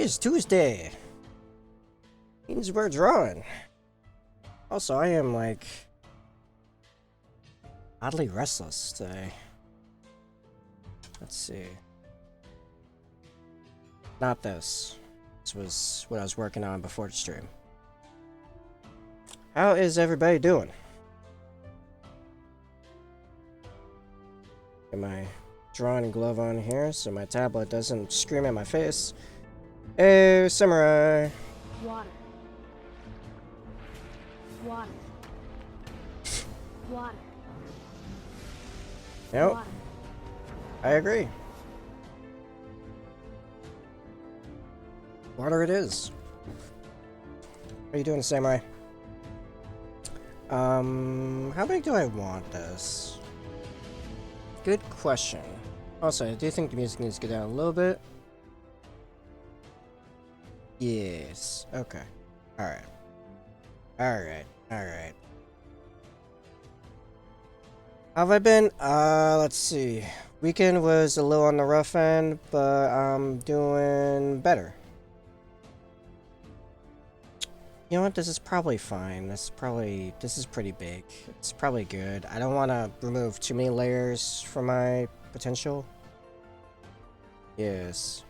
is Tuesday. Means we're drawing. Also, I am like oddly restless today. Let's see. Not this. This was what I was working on before the stream. How is everybody doing? Get my drawing glove on here so my tablet doesn't scream at my face. Hey, samurai! Water. Water. Water. Nope, Water. I agree. Water it is. How you doing, samurai? How big do I want this? Good question. Also, I do think the music needs to go down a little bit. Yes. Okay. Alright. Alright. Alright. How have I been? Let's see. Weekend was a little on the rough end, but I'm doing better. You know what? This is probably fine. This is pretty big. It's probably good. I don't want to remove too many layers from my potential. Yes.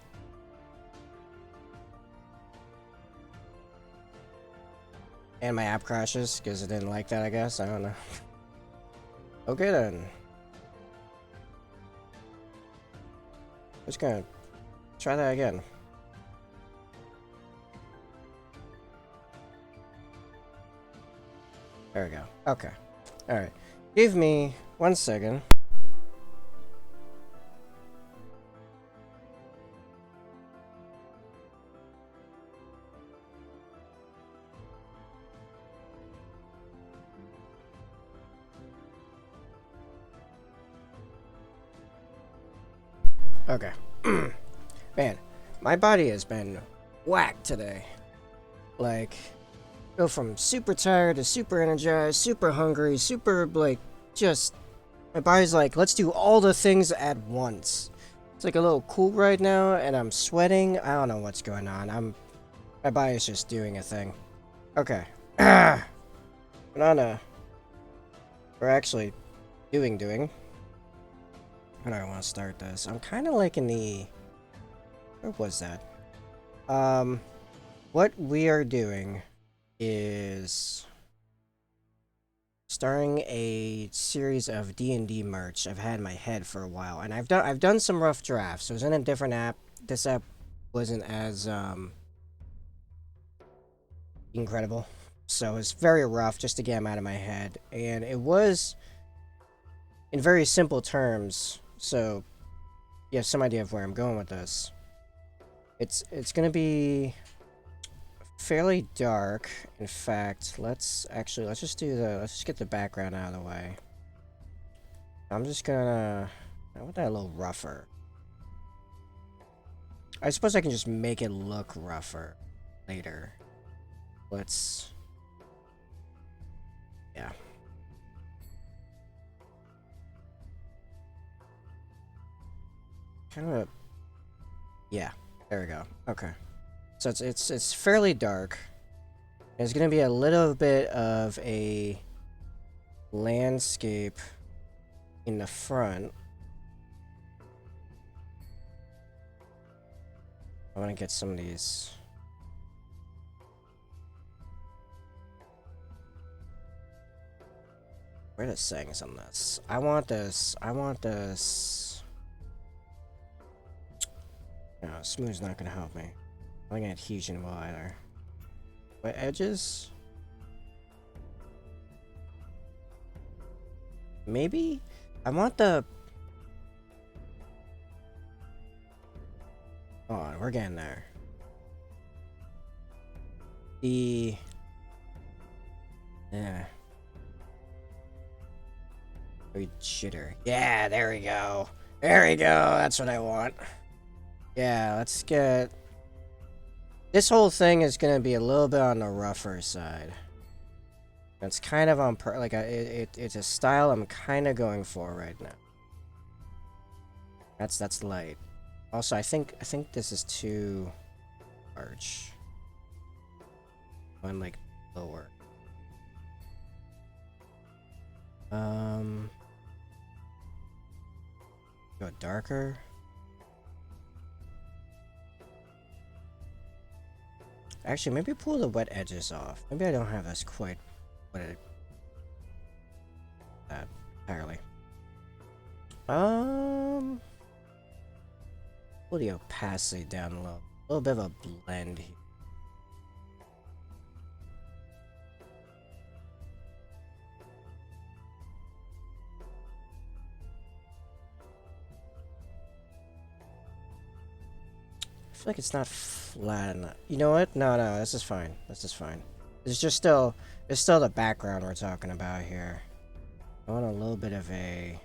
And my app crashes because it didn't like that, I guess. I don't know. Okay then. Just gonna try that again. There we go. Okay. Alright. Give me 1 second. Okay. Man, my body has been whacked today. Like, go from super tired to super energized, super hungry, super, like, just... My body's like, let's do all the things at once. It's like a little cool right now, and I'm sweating. I don't know what's going on. My body's just doing a thing. Okay. We're actually doing. How do I want to start this? I'm kind of like in the... Where was that? What we are doing is starting a series of D&D merch I've had in my head for a while, and I've done some rough drafts. So it was in a different app. This app wasn't as incredible, so it's very rough just to get them out of my head, and it was in very simple terms. So you have some idea of where I'm going with this. It's gonna be fairly dark. In fact, let's just get the background out of the way. I'm just gonna... I want that a little rougher. I suppose I can just make it look rougher later. Let's... Yeah. Kind of a... Yeah, there we go. Okay. So it's fairly dark. There's gonna be a little bit of a landscape in the front. I want to get some of these. Where are the settings on this? I want this. No, smooth's not gonna help me. I don't think adhesion will either. What edges? Maybe? I want the... Hold on, we're getting there. The... Yeah. Jitter. Yeah, there we go. There we go, that's what I want. Yeah, let's get... This whole thing is gonna be a little bit on the rougher side. It's kind of on it's a style I'm kind of going for right now. That's light. Also, I think this is too... large. One like lower. Go darker. Actually, maybe pull the wet edges off. Maybe I don't have this quite wet that entirely. Pull the opacity down a little bit of a blend here. I feel like it's not flat enough. You know what? No, this is fine. This is fine. It's just still, it's still the background we're talking about here. I want a little bit of a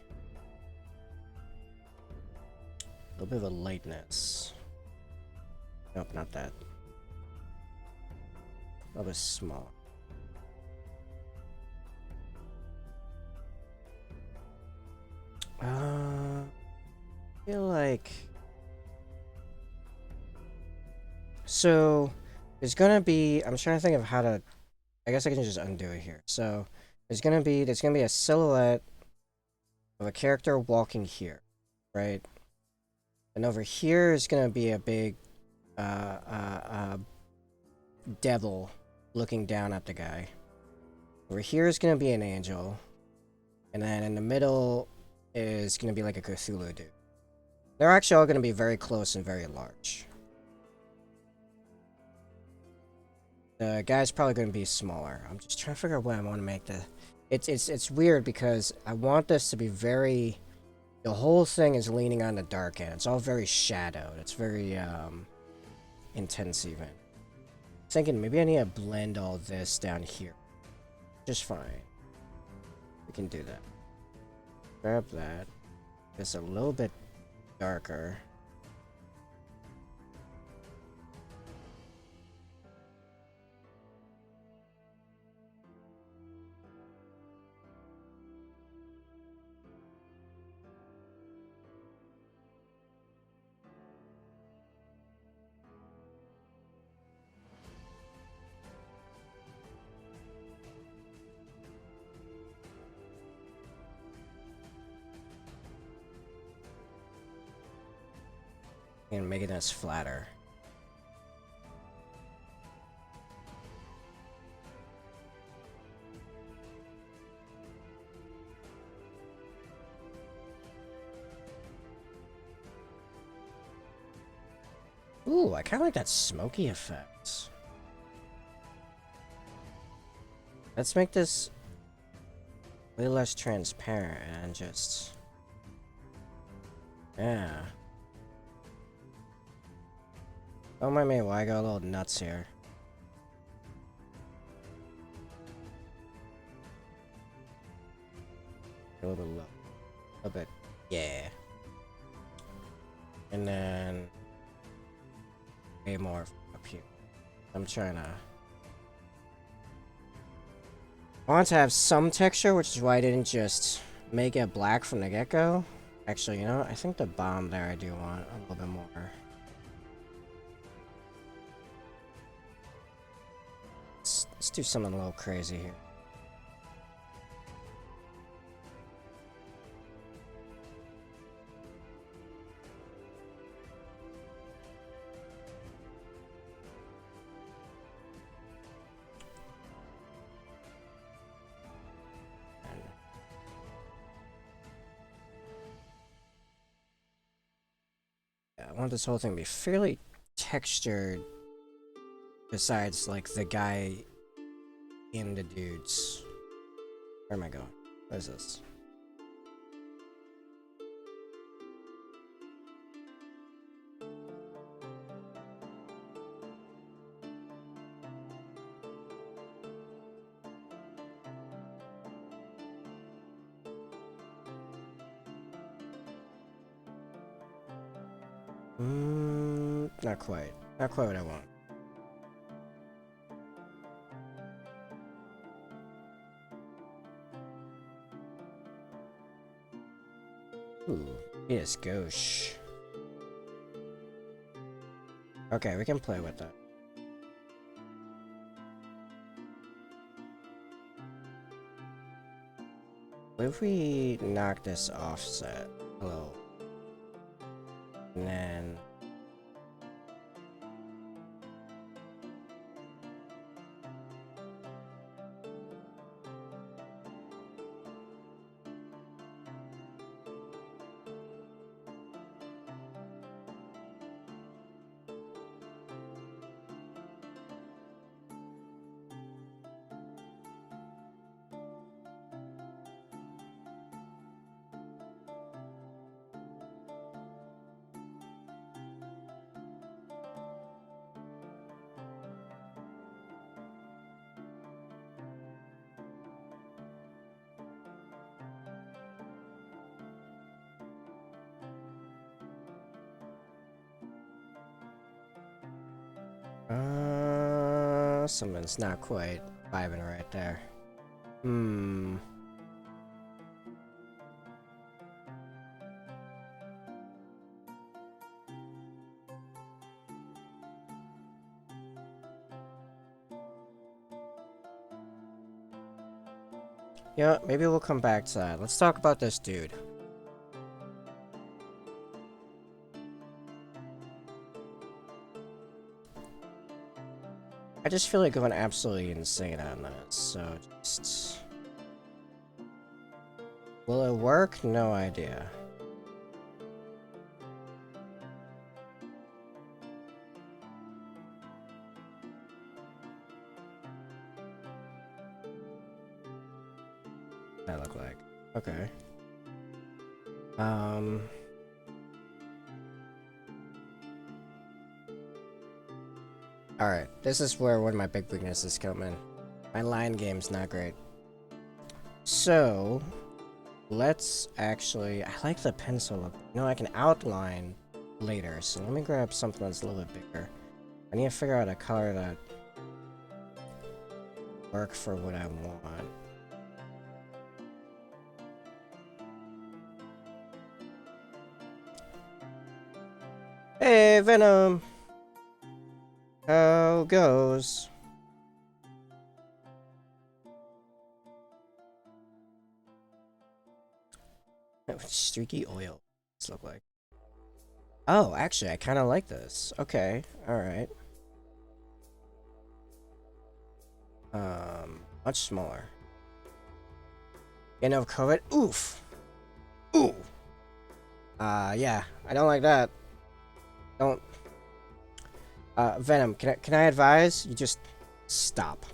lightness. Nope, not that. A little bit small. I feel like. So, there's gonna be. I'm trying to think of how to. I guess I can just undo it here. So, there's gonna be a silhouette of a character walking here, right? And over here is gonna be a big, devil looking down at the guy. Over here is gonna be an angel, and then in the middle is gonna be like a Cthulhu dude. They're actually all gonna be very close and very large. The guy's probably going to be smaller. I'm just trying to figure out what I want to make the... It's weird because I want this to be very... The whole thing is leaning on the dark end. It's all very shadowed. It's very, intense even. Thinking maybe I need to blend all this down here. Just fine. We can do that. Grab that. It's a little bit darker. And making us flatter. Ooh, I kind of like that smoky effect. Let's make this way less transparent and just... Yeah. Don't mind me while I go a little nuts here. A little bit low. A bit. Yeah. And then... way more up here. I'm trying to... I want to have some texture, which is why I didn't just make it black from the get-go. Actually, you know what? I think the bomb there I do want a little bit more. Let's do something a little crazy here. I want this whole thing to be fairly textured, besides like the guy in the dudes. Where am I going? What is this? Not quite. Not quite what I want. Ooh, yes, gauche. Okay, we can play with that. if we knock this offset a little? And then... something's not quite vibing right there. Yeah, maybe we'll come back to that. Let's talk about this dude. I just feel like going absolutely insane on this, so just... Will it work? No idea. That look like. Okay. Alright, this is where one of my big weaknesses come in. My line game's not great. So, let's actually... I like the pencil look. You know, I can outline later, so let me grab something that's a little bit bigger. I need to figure out a color that work for what I want. Hey, Venom! How goes? Streaky oil. What's it look like? Oh, actually, I kind of like this. Okay, alright. Much smaller. End of COVID? Oof! Ooh! Yeah, I don't like that. Don't... Venom, can I advise? You just... stop.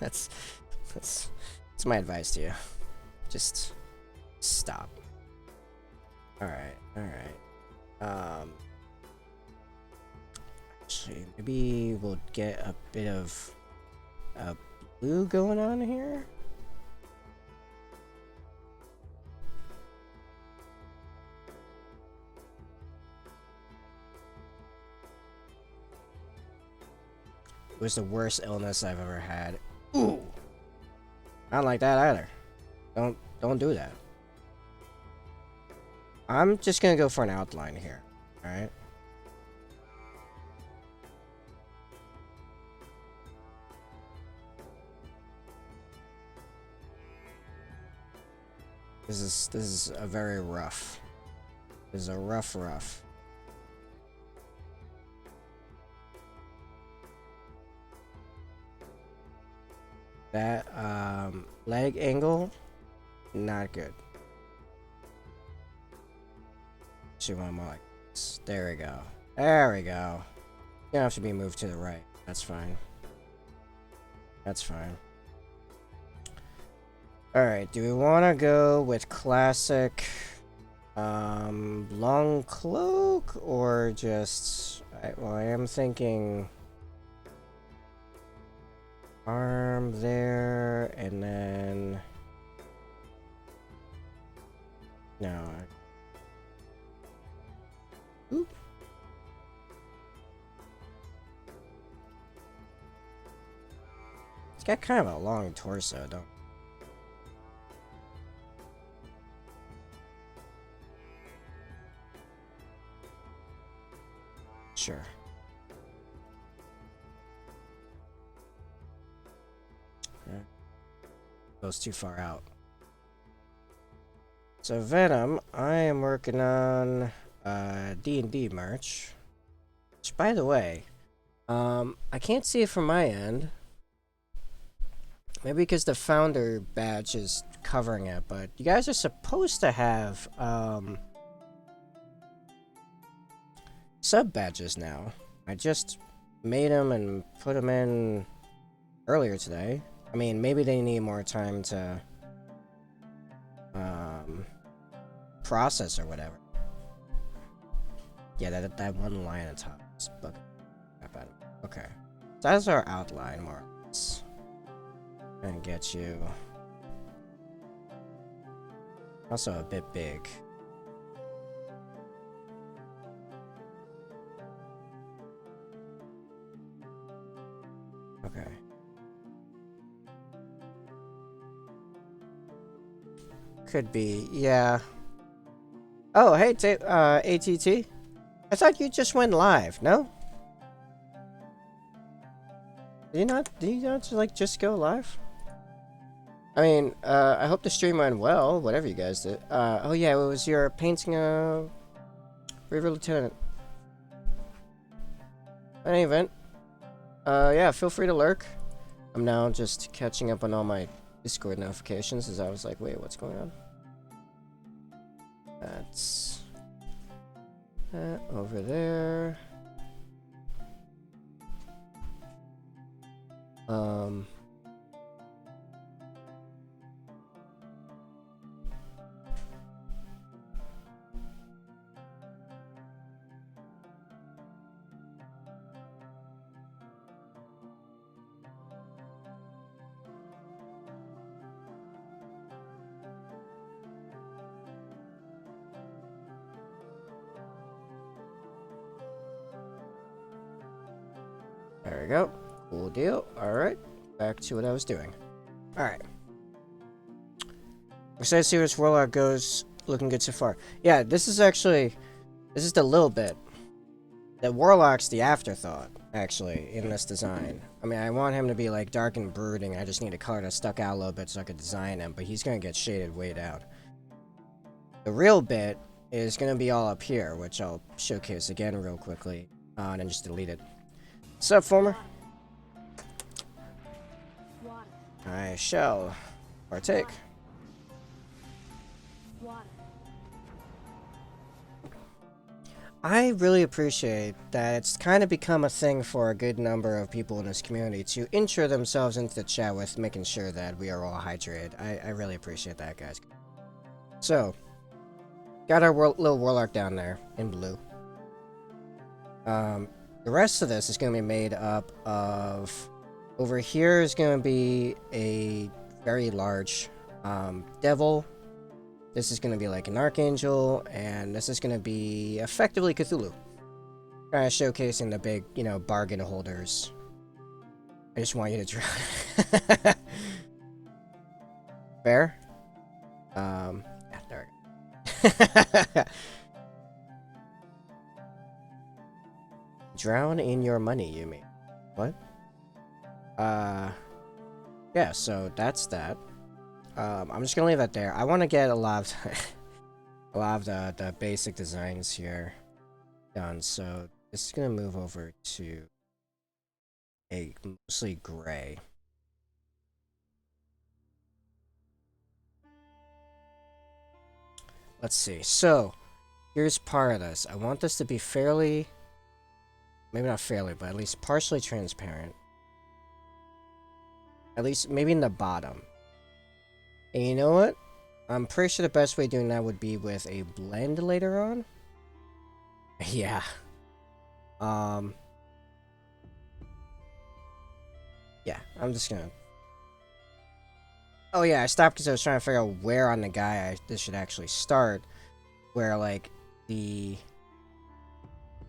That's my advice to you. Just... stop. Alright. Actually, maybe we'll get a bit of... blue going on here? It was the worst illness I've ever had. Ooh! I don't like that either. Don't do that. I'm just gonna go for an outline here. Alright? This is a very rough. This is a rough. That leg angle, not good. Actually, one more like this. There we go. There we go. You don't have to be moved to the right. That's fine. That's fine. Alright, do we want to go with classic long cloak or just... well, I am thinking arm there and then... no. Oop. It's got kind of a long torso, don't... sure. goes too far out. So Venom, I am working on D&D merch. Which, by the way, I can't see it from my end. Maybe because the founder badge is covering it, but you guys are supposed to have sub badges now. I just made them and put them in earlier today. I mean, maybe they need more time to process or whatever. Yeah, that one line at the top is bugging crap out of me. Okay, so that's our outline more or less. And get you also a bit big. Okay. Could be, yeah. Oh, hey, ATT. I thought you just went live, no? Did you not like just go live? I mean, I hope the stream went well, whatever you guys did. Oh yeah, it was your painting a River Lieutenant. In any event, yeah, feel free to lurk. I'm now just catching up on all my Discord notifications as I was like, wait, what's going on? That's that over there. There we go. Cool deal. Alright. Back to what I was doing. Alright. Excited to see where this Warlock goes. Looking good so far. Yeah, this is the little bit. The Warlock's the afterthought, actually, in this design. I mean, I want him to be, like, dark and brooding. I just need a color that stuck out a little bit so I could design him. But he's gonna get shaded way down. The real bit is gonna be all up here, which I'll showcase again real quickly. And then just delete it. What's up, Former? I shall partake. I really appreciate that it's kind of become a thing for a good number of people in this community to intro themselves into the chat with making sure that we are all hydrated. I really appreciate that, guys. So, got our little Warlock down there in blue. The rest of this is going to be made up of... Over here is going to be a very large devil. This is going to be like an archangel, and this is going to be effectively Cthulhu. Kind of showcasing the big, you know, bargain holders. I just want you to try. Fair? Yeah, there we go. Drown in your money, you mean? What? Yeah, so that's that. I'm just gonna leave that there. I want to get a lot of the basic designs here done, so this is gonna move over to a mostly gray. Let's see. So here's part of this. I want this to be fairly, maybe not fairly, but at least partially transparent. At least maybe in the bottom. And you know what? I'm pretty sure the best way of doing that would be with a blend later on. Yeah. Yeah, I'm just gonna... Oh yeah, I stopped because I was trying to figure out where on the guy this should actually start. Where, like, the...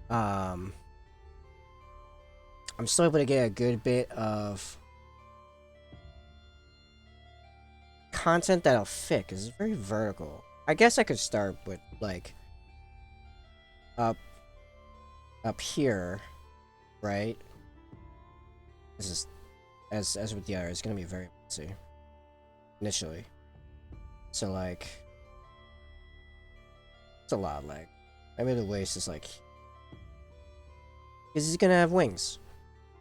I'm still able to get a good bit of... content that'll fit, because it's very vertical. I guess I could start with, like, up here, right? This is, as with the other, it's gonna be very messy. initially. So like, it's a lot. Like, maybe the waist is like, because he's gonna have wings.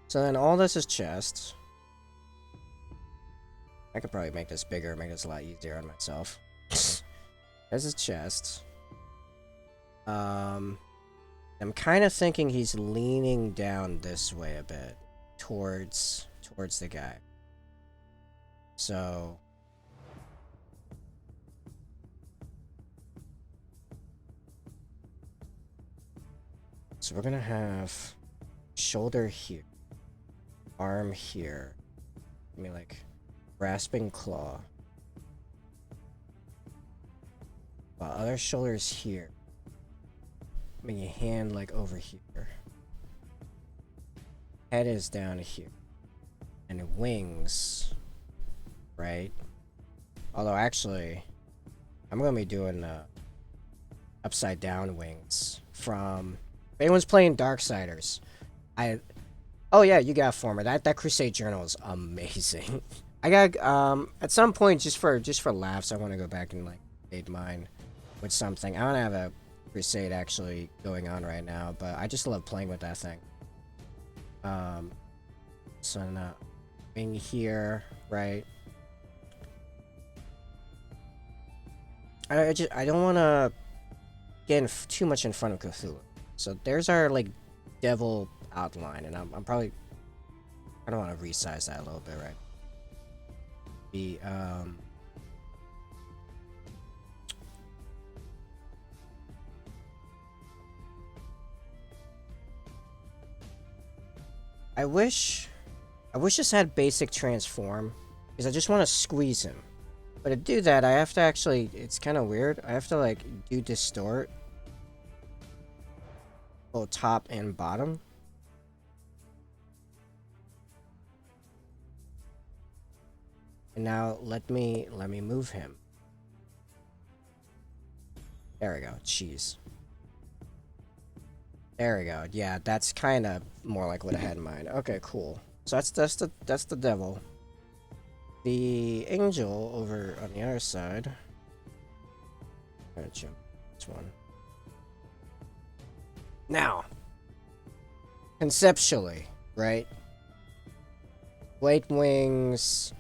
So then all this is chest. I could probably make this bigger, make this a lot easier on myself. There's his chest. I'm kind of thinking he's leaning down this way a bit towards the guy. So we're gonna have shoulder here, arm here. I mean, like grasping claw. While other shoulders here. Make your hand like over here. Head is down here. And wings, right? Although actually, I'm gonna be doing upside down wings from. If anyone's playing Darksiders, oh yeah, you got Former. That Crusade Journal is amazing. I got at some point just for laughs, I want to go back and like update mine with something. I don't have a Crusade actually going on right now, but I just love playing with that thing. So now wing here, right? I don't want to get too much in front of Cthulhu. So there's our like devil outline, and I'm probably I don't want to resize that a little bit, right? The I wish this had basic transform, because I just want to squeeze him. But to do that, I have to actually, it's kind of weird. I have to like do distort both top and bottom. And now let me move him. There we go. Jeez. There we go. Yeah, that's kind of more like what I had in mind. Okay, cool. So that's the devil. The angel over on the other side. I'm gonna jump this one. Now, conceptually, right? White wings.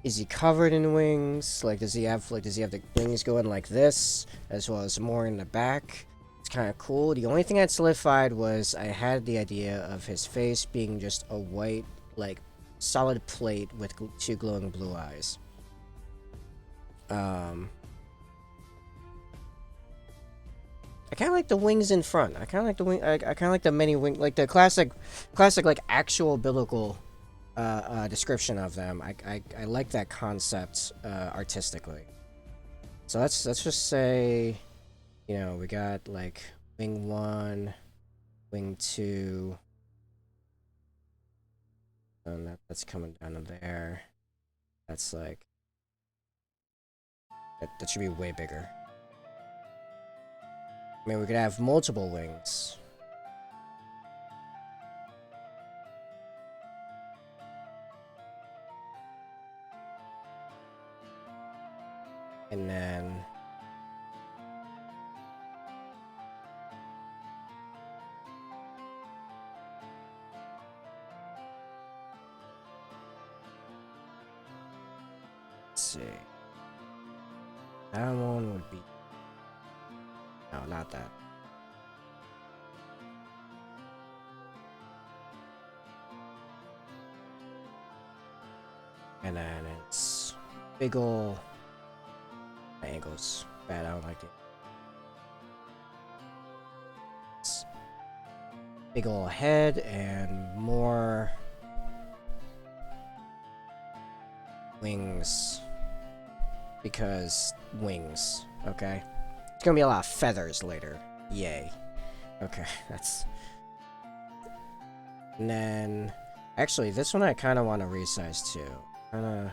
Is he covered in wings? Like, does he have the wings going like this, as well as more in the back? It's kind of cool. The only thing I'd solidified was I had the idea of his face being just a white, like, solid plate with two glowing blue eyes. I kind of like the wings in front. I kind of like the wing. I kind of like the many wing, like the classic, like actual biblical description of them. I like that concept artistically. So let's just say, you know, we got like wing 1, wing 2, and that's coming down to there. That's like that should be way bigger. I mean, we could have multiple wings. And then let's see. That one would be no, not that. And then it's big ol' angles. Bad, I don't like it. It's big ol' head and more wings. Because wings, okay? It's gonna be a lot of feathers later. Yay. Okay, that's... And then... Actually, this one I kind of want to resize too. I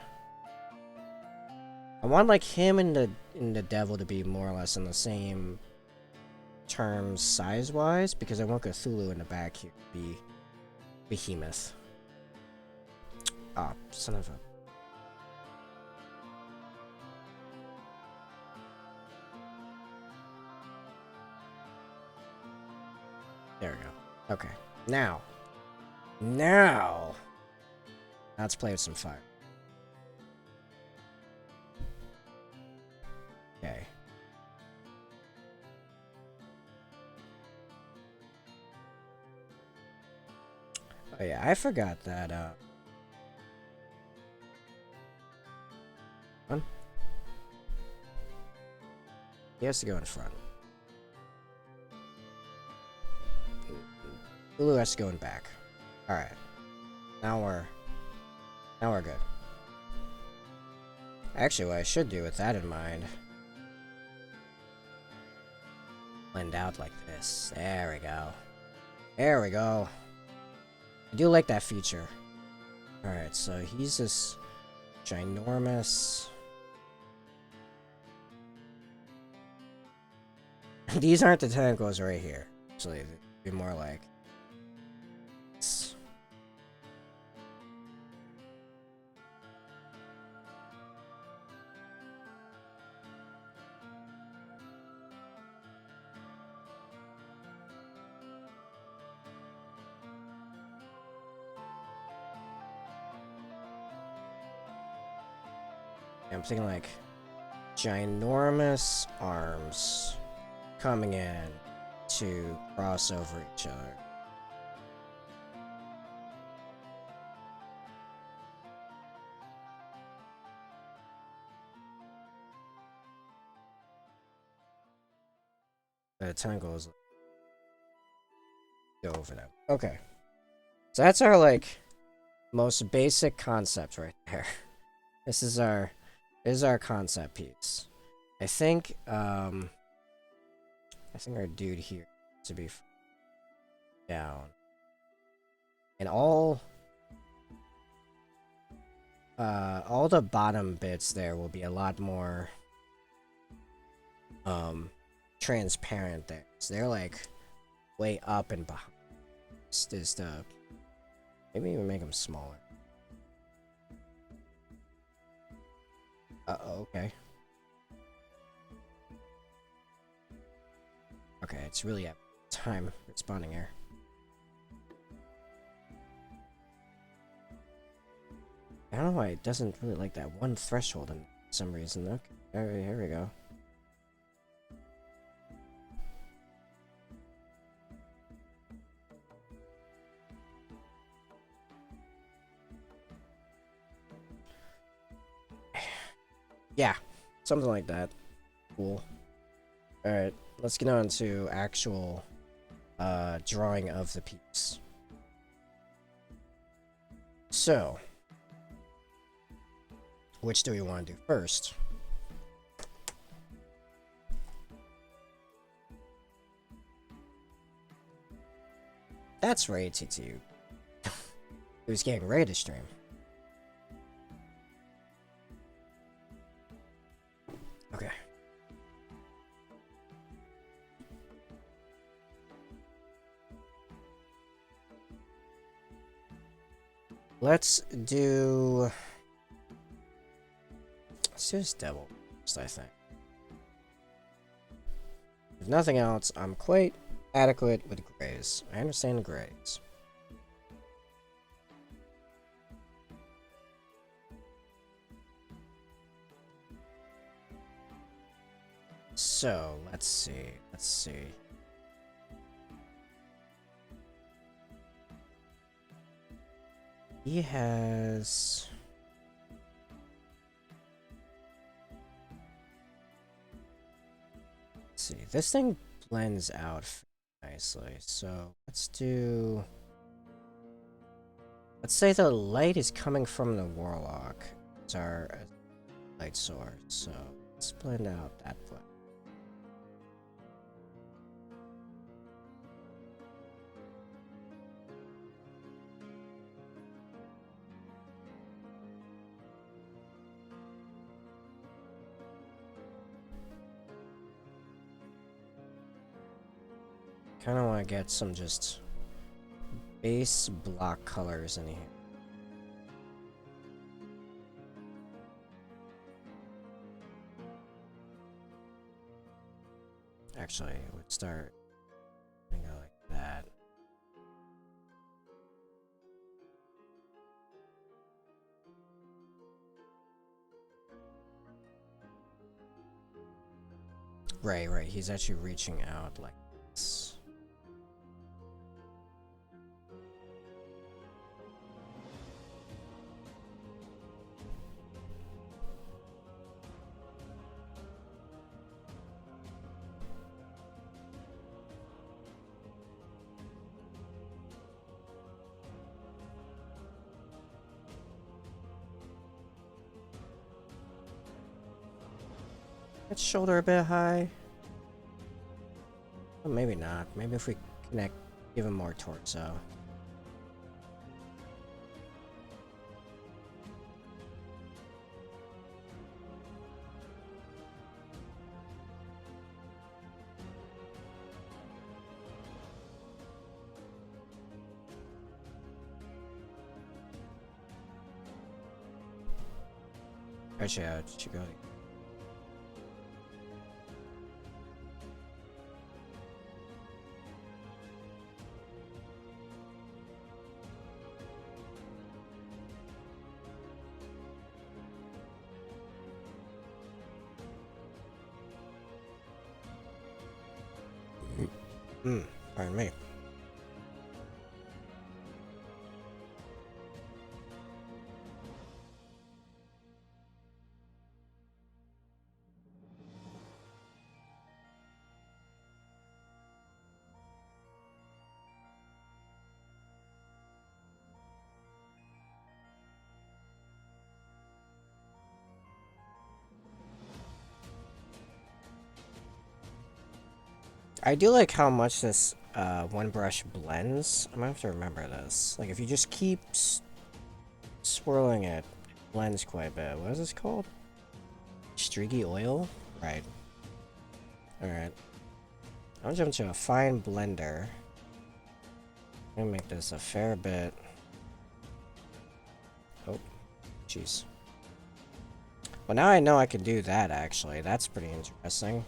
want like him and the devil to be more or less in the same terms size-wise, because I want Cthulhu in the back here to be behemoth. Ah, son of a... There we go. Okay. Now, let's play with some fire. Okay. Oh yeah, I forgot that, he has to go in front. Lulu has to go in back. Alright. Now we're good. Actually, what I should do with that in mind, blend out like this. There we go. There we go. I do like that feature. Alright, so he's this ginormous... These aren't the tentacles right here. Actually, they'd be more like... I'm thinking like ginormous arms coming in to cross over each other. The tentacles go over them. Okay. So that's our like most basic concept right there. This is our concept piece. I think our dude here to be down. And all the bottom bits there will be a lot more transparent there. So they're like way up and behind. Is the maybe even make them smaller. Okay. Okay, it's really at time responding here. I don't know why it doesn't really like that one threshold for some reason. Okay, here we go. Yeah, something like that. Cool. Alright, let's get on to actual drawing of the piece. So, which do we want to do first? That's right, TTU. He was getting ready to stream. Okay. Let's do this devil first, I think. If nothing else, I'm quite adequate with grays. I understand grays. So, let's see. He has... Let's see, this thing blends out nicely, so let's do... Let's say the light is coming from the Warlock. It's our light source, so let's blend out that foot. Kind of want to get some just base block colors in here. Actually, it would start and go like that. Right, right. He's actually reaching out like this. Let's shoulder a bit high. Well, maybe not. Maybe if we connect, give him more torso. Actually, I should go. Pardon me. I do like how much this one brush blends. I'm gonna have to remember this. Like, if you just keep swirling it, it blends quite a bit. What is this called? Streaky oil? Right. Alright. I'll jump to a fine blender. I'm gonna make this a fair bit. Oh, jeez. Well, now I know I can do that, actually. That's pretty interesting.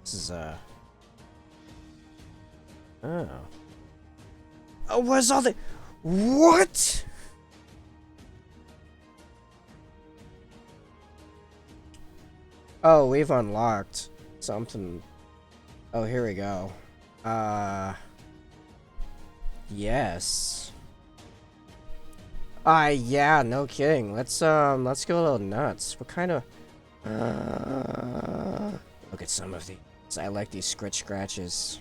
This is, oh. Oh, what's all the... What?! Oh, we've unlocked something. Oh, here we go. Yes. Yeah, no kidding. Let's go a little nuts. What kind of... Look at some of these. I like these scritch scratches.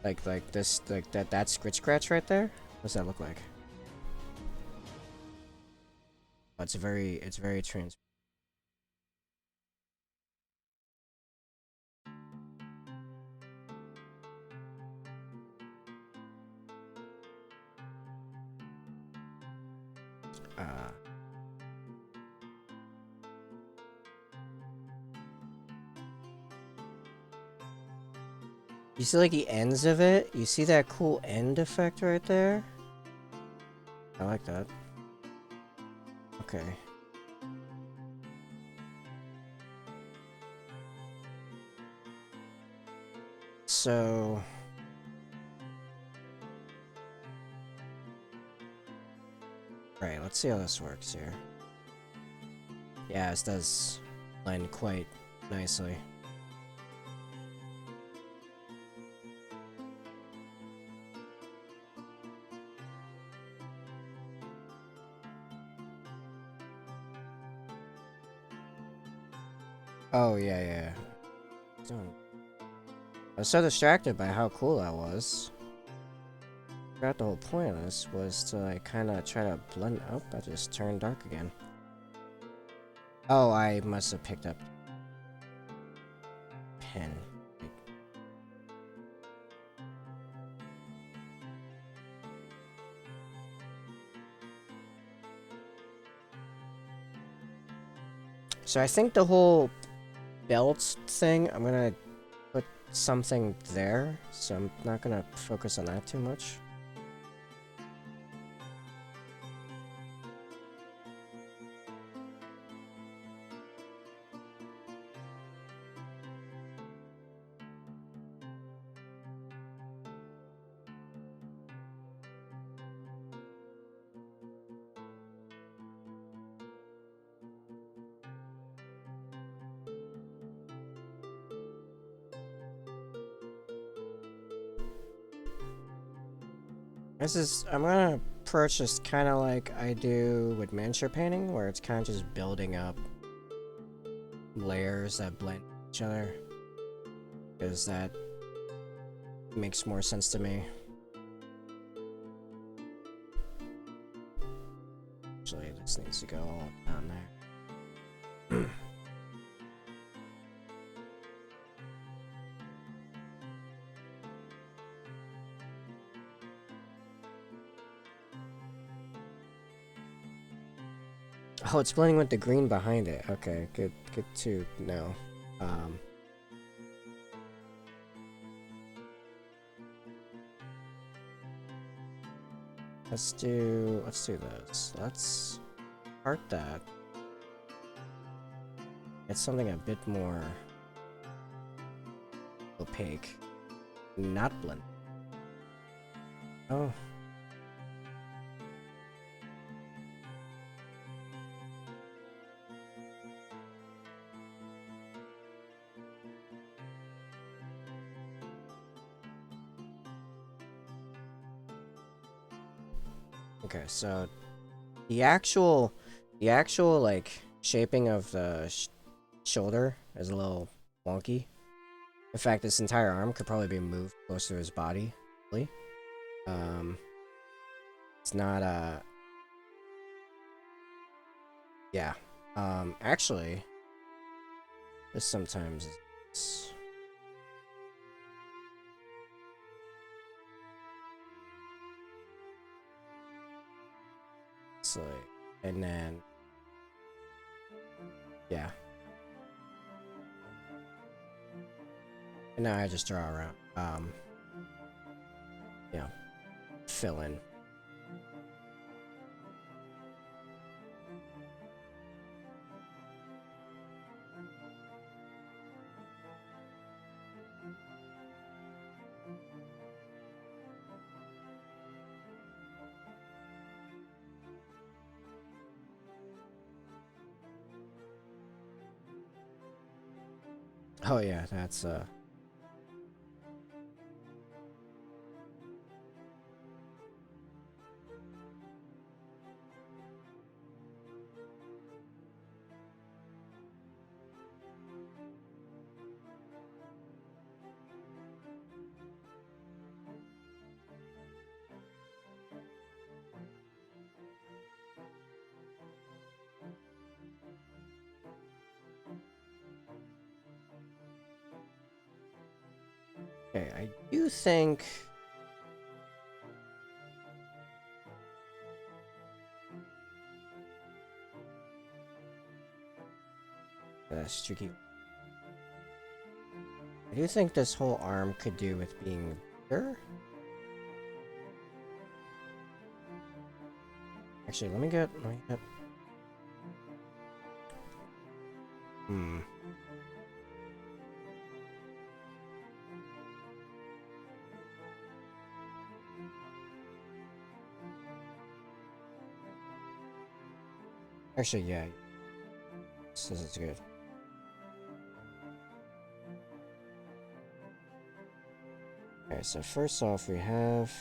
Like this, like that scritch scratch right there? What's that look like? Oh, it's very transparent. You see like the ends of it? You see that cool end effect right there? I like that. Okay. So... Right, let's see how this works here. Yeah, this does blend quite nicely. Oh, yeah. I was so distracted by how cool that was. I forgot the whole point of this was to like kind of try to blend. Oh, that just turned dark again. Oh, I must have picked up pen. So I think the whole belt thing, I'm gonna put something there, so I'm not gonna focus on that too much. I'm gonna approach this kind of like I do with miniature painting, where it's kind of just building up layers that blend each other, because that makes more sense to me. Actually, this needs to go all down there. Oh, it's blending with the green behind it. Okay, good to know. Let's do this. Let's part that. Get something a bit more opaque. Not blend. Oh. Okay, so the actual like shaping of the shoulder is a little wonky. In fact, this entire arm could probably be moved closer to his body. Really. It's not yeah. Actually, this sometimes is it's like, and then yeah. And now I just draw around. You know, fill in. Oh yeah, that's okay. I do think that's tricky. I do think this whole arm could do with being bigger. Actually, let me get. Hmm. Actually, yeah. This is good. Okay, so first off, we have.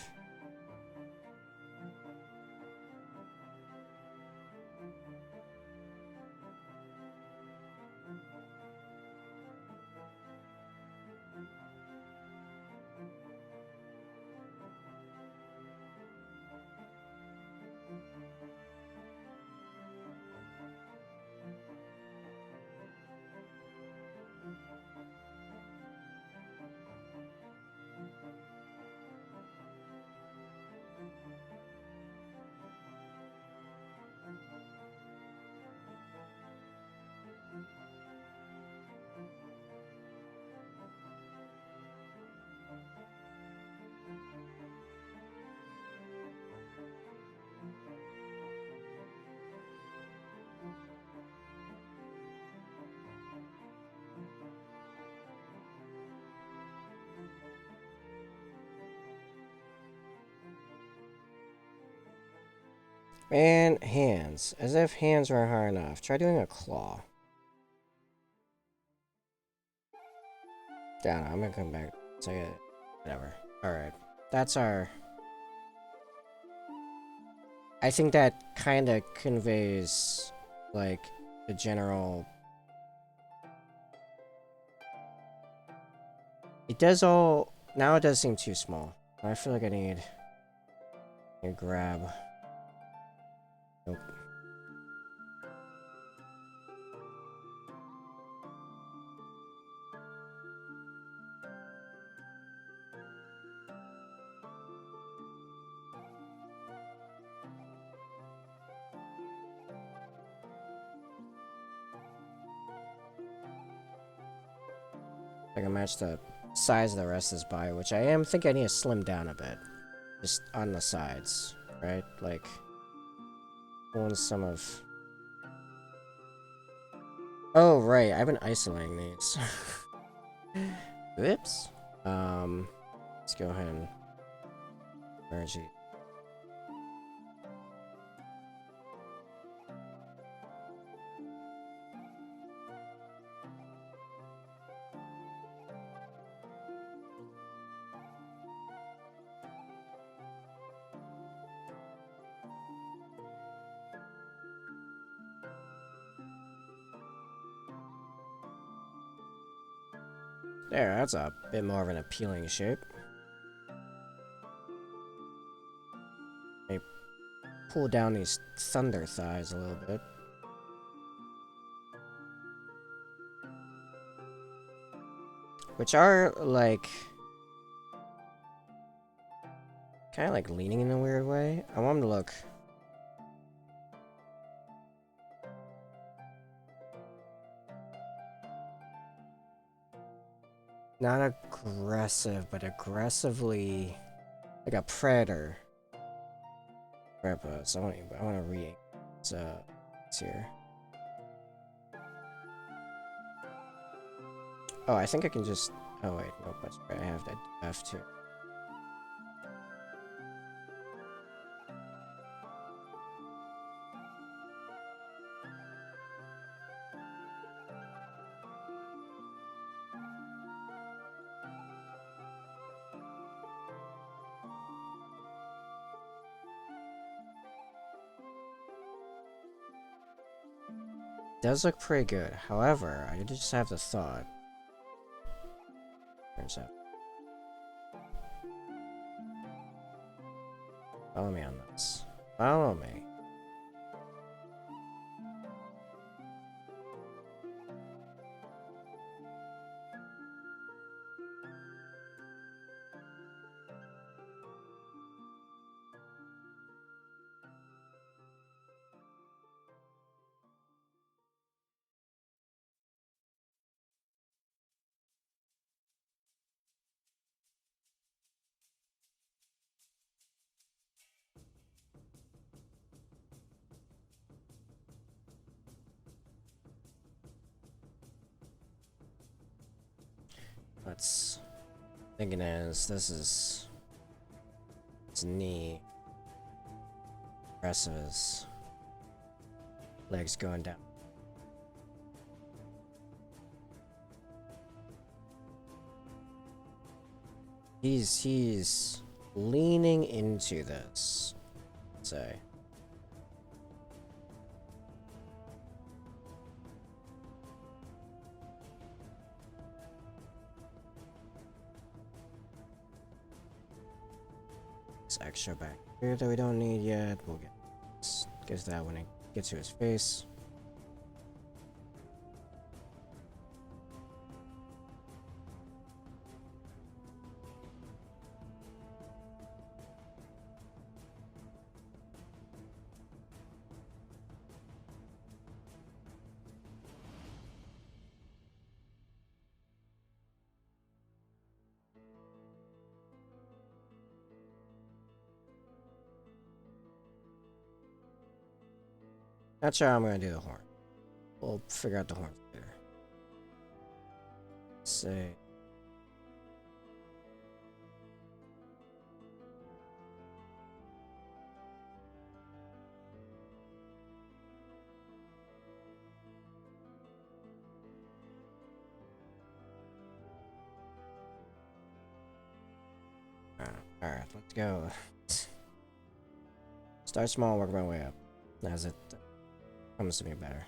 And hands. As if hands were hard enough. Try doing a claw. Down. I'm gonna come back. So whatever. Alright. That's our I think that kind of conveys, like, the general... It does all... Now it does seem too small. I feel like I need a grab. Nope. I can match the size of the rest of this body, which I am think I need to slim down a bit. Just on the sides, right? Like, pulling some of... Oh, right, I've been isolating these. Oops. Let's go ahead and merge it. There, that's a bit more of an appealing shape. I pull down these thunder thighs a little bit. Which are, like... kind of like leaning in a weird way. I want them to look... not aggressive, but aggressively... like a predator. So I want to re... it's here. Oh, I think I can just... oh wait, nope, that's right, I have to F2. Does look pretty good. However, I just have the thought. Turns out. Follow me on this. Follow me. Let's... thinking is, this is... its knee. The rest of his legs going down. He's leaning into this, let's say. This extra back here that we don't need yet, we'll get that when it gets to his face. Not sure how I'm gonna do the horn. We'll figure out the horn later. Let's see. Alright, let's go. Start small, work my way up as it comes to me better.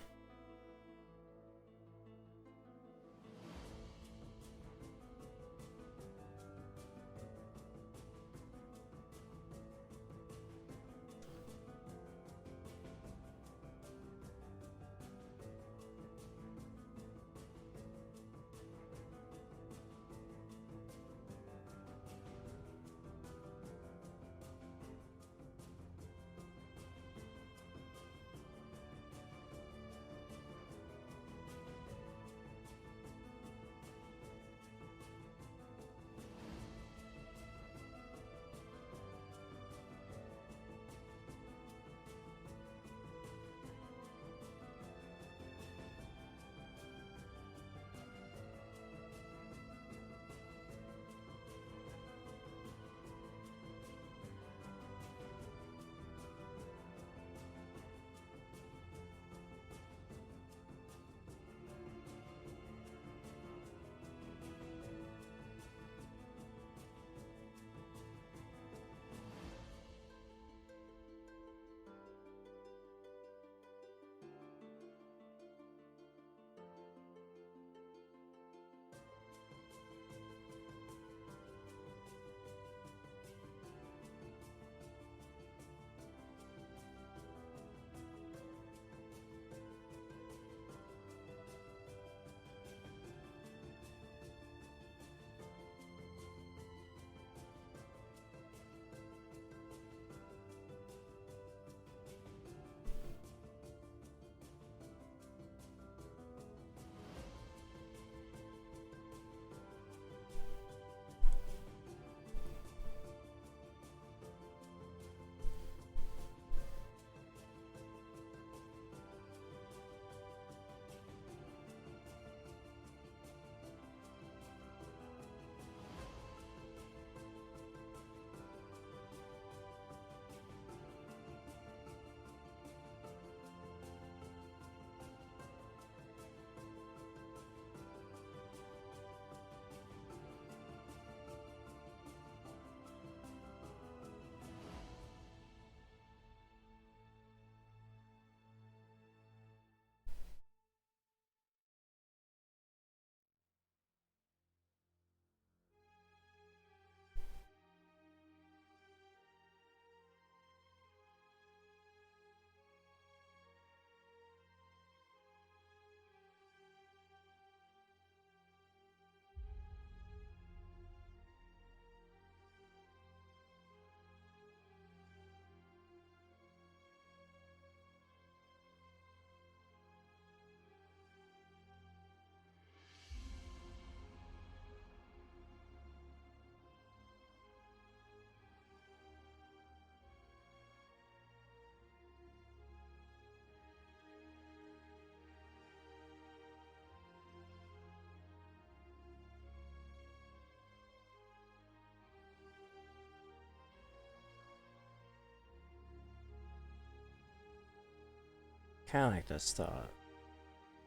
Kind of like this thought.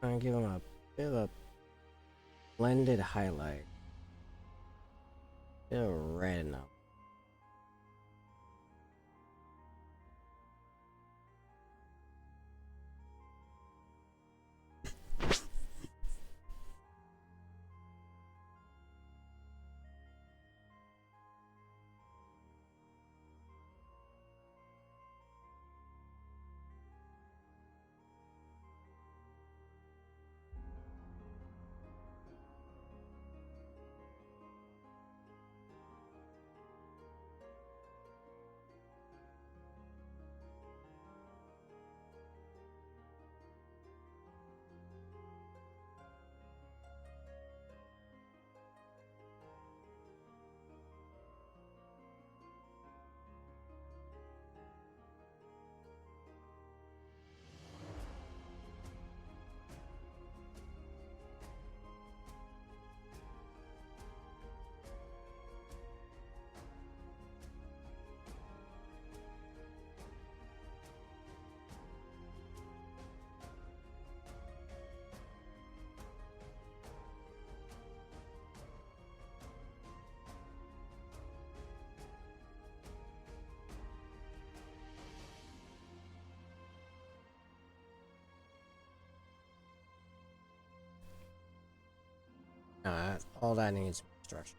I'm gonna give him a bit of a blended highlight. Bit of red enough. All that needs construction.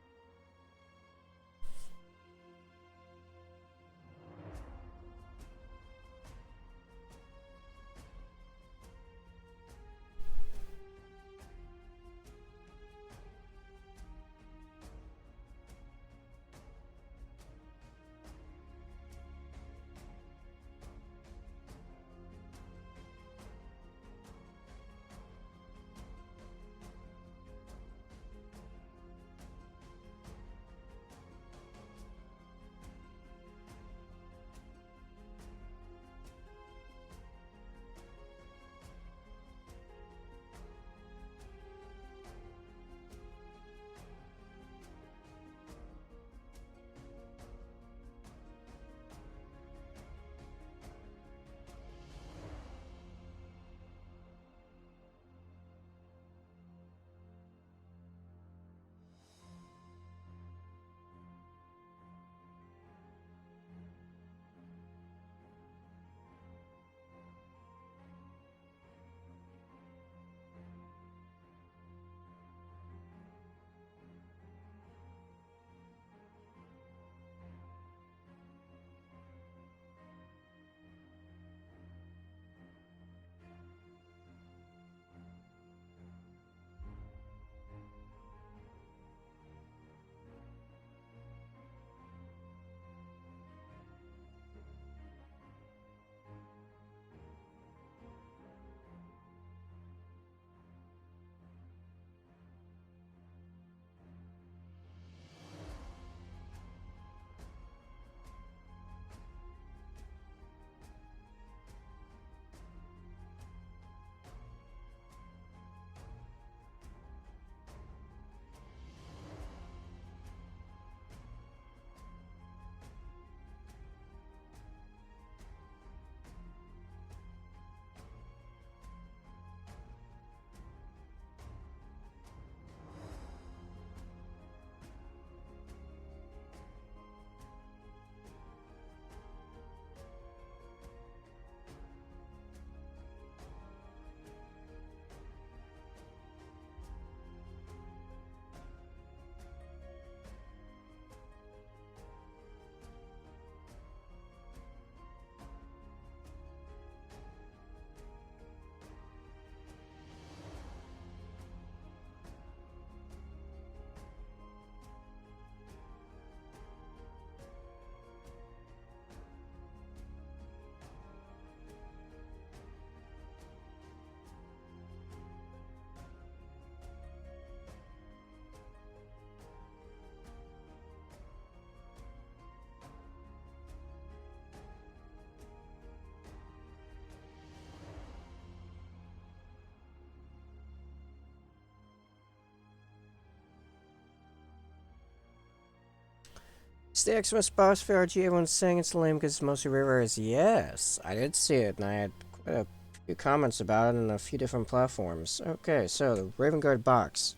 It's the Xmas boss for RG. Everyone's saying it's lame because it's mostly rivers. Yes, I did see it, and I had quite a few comments about it on a few different platforms. Okay, so the Raven Guard box.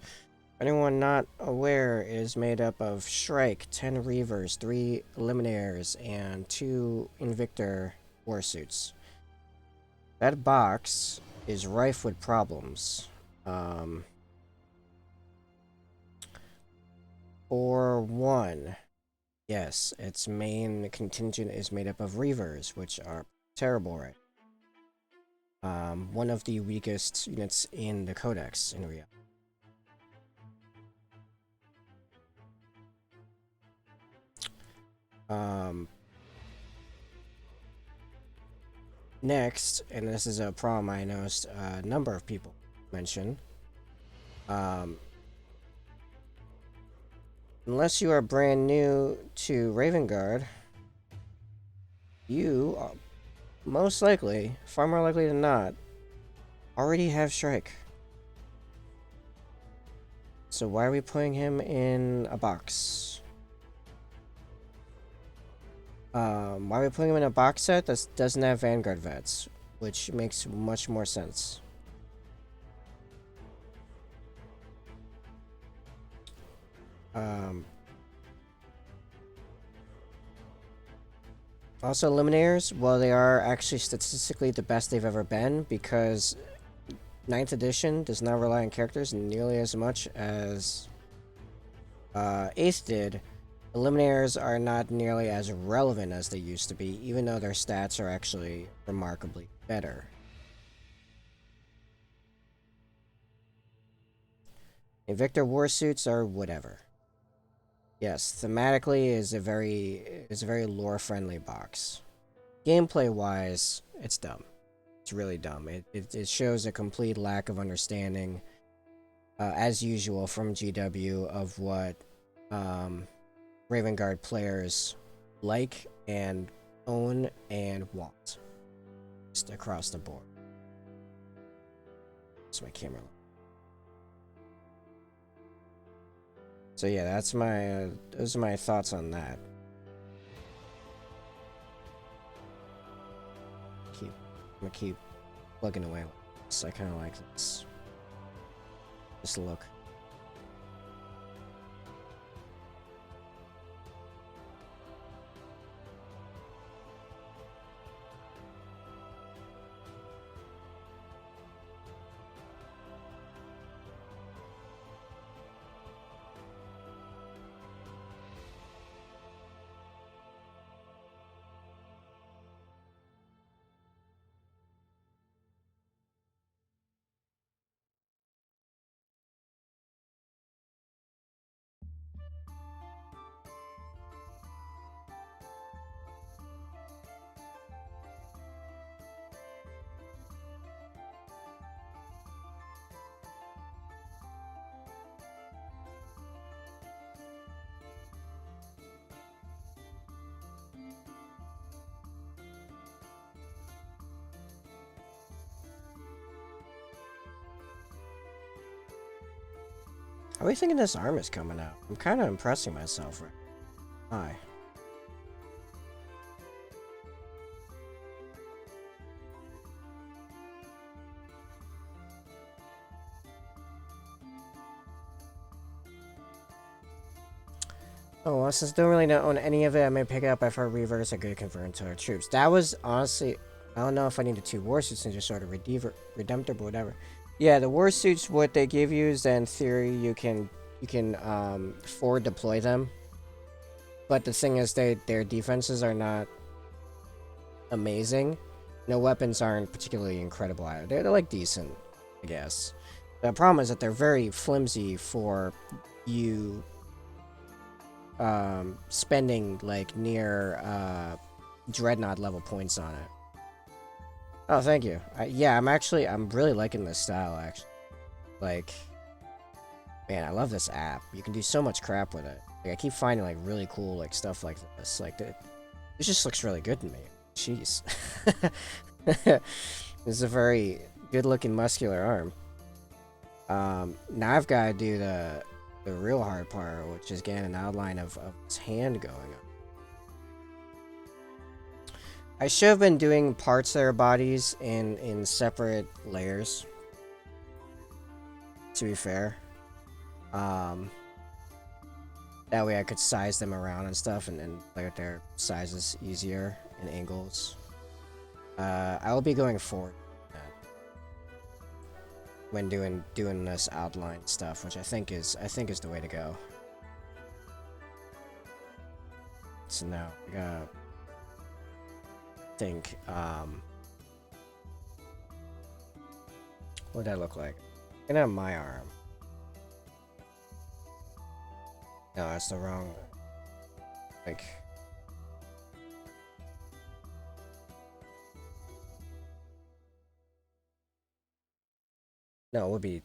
Anyone not aware, is made up of Shrike, 10 Reavers, 3 Luminaires, and 2 Invictor warsuits. That box is rife with problems. For one, yes, its main contingent is made up of Reavers, which are terrible, right? One of the weakest units in the Codex, in reality. Next, and this is a problem I noticed a number of people mention, unless you are brand new to Raven Guard, you are most likely, far more likely than not, already have Shrike. So why are we putting him in a box? Why are we putting him in a box set that doesn't have Vanguard vets? Which makes much more sense. Also, Luminaires, well, they are actually statistically the best they've ever been, because Ninth edition does not rely on characters nearly as much as 8th did. Eliminators are not nearly as relevant as they used to be, even though their stats are actually remarkably better. Invictor warsuits are whatever. Yes, thematically is a very lore-friendly box. Gameplay-wise, it's dumb. It's really dumb. It shows a complete lack of understanding, as usual, from GW of what Raven Guard players like and own and want. Just across the board. That's my camera. So yeah, that's my those are my thoughts on that. I'm gonna keep plugging away with this. I kind of like this look. How are you thinking this arm is coming out? I'm kind of impressing myself right now. Hi. Oh, well, since I don't really own any of it, I may pick it up if our reavers are good converting to our troops. That was honestly, I don't know if I needed 2 warsuits and just sort of redemptive, but whatever. Yeah, the warsuits, what they give you is that in theory you can forward deploy them. But the thing is, their defenses are not amazing. No weapons aren't particularly incredible either. They're like decent, I guess. The problem is that they're very flimsy for you spending like near dreadnought level points on it. Oh, thank you. Yeah, I'm really liking this style actually. Like, man, I love this app. You can do so much crap with it. Like, I keep finding like really cool like stuff like this. Like, this just looks really good to me. Jeez. This is a very good-looking muscular arm. Now I've got to do the real hard part, which is getting an outline of his hand going up. I should have been doing parts of their bodies in separate layers, to be fair. That way I could size them around and stuff and play with their sizes easier and angles. I will be going forward when doing this outline stuff, which I think is the way to go. So now we gotta think, what would that look like? I'm gonna have my arm. No, that's the wrong, like, no, it would be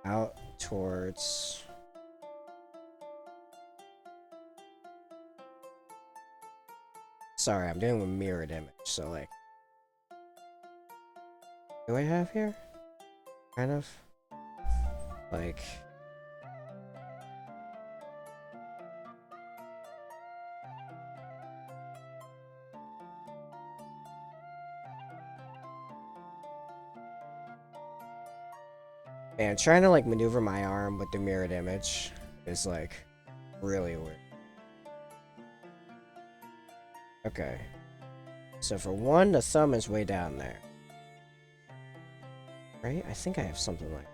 out towards, sorry, I'm doing a mirrored image, so like, what do I have here? Kind of like, man, trying to like maneuver my arm with the mirrored image is like really weird. Okay, so for one, the thumb is way down there. Right? I think I have something like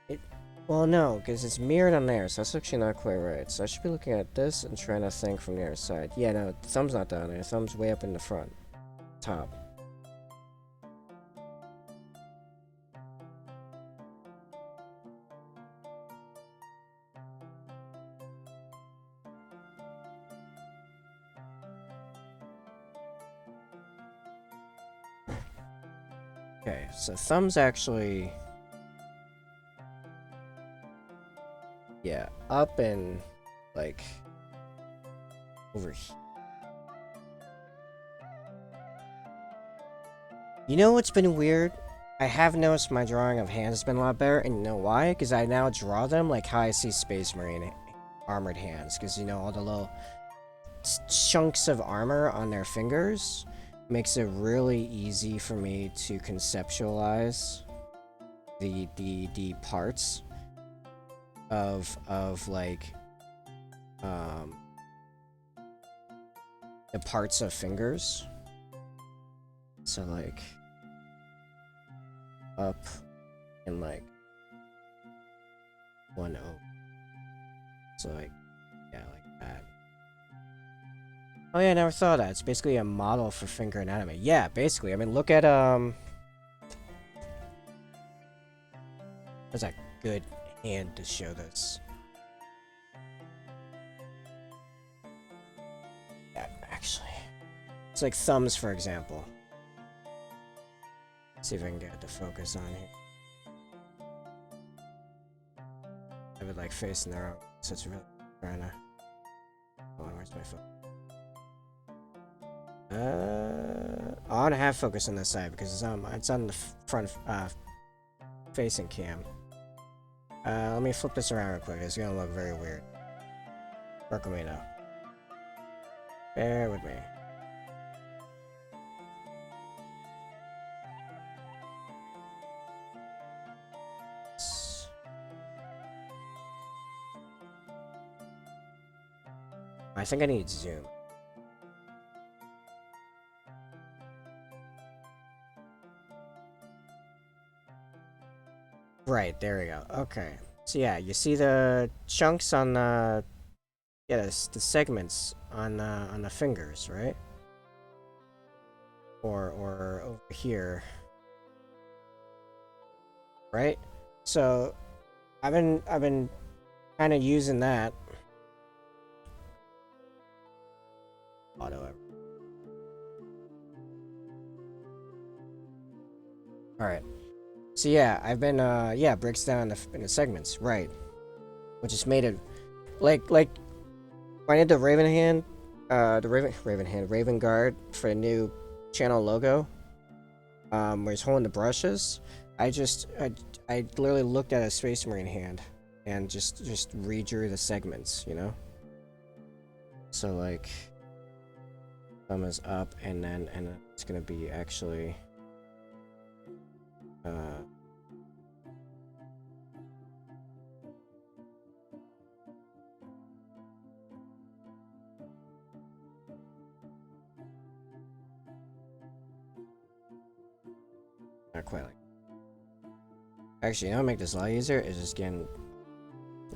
it. Well, no, because it's mirrored on there, so that's actually not quite right. So I should be looking at this and trying to think from the other side. Yeah, no, thumb's not down there. Thumb's way up in the front. Top. Okay, so thumb's actually... Yeah, up and, like, over here. You know what's been weird? I have noticed my drawing of hands has been a lot better, and you know why? Because I now draw them like how I see Space Marine armored hands. Because, you know, all the little chunks of armor on their fingers makes it really easy for me to conceptualize the parts of like the parts of fingers. So like up and like 1 over. So like yeah, like that. Oh yeah, I never thought of that. It's basically a model for finger anatomy. Yeah, basically. I mean, look at that's a good hand to show this. Yeah, actually. It's like thumbs, for example. Let's see if I can get it to focus on here. I have it like facing the wrong, so it's really trying to... Hold on, where's my phone? I want to have focus on this side because it's on the front facing cam. Let me flip this around real quick. It's gonna look very weird. Work with me though. Bear with me. I think I need zoom. Right, there we go. Okay. So yeah, you see the chunks on the... Yeah, the segments on the fingers, right? Or over here. Right? So I've been kind of using that. Auto. Alright. So yeah, I've been yeah, breaks down in the segments, right? Which has made it like when I did the Raven Guard for a new channel logo, where he's holding the brushes. I literally looked at a Space Marine hand and just redrew the segments, you know. So like, thumb is up, and then it's gonna be actually. Not quite like. Actually, you know what make this a lot easier is just getting.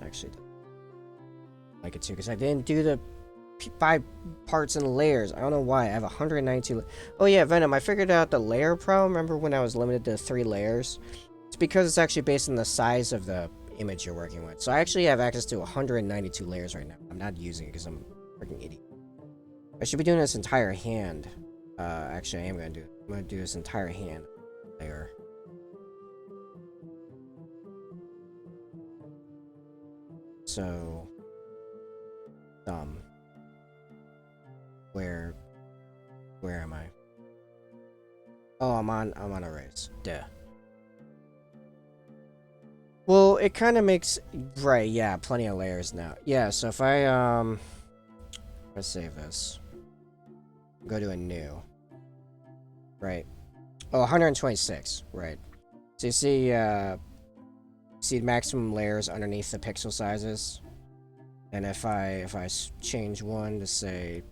Actually, like it too, because I didn't do the 5 parts and layers. I don't know why. I have 192. Oh yeah, Venom. I figured out the layer problem. Remember when I was limited to 3 layers? It's because it's actually based on the size of the image you're working with. So I actually have access to 192 layers right now. I'm not using it because I'm a freaking idiot. I should be doing this entire hand. Actually, I am going to do it. I'm going to do this entire hand layer. So, where am I? Oh, I'm on erase. Duh. Well, it kind of makes right. Yeah, plenty of layers now. Yeah. So if let's save this. Go to a new. Right. Oh, 126. Right. So you see maximum layers underneath the pixel sizes. And if I change one to say,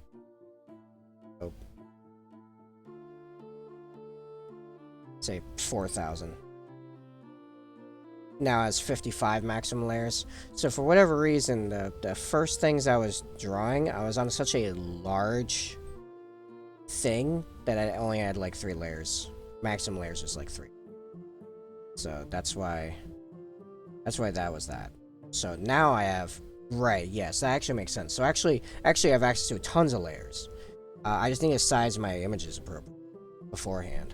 oh, say 4,000. Now it has 55 maximum layers. So for whatever reason, the first things I was drawing, I was on such a large thing that I only had like 3 layers. Maximum layers was like 3. So that's why that was that. So now I have, right, yes, that actually makes sense. So actually I have access to tons of layers. I just need to size my images appropriately beforehand.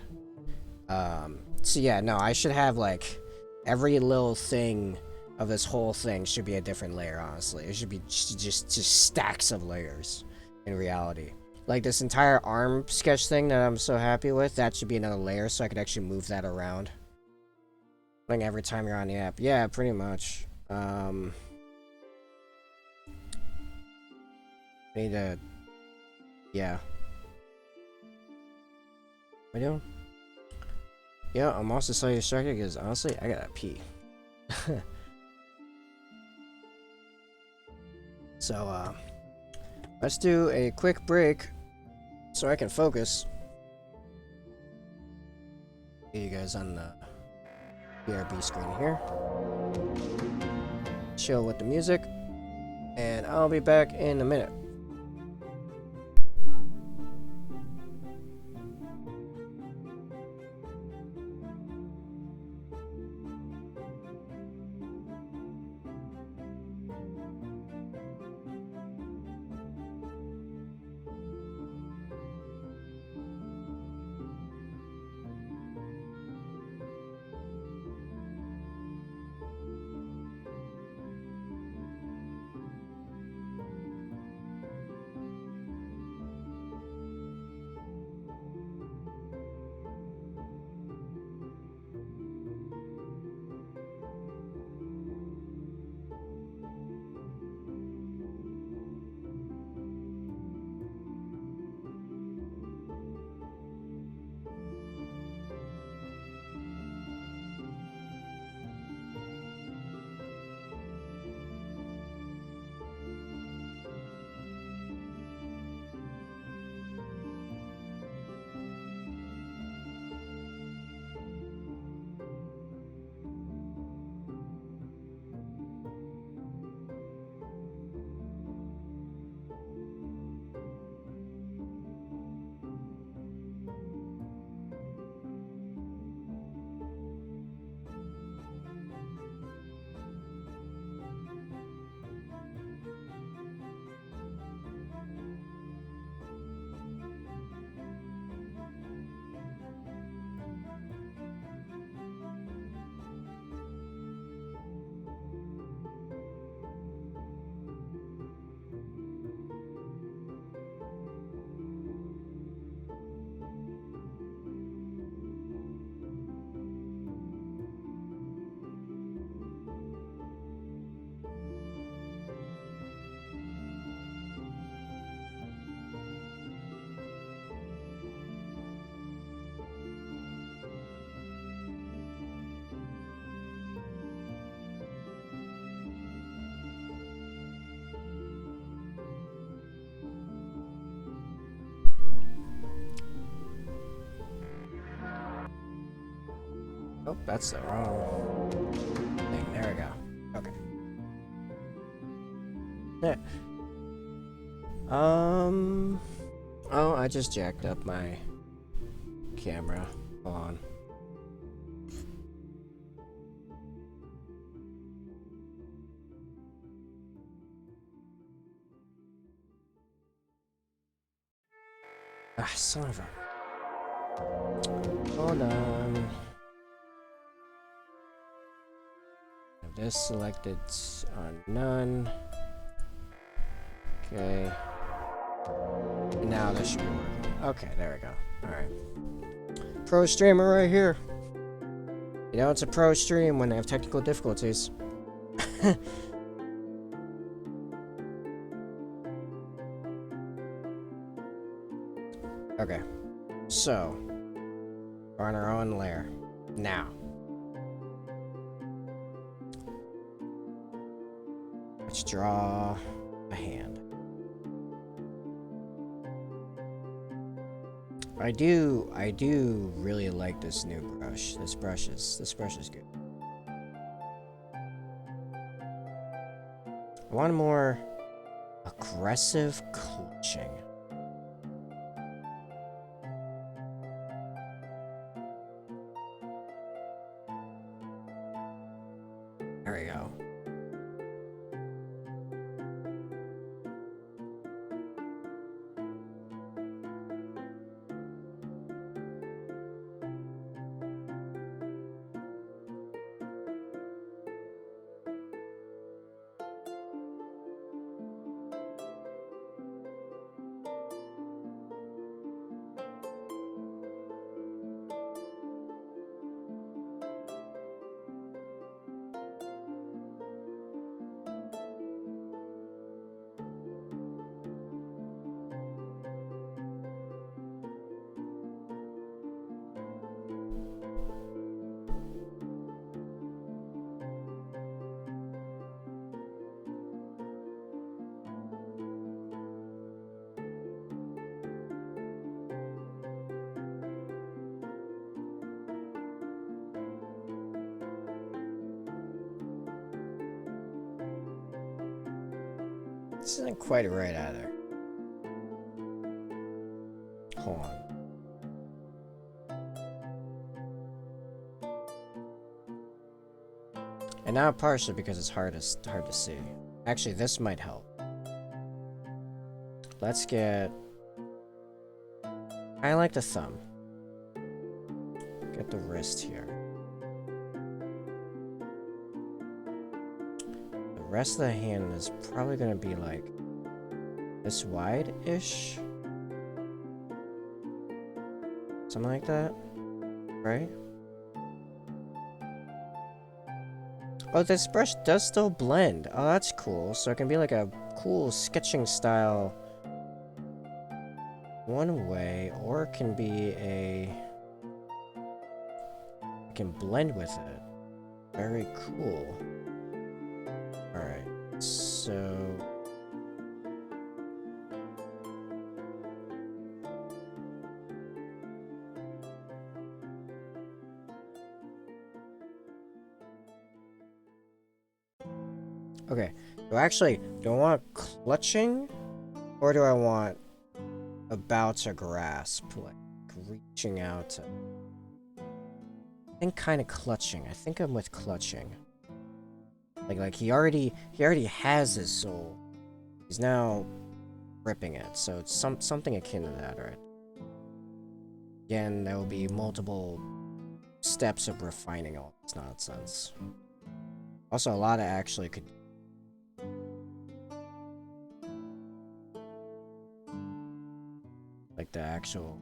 So yeah, no, I should have like every little thing of this whole thing should be a different layer, honestly. It should be just stacks of layers in reality. Like this entire arm sketch thing that I'm so happy with, that should be another layer so I could actually move that around. Like every time you're on the app. Yeah, pretty much. I need to... Yeah. What are you doing? Yeah, I'm also slightly distracted because honestly, I gotta pee. So, let's do a quick break so I can focus. Get you guys on the BRB screen here. Chill with the music. And I'll be back in a minute. Oh, that's the wrong thing. There we go. Okay. Yeah. Oh, I just jacked up my camera. Hold on. Ah, son of a... Hold on. Have this selected on none. Okay. And now this should be working. Okay, there we go. Alright. Pro streamer right here. You know it's a pro stream when they have technical difficulties. Okay. So, we're on our own layer. Now. Let's draw a hand. I do really like this new brush. This brush is good. I want more aggressive clutching. There we go. This isn't quite right either. Hold on. And now partially because it's hard to see. Actually, this might help. Let's get... I like the thumb. Get the wrist here. The rest of the hand is probably going to be like this wide-ish. Something like that, right? Oh, this brush does still blend. Oh, that's cool. So it can be like a cool sketching style one way, or it can be a... It can blend with it. Very cool. Alright, so... Okay, do I want clutching? Or do I want about to grasp? Like, reaching out to... I think kind of clutching. I think I'm with clutching. Like he already has his soul. He's now ripping it, so it's something akin to that, right? Again, there will be multiple steps of refining all this nonsense. Also, a lot of actually could... Like the actual...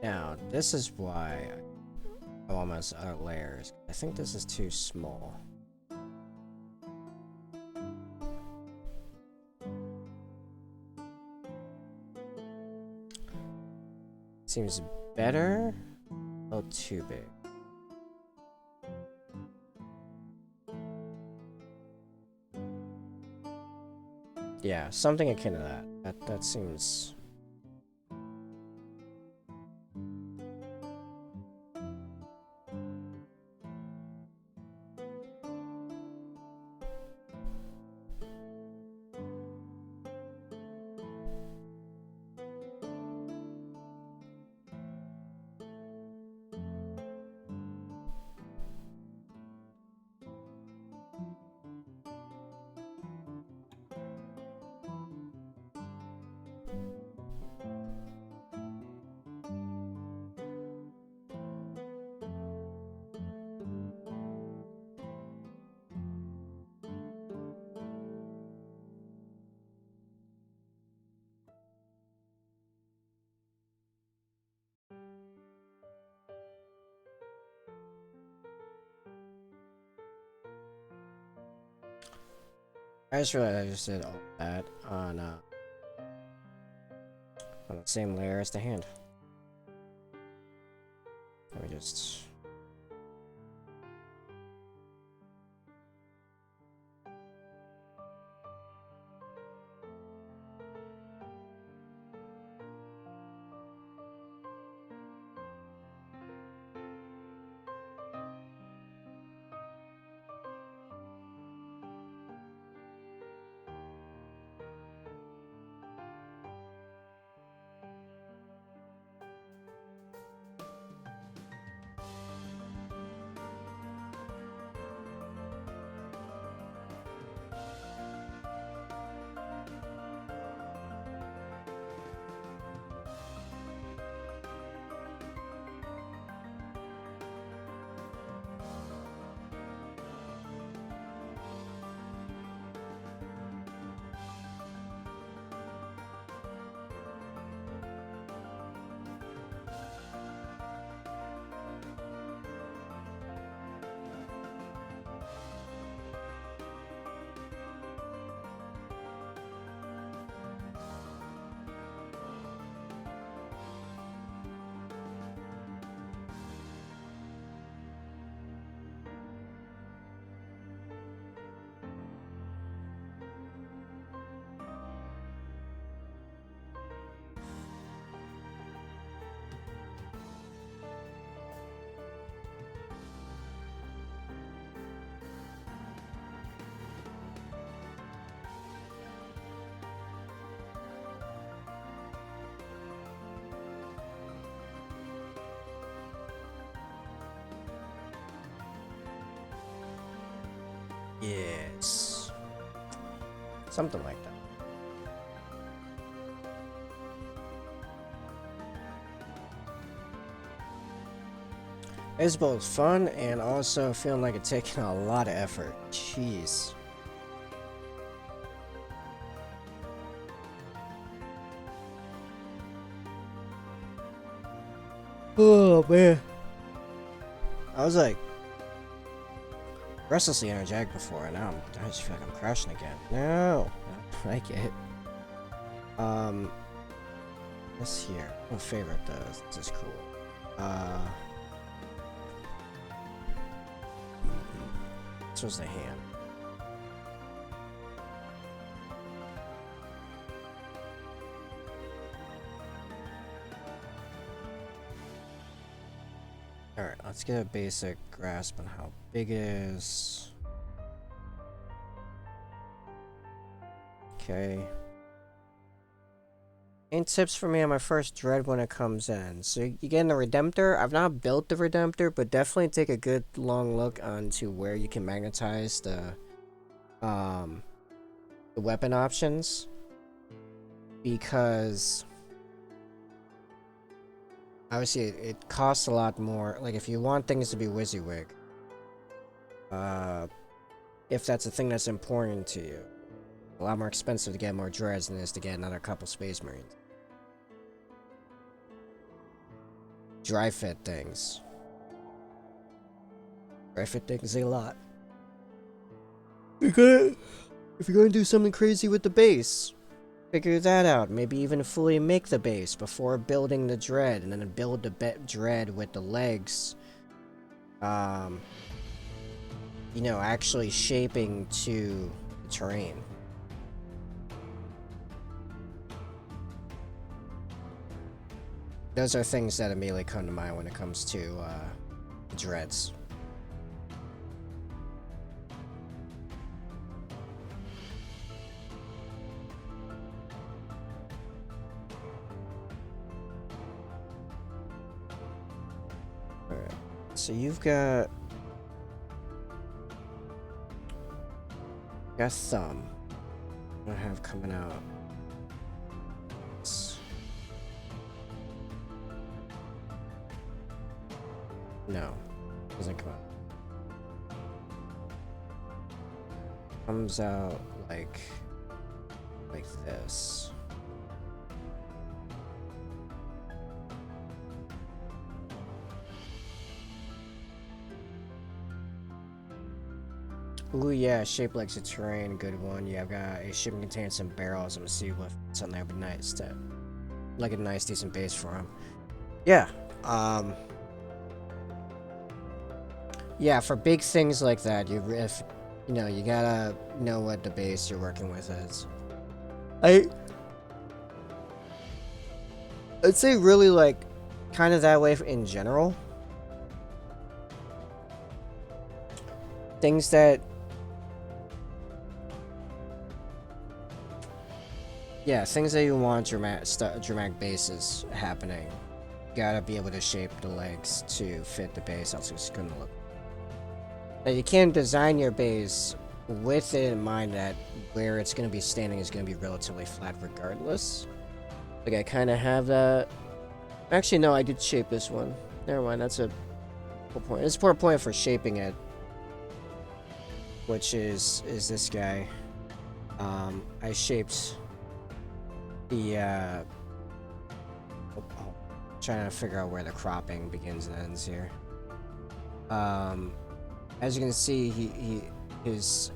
Now, this is why I want my layers. I think this is too small. Seems better. A little too big. Yeah, something akin to that. That seems... I just realized I just did all that on the same layer as the hand. Let me just... Yes. Something like that. It's both fun and also feeling like it's taking a lot of effort. Jeez. Oh man. I was like restlessly energetic before, and now I just feel like I'm crashing again. No, I don't like it. This here, my favorite though. This is cool. This was the hand. Alright, let's get a basic grasp on how big it is. Okay. And tips for me on my first dread when it comes in. So you get in the Redemptor. I've not built the Redemptor, but definitely take a good long look onto where you can magnetize the weapon options. Because obviously it costs a lot more. Like if you want things to be WYSIWYG, if that's a thing that's important to you, a lot more expensive to get more dreads than it is to get another couple Space Marines. Dry fit things. Dry fit things a lot. If you're gonna do something crazy with the base, figure that out. Maybe even fully make the base before building the dread, and then build the dread with the legs. You know, actually shaping to the terrain. Those are things that immediately come to mind when it comes to dreads. Alright, so you've got thumb. What do I have coming out? No, doesn't come out. Comes out like this. Ooh, yeah, shaped like a terrain, good one. Yeah, I've got a shipment containing some barrels. I'm gonna see what something that would be nice to, like a nice, decent base for him. Yeah, yeah, for big things like that, you gotta know what the base you're working with is. I'd say really like, kind of that way in general. Things that, yeah, things that you want dramatic bases happening. You gotta be able to shape the legs to fit the base, else it's gonna look. Now you can design your base with it in mind that where it's gonna be standing is gonna be relatively flat regardless. Like I kind of have that. Actually, no, I did shape this one. Never mind, that's a poor point. It's a poor point for shaping it, which is this guy. I shaped the trying to figure out where the cropping begins and ends here. As you can see, his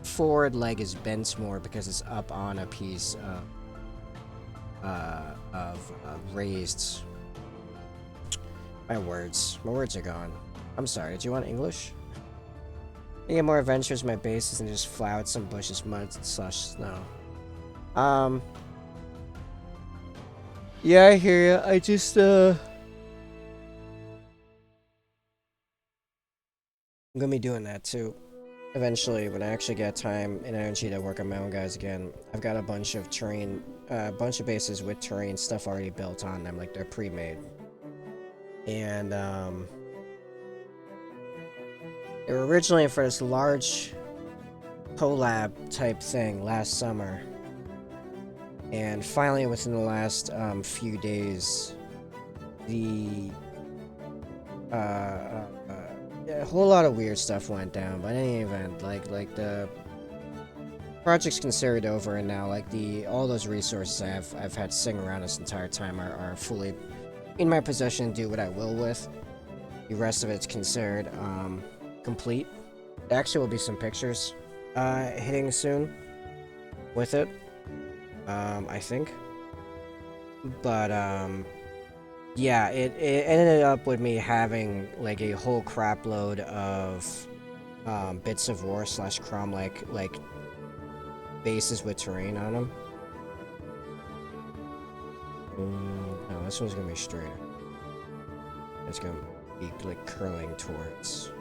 forward leg is bent more because it's up on a piece of raised. My words are gone. I'm sorry. Did you want English? I get more adventures in my bases and just fly out some bushes, mud, slush, snow. Yeah, I hear you. I just, I'm gonna be doing that too. Eventually, when I actually get time and energy to work on my own guys again. I've got a bunch of terrain, bunch of bases with terrain stuff already built on them, like they're pre-made. And, they were originally for this large collab type thing last summer. And finally, within the last few days, a whole lot of weird stuff went down. But in any event, like the project's considered over, and now like all those resources I've had sitting around this entire time are fully in my possession to do what I will with. The rest of it's considered complete. There actually will be some pictures hitting soon with it. I think. But, yeah, it ended up with me having, like, a whole crap load of, bits of war / crom, like, bases with terrain on them. No, this one's gonna be straighter. It's gonna be, like, curling towards...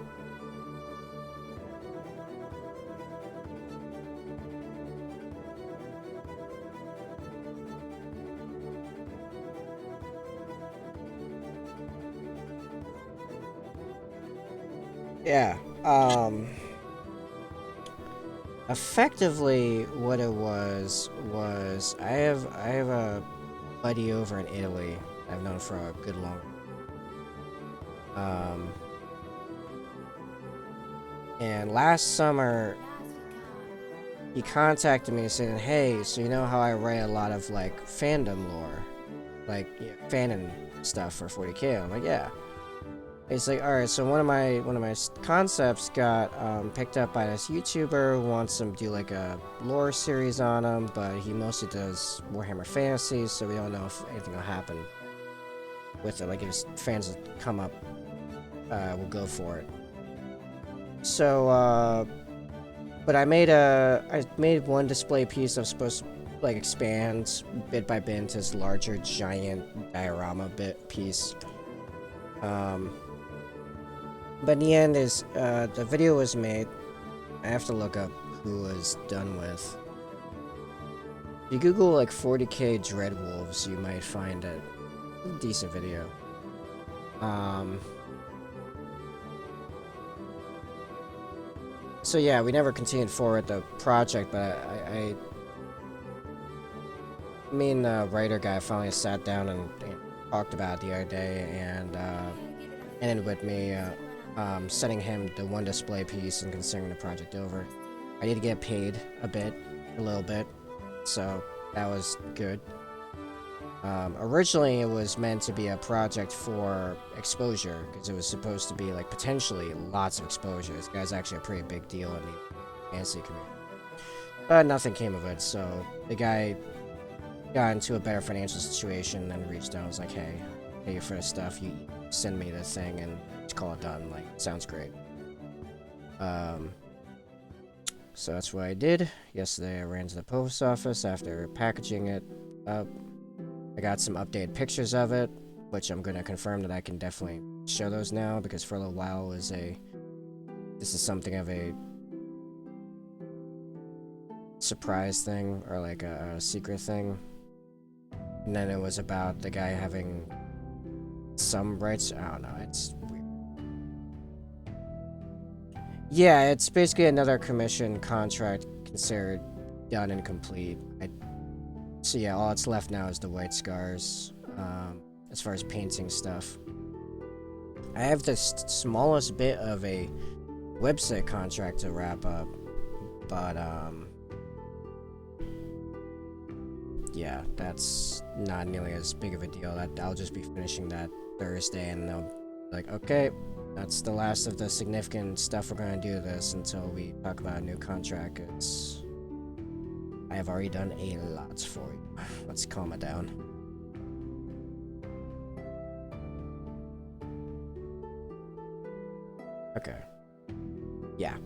Yeah, effectively what it was I have a buddy over in Italy I've known for a good long and last summer he contacted me saying, hey, so you know how I write a lot of like fandom lore, like fanon stuff for 40k? I'm like, yeah. It's like, all right, so one of my concepts got picked up by this YouTuber who wants him to do like a lore series on him, but he mostly does Warhammer Fantasy, so we don't know if anything will happen with it. Like if his fans will come up, we'll go for it. So, but I made one display piece that was supposed to like expand bit by bit into this larger giant diorama bit piece. But in the end, the video was made. I have to look up who was done with. If you Google like 40K Dreadwolves, you might find a decent video. So yeah, we never continued forward the project, but me and the writer guy finally sat down and talked about it the other day, and ended with me sending him the one display piece and considering the project over. I did get paid a little bit, so that was good. Originally, it was meant to be a project for exposure, because it was supposed to be like potentially lots of exposure. This guy's actually a pretty big deal in the fantasy community. But nothing came of it, so the guy got into a better financial situation and reached out and was like, hey, I'll pay you for this stuff, you send me the thing and just call it done. Like, sounds great. So that's what I did. Yesterday I ran to the post office after packaging it up. I got some updated pictures of it, which I'm gonna confirm that I can definitely show those now, because for a little while this is something of a surprise thing, or like a secret thing. And then it was about the guy having some rights. I don't know, it's weird. Yeah, it's basically another commission contract considered done and complete. So yeah, all that's left now is the white scars, as far as painting stuff. I have the smallest bit of a website contract to wrap up, but yeah, that's not nearly as big of a deal. I'll just be finishing that Thursday, and they'll be like, okay, that's the last of the significant stuff we're gonna do this until we talk about a new contract. I have already done a lot for you. Let's calm it down. Okay. Yeah,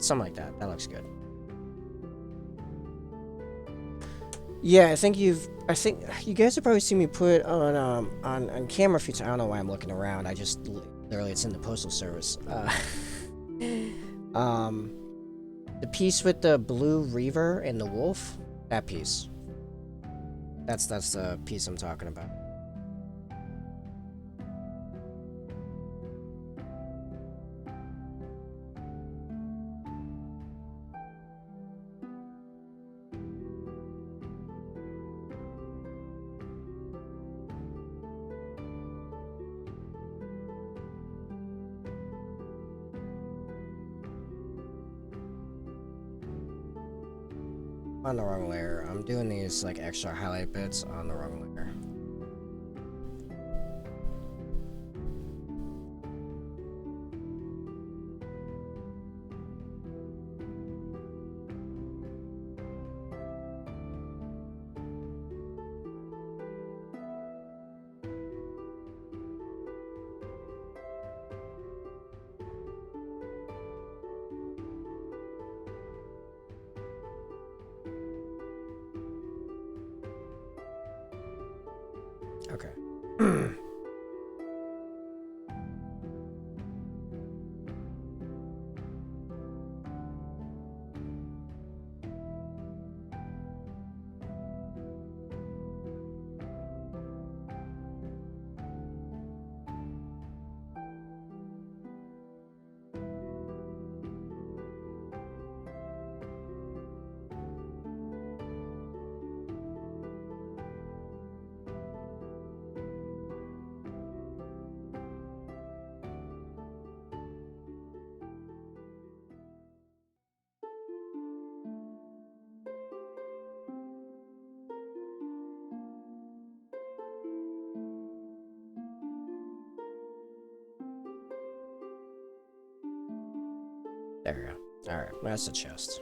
something like that. That looks good. Yeah, I think you guys have probably seen me put on camera a few times. I don't know why I'm looking around. I just literally, it's in the postal service. The piece with the blue reaver and the wolf, that piece. That's the piece I'm talking about. On the wrong layer. I'm doing these like extra highlight bits on the wrong layer. Okay. There we go. Alright, that's the chest.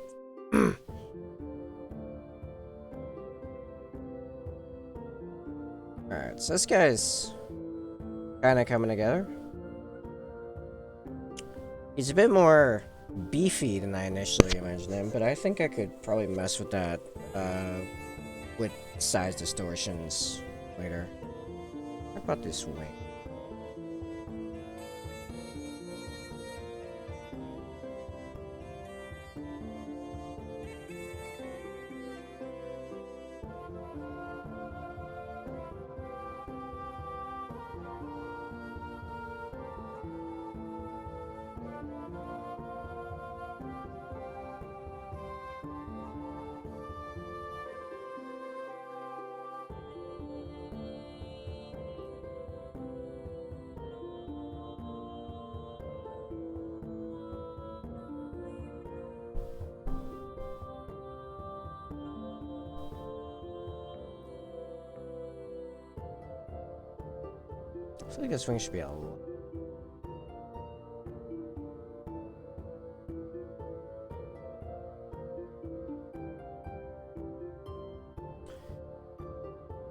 Alright, so this guy's kind of coming together. He's a bit more beefy than I initially imagined him, but I think I could probably mess with that with size distortions later. How about this wing? I feel like this wing should be a little...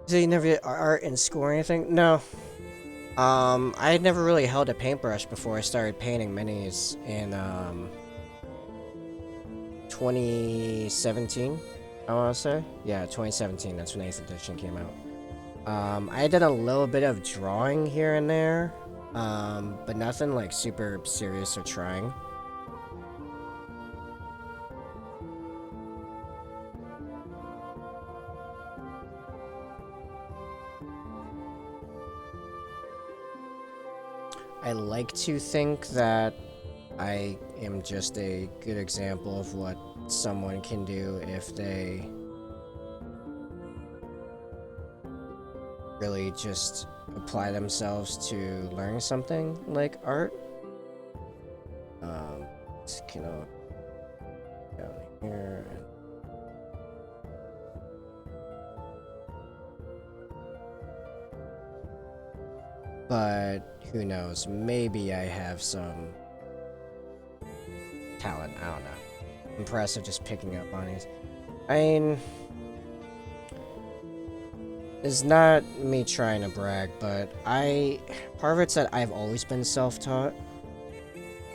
So you never did art in school or anything? No. I had never really held a paintbrush before I started painting minis in 2017, I want to say. Yeah, 2017, that's when 8th edition came out. I did a little bit of drawing here and there, but nothing like super serious or trying. I like to think that I am just a good example of what someone can do if they really just apply themselves to learning something like art. It's kind of down here. But who knows? Maybe I have some talent. I don't know. Impressive just picking up on these. I mean, it's not me trying to brag, but part of it's that I've always been self-taught.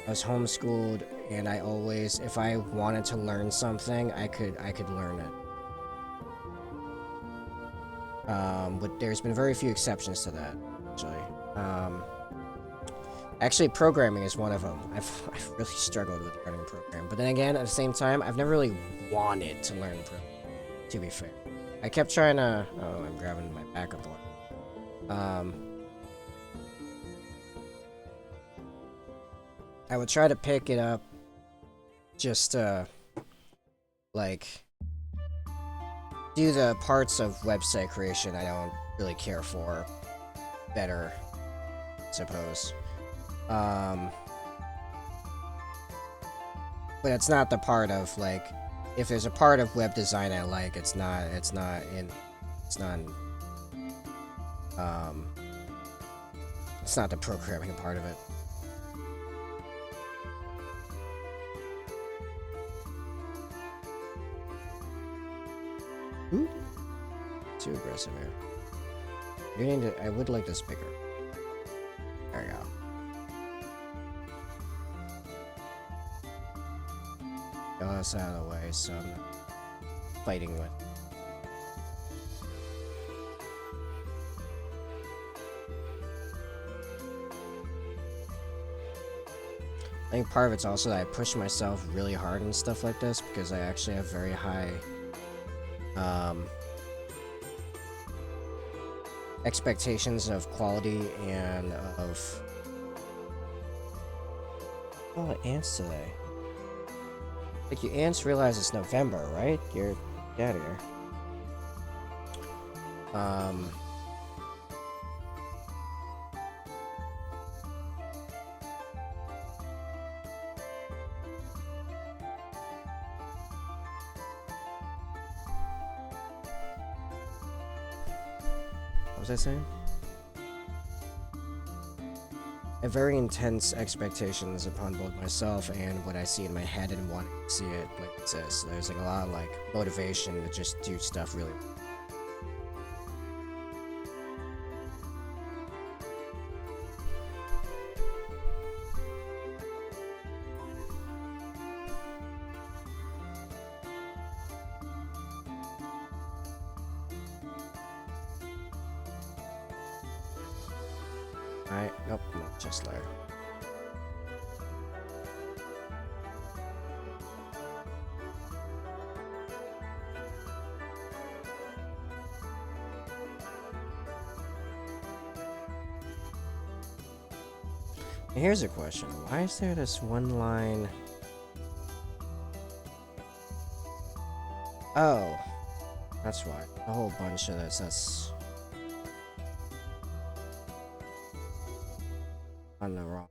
I was homeschooled, and I always, if I wanted to learn something, I could learn it. But there's been very few exceptions to that, actually. Actually, programming is one of them. I've really struggled with learning program, but then again, at the same time, I've never really wanted to learn program. To be fair, I kept trying to. Oh, I'm grabbing my backup one. I would try to pick it up, just to like do the parts of website creation I don't really care for better, I suppose. But it's not the part of like, if there's a part of web design I like, it's not the programming part of it. Ooh. Too aggressive here. You need to, I would like this bigger. There we go. Got us out of the way, so I'm not fighting with. I think part of it's also that I push myself really hard and stuff like this because I actually have very high expectations of quality and of... Oh, ants today. Like, you ants realize it's November, right? You're out of here. What was I saying? have very intense expectations upon both myself and what I see in my head and wanting to see it like exist. There's like a lot of like motivation to just do stuff really. Alright, nope, no, just layer. Here's a question. Why is there this one line? Oh, that's why. A whole bunch of this, that's on the wrong.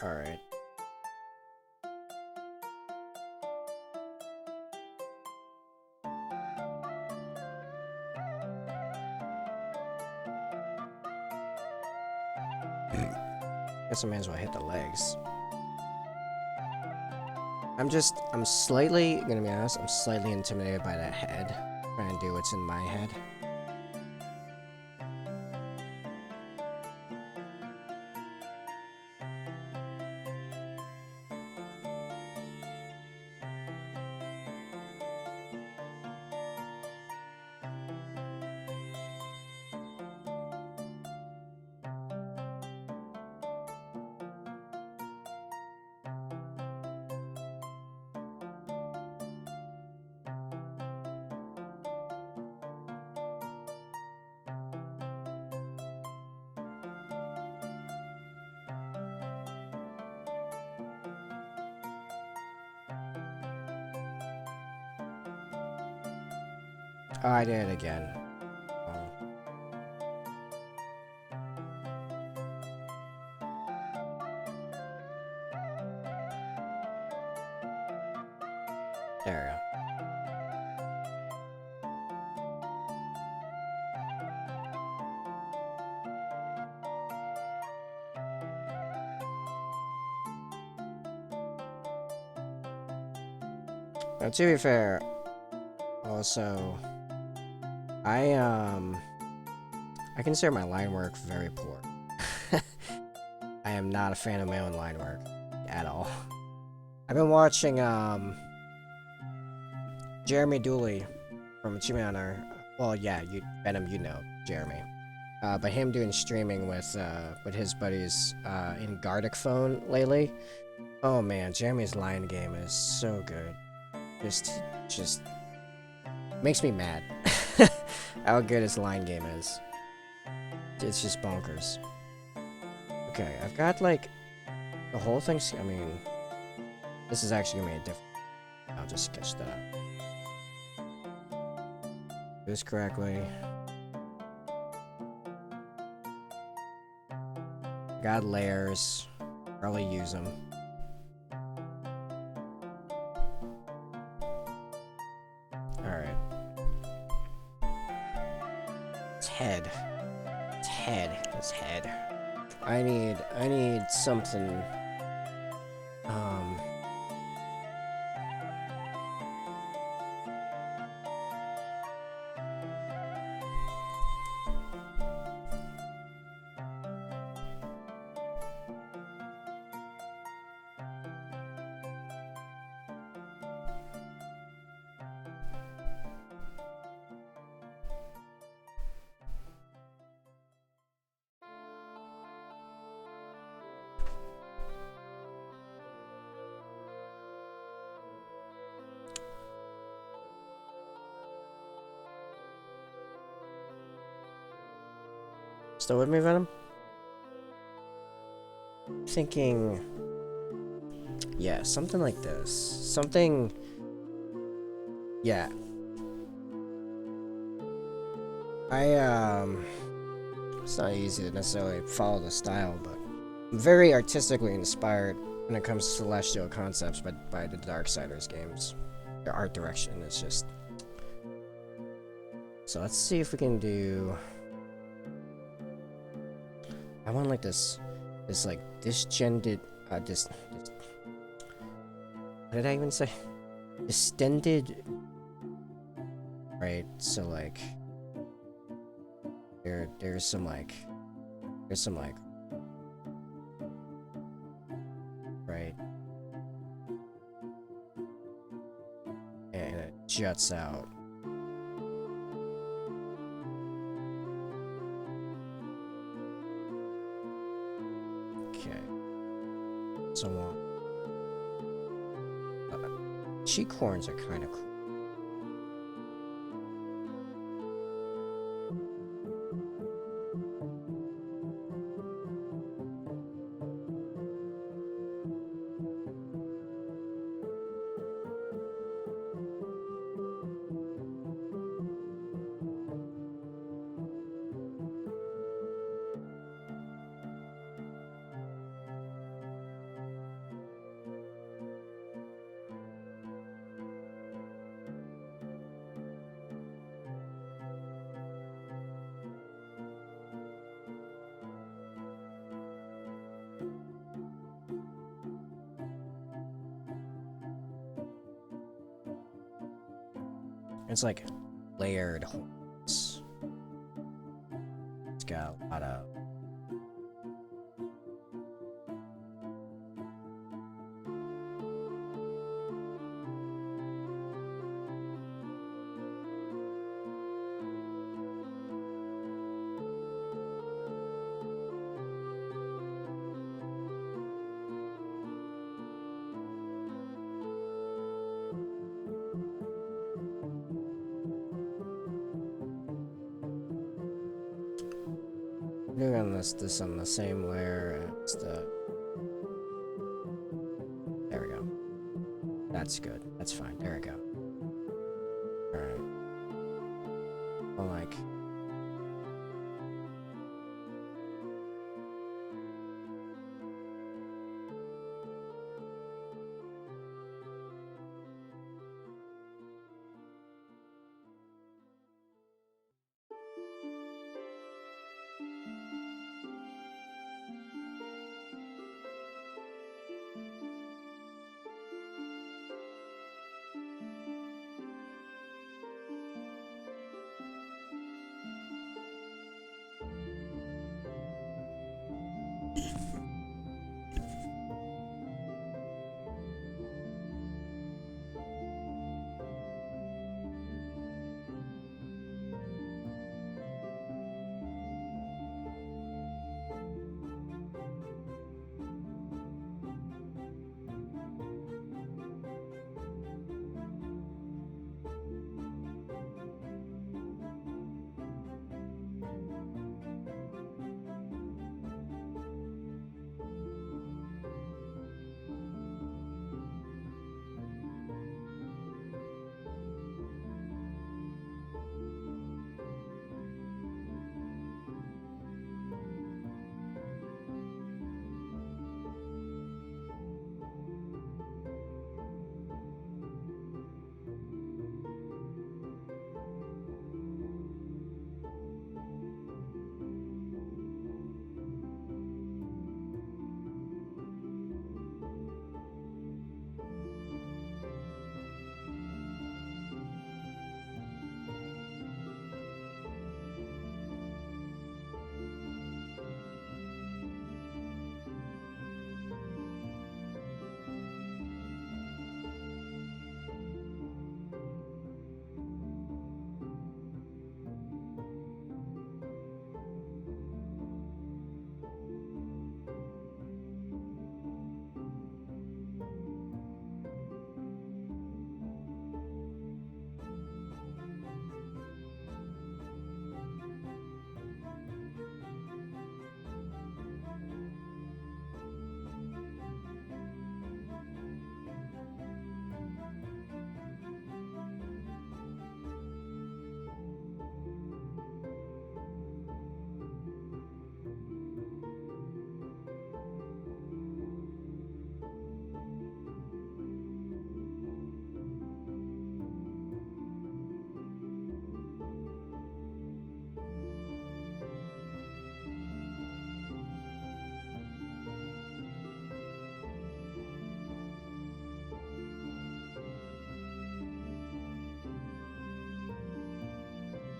Alright. Guess I may as well hit the legs. I'm slightly, gonna be honest, I'm slightly intimidated by that head. Trying to do what's in my head. Oh, I did it again. There we go. Now, to be fair, also, I consider my line work very poor. I am not a fan of my own line work at all. I've been watching Jeremy Dooley from Achievement Hunter. Well, yeah, Venom, you know Jeremy. But him doing streaming with his buddies in Gardic Phone lately. Oh man, Jeremy's line game is so good. Just makes me mad. How good his line game is. It's just bonkers. Okay, I've got like the whole thing. I mean, this is actually gonna be a different. I'll just sketch that up. Do this correctly. Got layers. Probably use them. Alright. It's head. It's head. It's head. I need something. Still with me, Venom? Thinking, yeah, something like this. Something, yeah. It's not easy to necessarily follow the style, but very artistically inspired when it comes to celestial concepts by the Darksiders games. Their art direction is just... So let's see if we can do... I want like this like disgendered, what did I even say? Distended, right? So like, there's some like, right? And it juts out. Okay. So on. Cheek horns are kind of cool. It's like layered horns. It's got a lot of... Doing this on the same layer as the... There we go. That's good. That's fine. There we go. Alright. Well, like...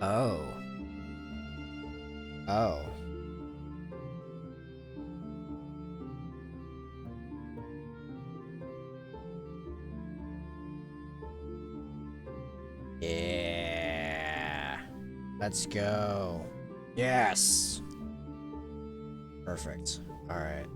Oh. Oh. Yeah. Let's go. Yes. Perfect. All right.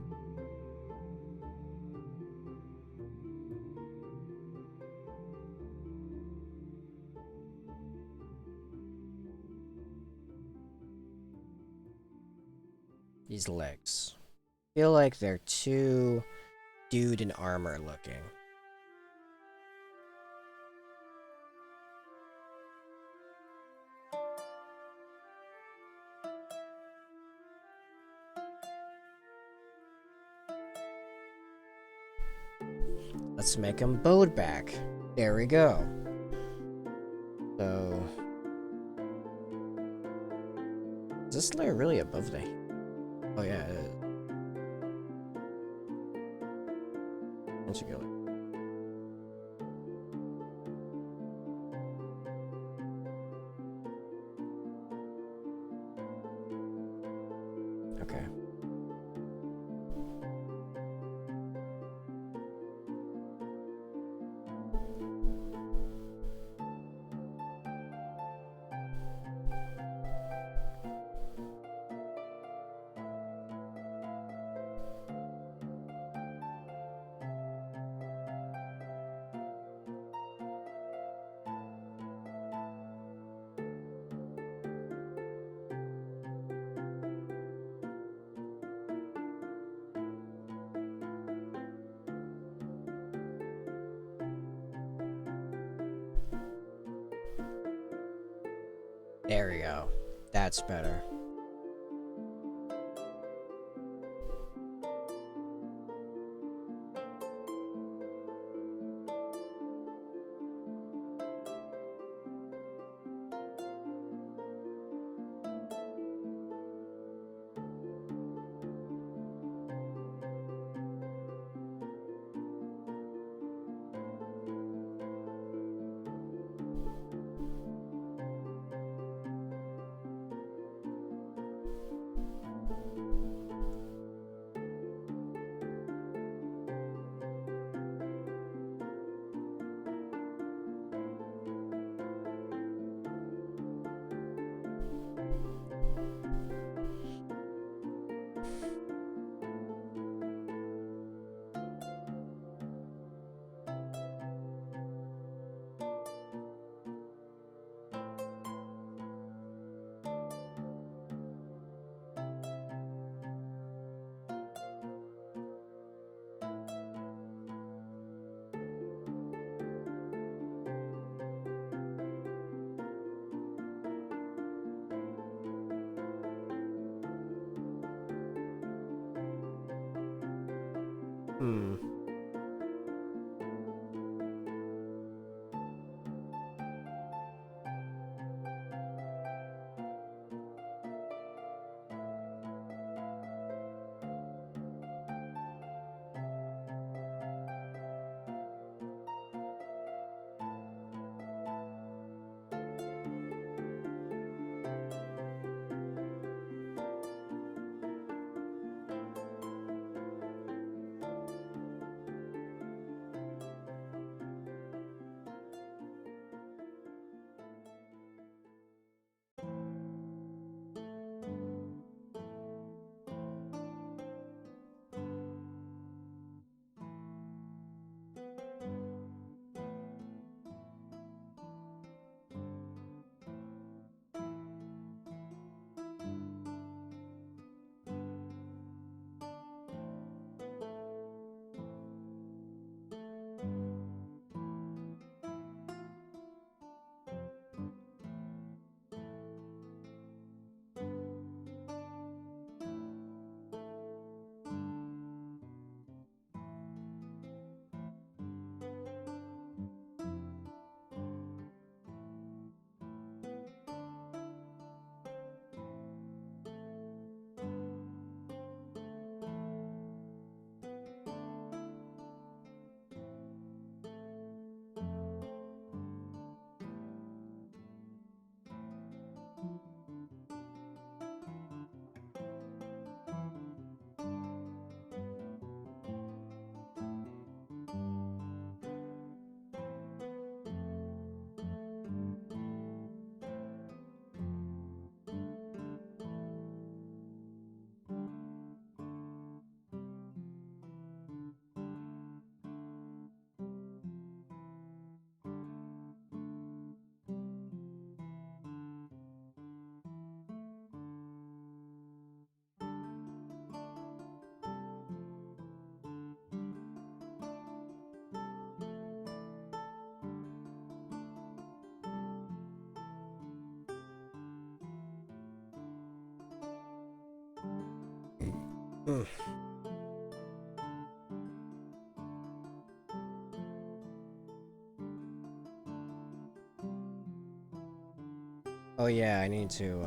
These legs. Feel like they're too dude in armor looking. Let's make him bowed back. There we go. So, is this layer really above the... Oh yeah, it is. Particular. Okay. There we go. That's better. Hmm. Mm. Oh yeah, I need to,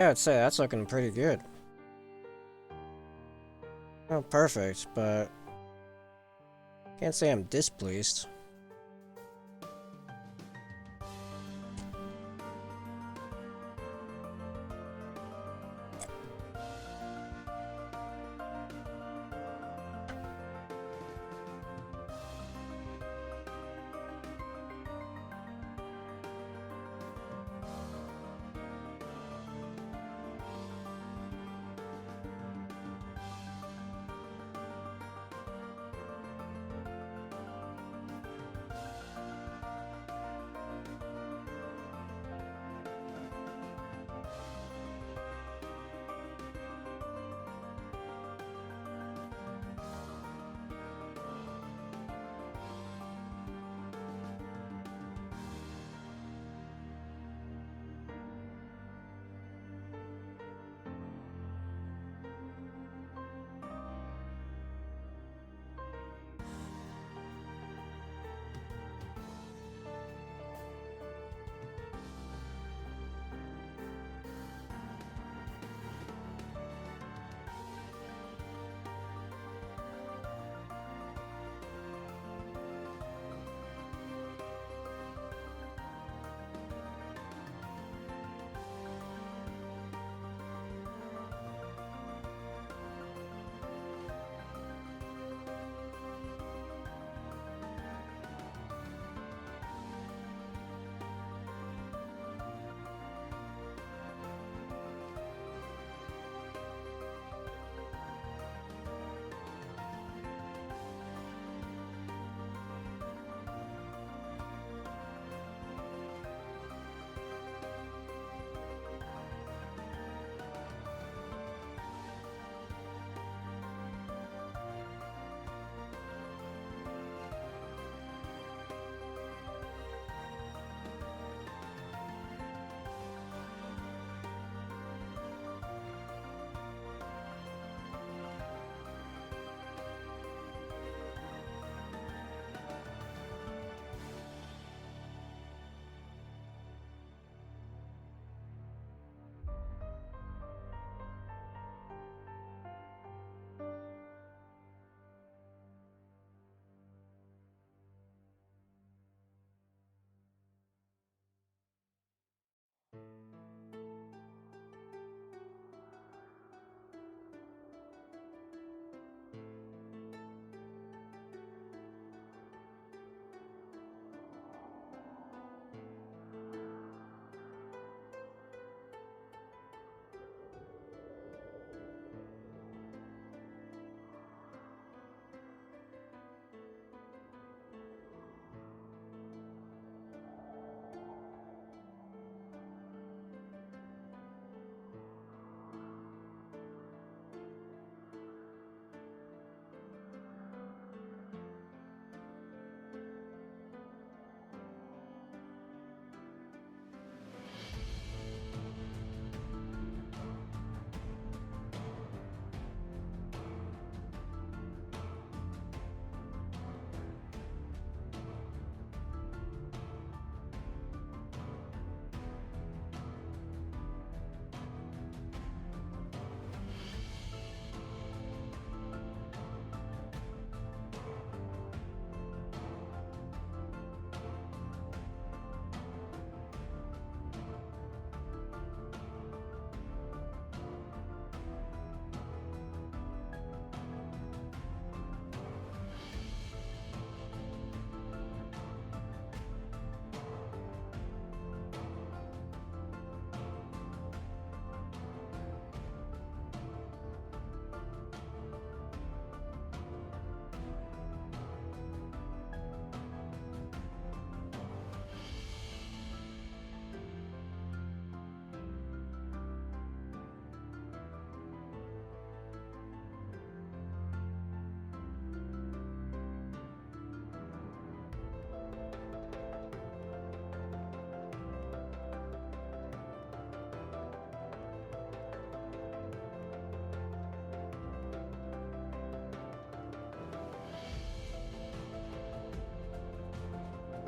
yeah, I'd say that's looking pretty good. Oh, perfect, but can't say I'm displeased.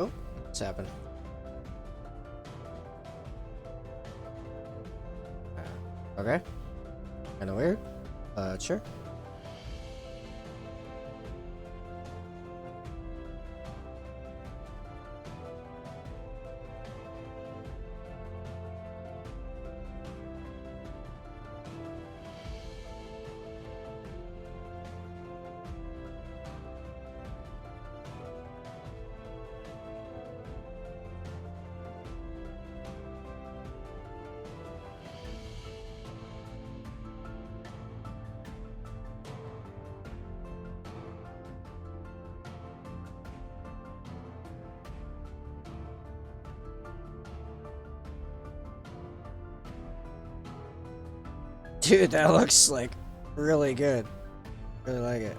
Oh, what's happened? Okay. Kinda weird. Sure. Dude, that looks like really good. Really like it.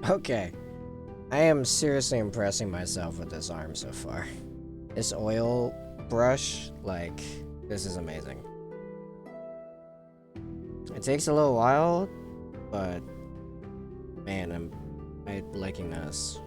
Okay. I am seriously impressing myself with this arm so far. This oil brush, like, this is amazing. It takes a little while, but man, I'm liking this.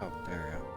Oh, there we go.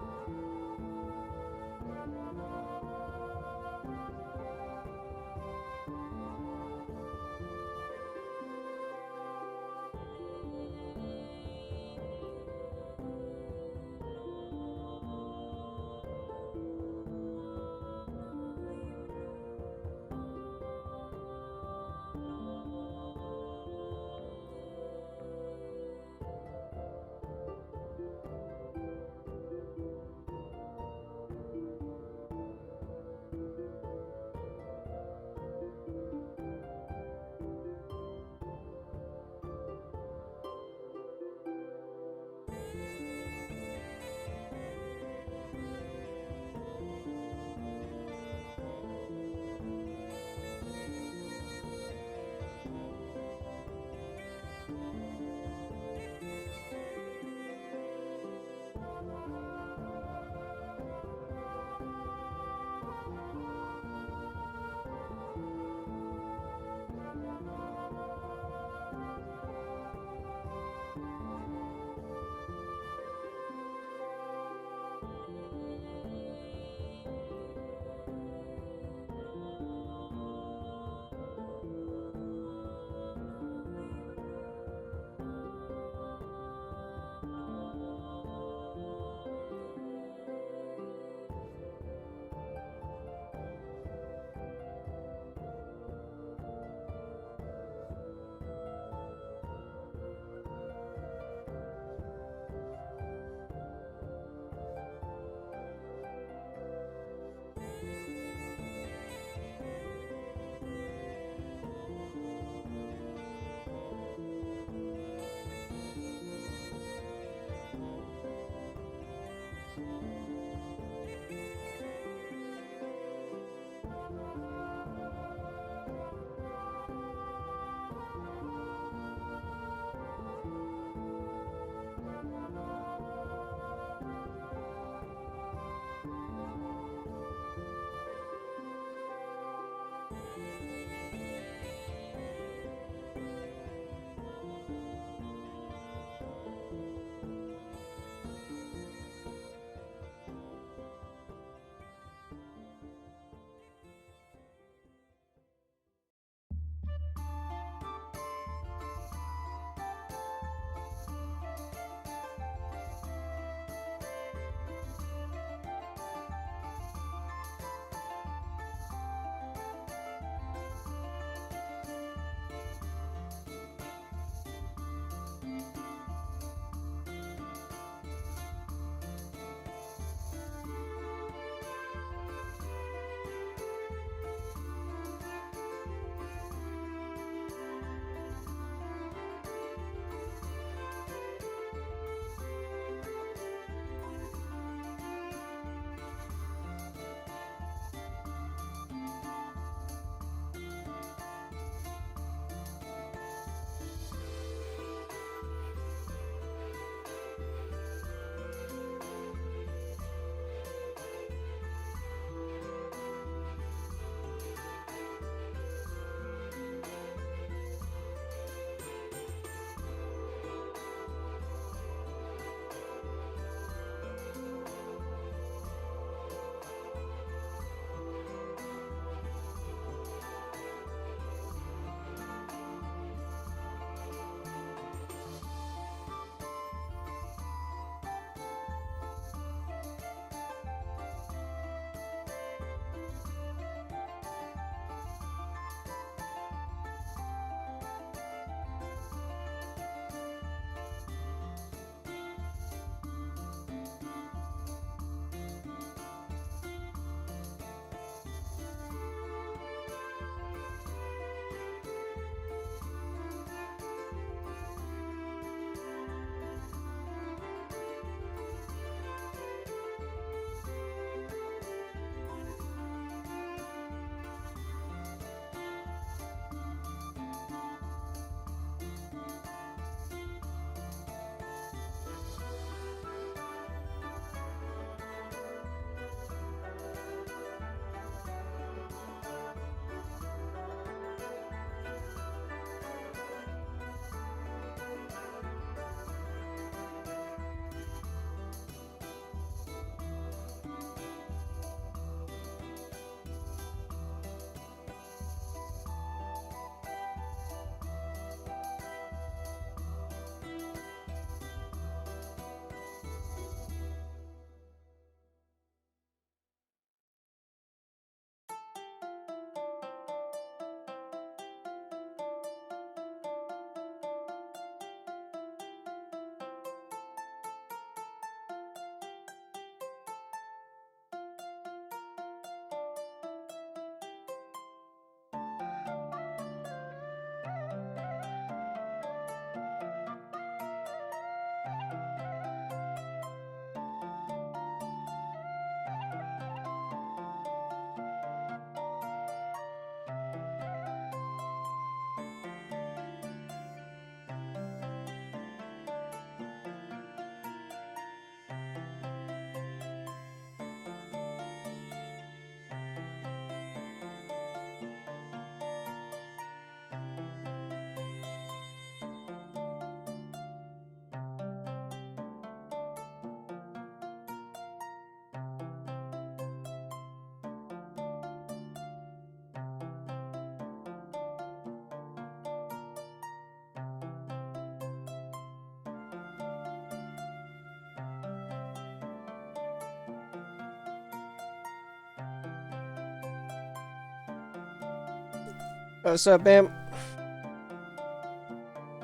What's up, Bam?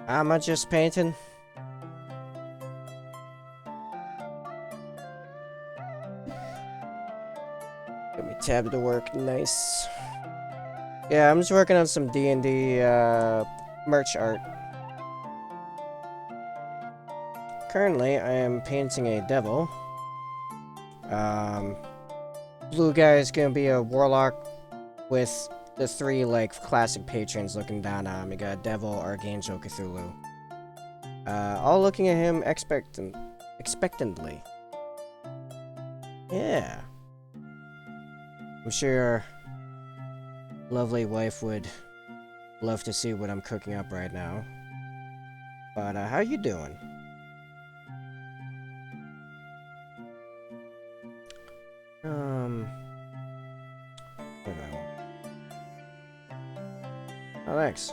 I'm just painting. Got me tab to work. Nice. Yeah, I'm just working on some D&D merch art. Currently, I am painting a devil. Blue guy is gonna be a warlock with the three like classic patrons looking down on him. We got Devil, Archangel, Cthulhu. All looking at him expectantly. Yeah. I'm sure your lovely wife would love to see what I'm cooking up right now. But how you doing? What do I want? Oh, thanks.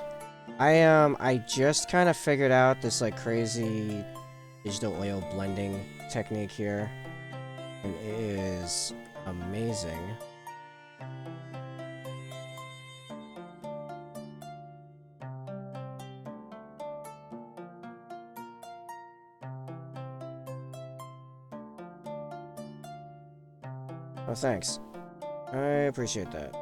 I just kind of figured out this like crazy digital oil blending technique here, and it is amazing. Oh, thanks. I appreciate that.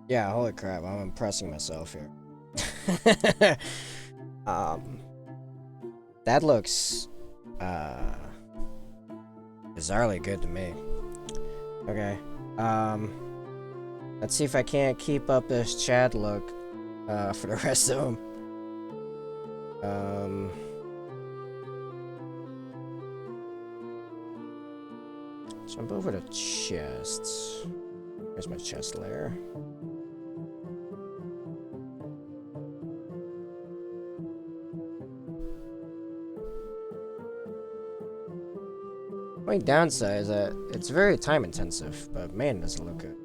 Yeah, holy crap, I'm impressing myself here. um, that looks, bizarrely good to me. Okay, let's see if I can't keep up this Chad look, for the rest of them. Jump over to chests. Here's my chest layer. My downside is that it's very time intensive, but man, does it look good.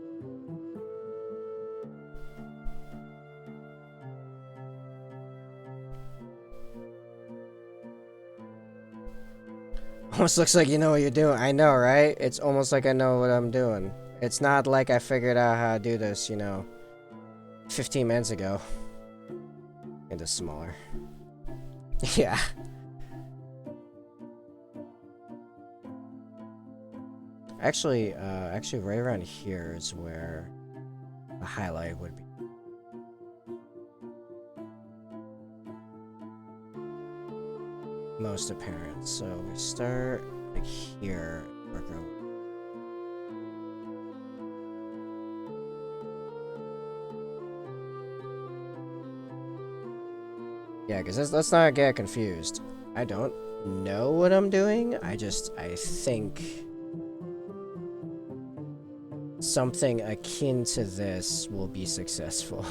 Almost looks like you know what you're doing. I know, right? It's almost like I know what I'm doing. It's not like I figured out how to do this, you know, 15 minutes ago. It is smaller. Yeah. Actually, right around here is where the highlight would be. Most apparent. So we start like here. Work our way. Yeah, because let's not get confused. I don't know what I'm doing. I think something akin to this will be successful.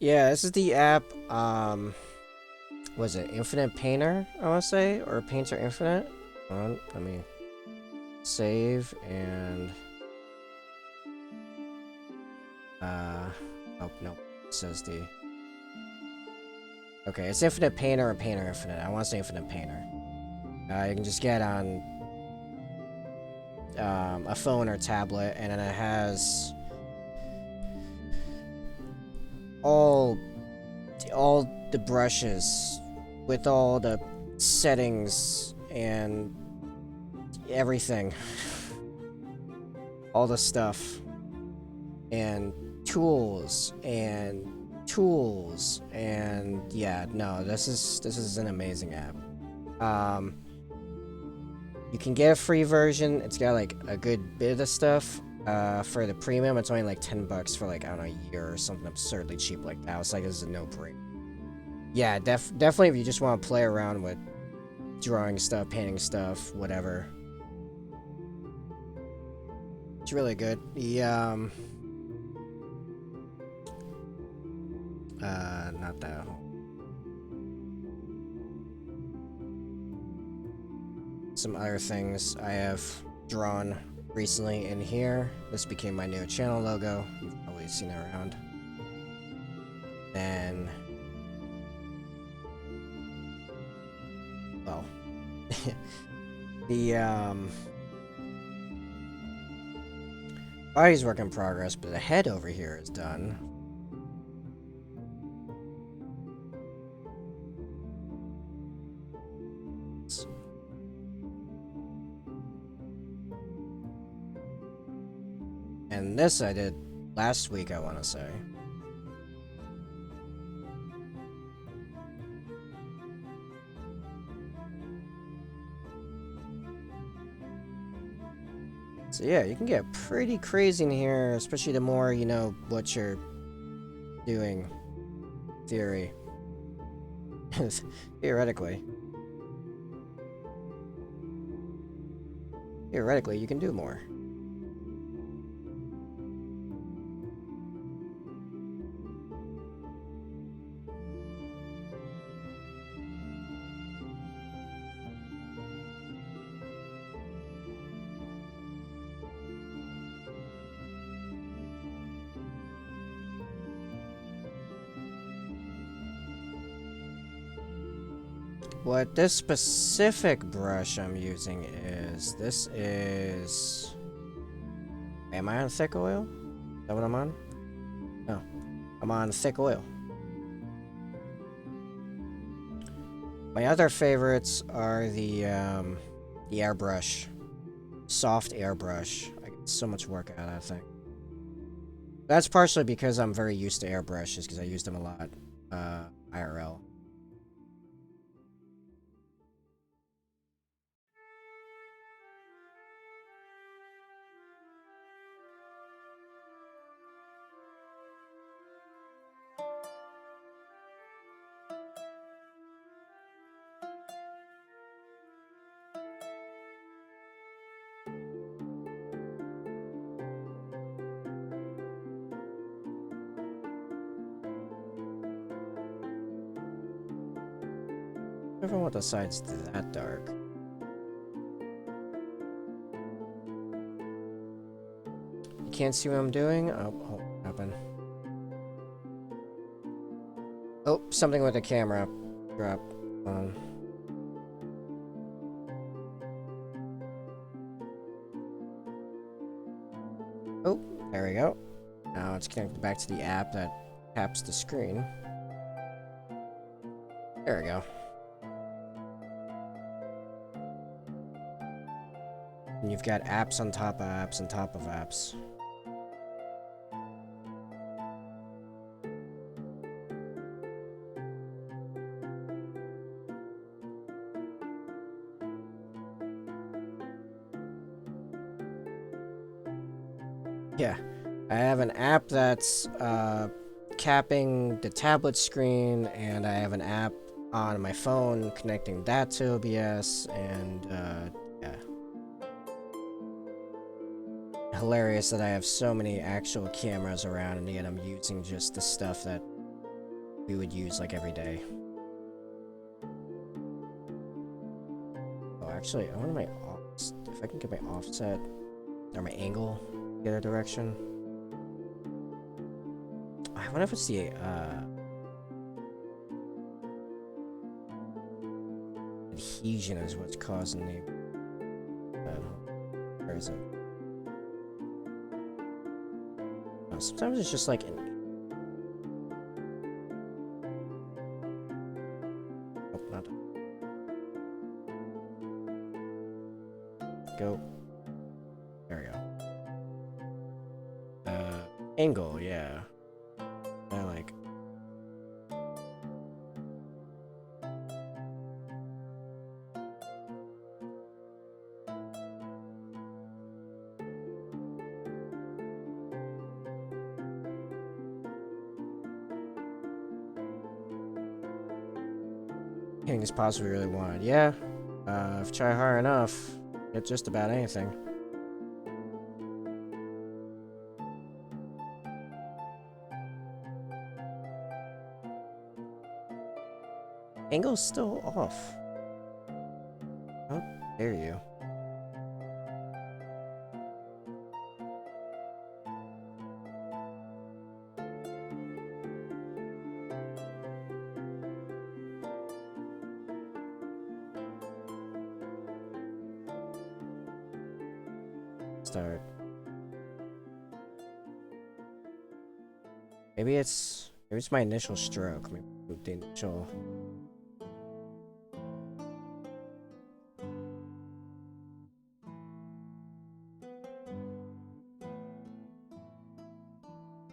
Yeah, this is the app, was it Infinite Painter, I want to say? Or Painter Infinite? Hold on, let me save and... oh, no. It says the... Okay, it's Infinite Painter or Painter Infinite. I want to say Infinite Painter. You can just get on a phone or tablet, and then it has all the brushes with all the settings and everything, all the stuff, and tools, and yeah, no, this is an amazing app. You can get a free version. It's got like a good bit of stuff. For the premium, it's only like $10 for like, I don't know, a year or something absurdly cheap like that. It's like, this is a no-brainer. Yeah, definitely if you just want to play around with drawing stuff, painting stuff, whatever. It's really good. Not that. Some other things I have drawn recently in here. This became my new channel logo. You've probably seen it around. Then, well, the body's work in progress, but the head over here is done. And this I did last week, I want to say. So yeah, you can get pretty crazy in here, especially the more you know what you're doing. Theory. Theoretically. Theoretically, you can do more. What this specific brush I'm using is... This is... Am I on thick oil? Is that what I'm on? No. I'm on thick oil. My other favorites are the airbrush. Soft airbrush. I get so much work out of that thing. That's partially because I'm very used to airbrushes, because I use them a lot. IRL. I don't want the sides that dark. You can't see what I'm doing? Oh, what happened? Oh, something with the camera. Drop. Oh, there we go. Now it's connected back to the app that taps the screen. There we go. And you've got apps on top of apps on top of apps. Yeah, I have an app that's capping the tablet screen, and I have an app on my phone connecting that to OBS, and yeah. Hilarious that I have so many actual cameras around, and yet I'm using just the stuff that we would use like every day. Oh, actually, I want my if I can get my offset or my angle the other direction. I wonder if it's the adhesion is what's causing the. Where is it? Oh, sometimes it's just like an. Oh, not. Go. There we go. Angle, yeah. I like. Hitting is possibly really wanted. Yeah. If you try hard enough, get just about anything. Angle's still off. How dare you? Start. Maybe it's my initial stroke. Maybe the initial.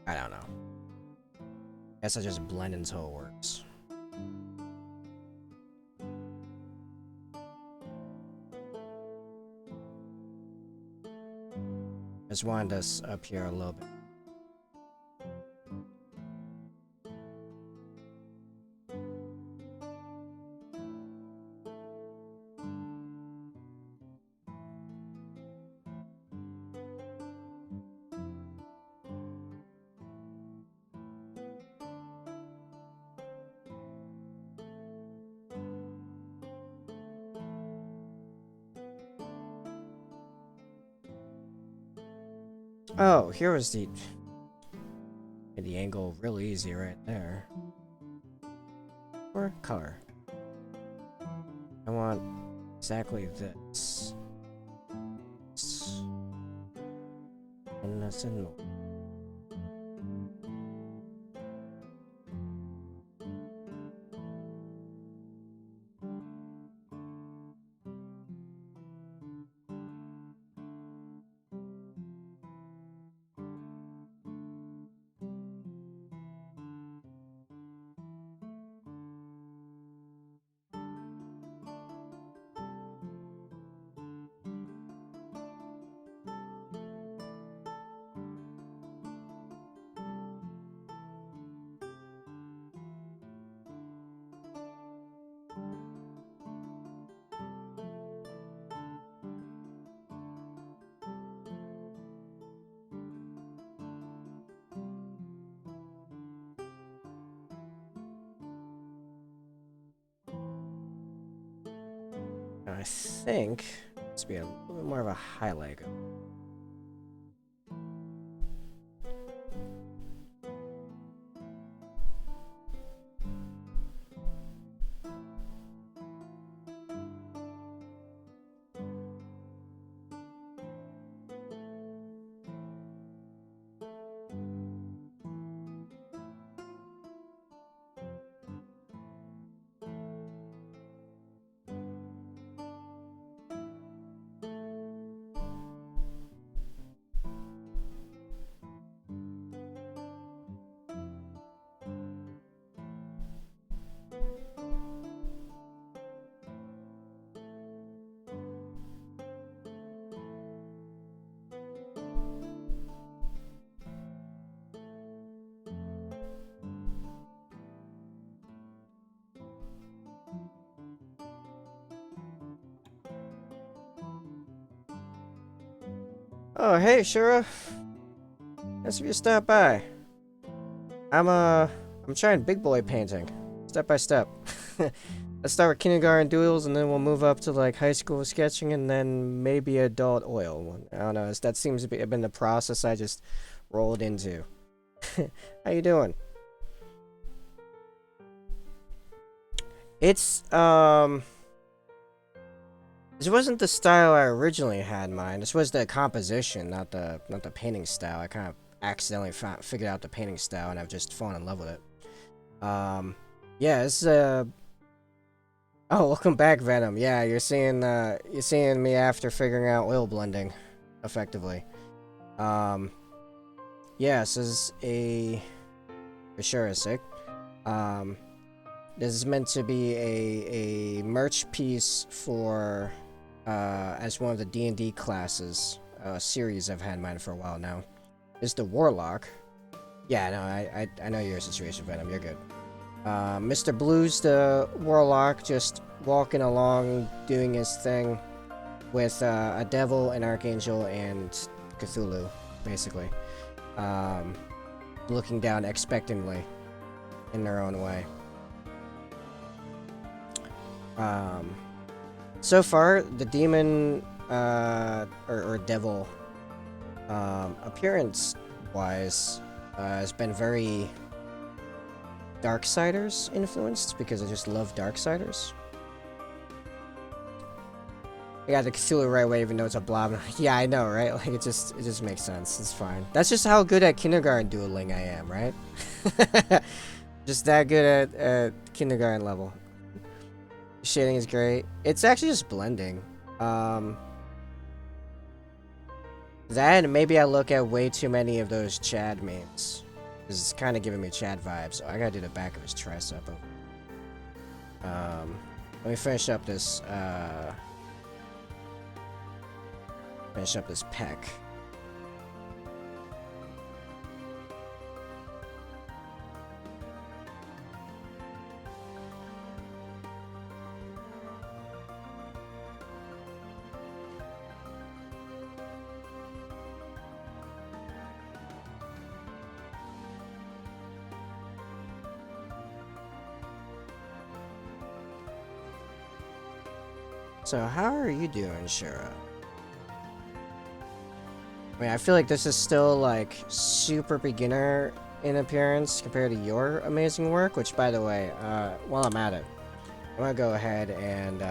I don't know. Guess I just blend until it works. Just wanted us up here a little bit. Oh, here was the angle real easy right there. Or color. I want exactly this. And that's in more. I think it's be a little bit more of a highlight. Oh, hey, Shura. Nice of you to stop by. I'm I'm trying big boy painting, step by step. Let's start with kindergarten doodles, and then we'll move up to like high school sketching, and then maybe adult oil. I don't know. That seems to be have been the process I just rolled into. How you doing? It's this wasn't the style I originally had in mind. This was the composition, not the painting style. I kind of accidentally figured out the painting style, and I've just fallen in love with it. Yeah, it's oh, welcome back, Venom. Yeah, you're seeing me after figuring out oil blending, effectively. Yeah, this is for sure is sick. This is meant to be a merch piece for as one of the D&D classes series I've had in mind for a while now. This is the Warlock. Yeah, no, I know your situation, Venom. You're good. Mr. Blue's the Warlock, just walking along, doing his thing with a devil, an archangel, and Cthulhu, basically. Looking down expectantly in their own way. So far, the demon, or devil, appearance-wise, has been very Darksiders influenced, because I just love Darksiders. I got the Cthulhu right away, even though it's a blob. Yeah, I know, right? Like, it just makes sense. It's fine. That's just how good at kindergarten dueling I am, right? Just that good at kindergarten level. Shading is great. It's actually just blending. That, and maybe I look at way too many of those Chad memes. Because it's kind of giving me Chad vibes. So I gotta do the back of his tricep. Let me finish up this, pec. So how are you doing, Shira? I mean, I feel like this is still, like, super beginner in appearance compared to your amazing work, which, by the way, while I'm at it, I'm gonna go ahead and,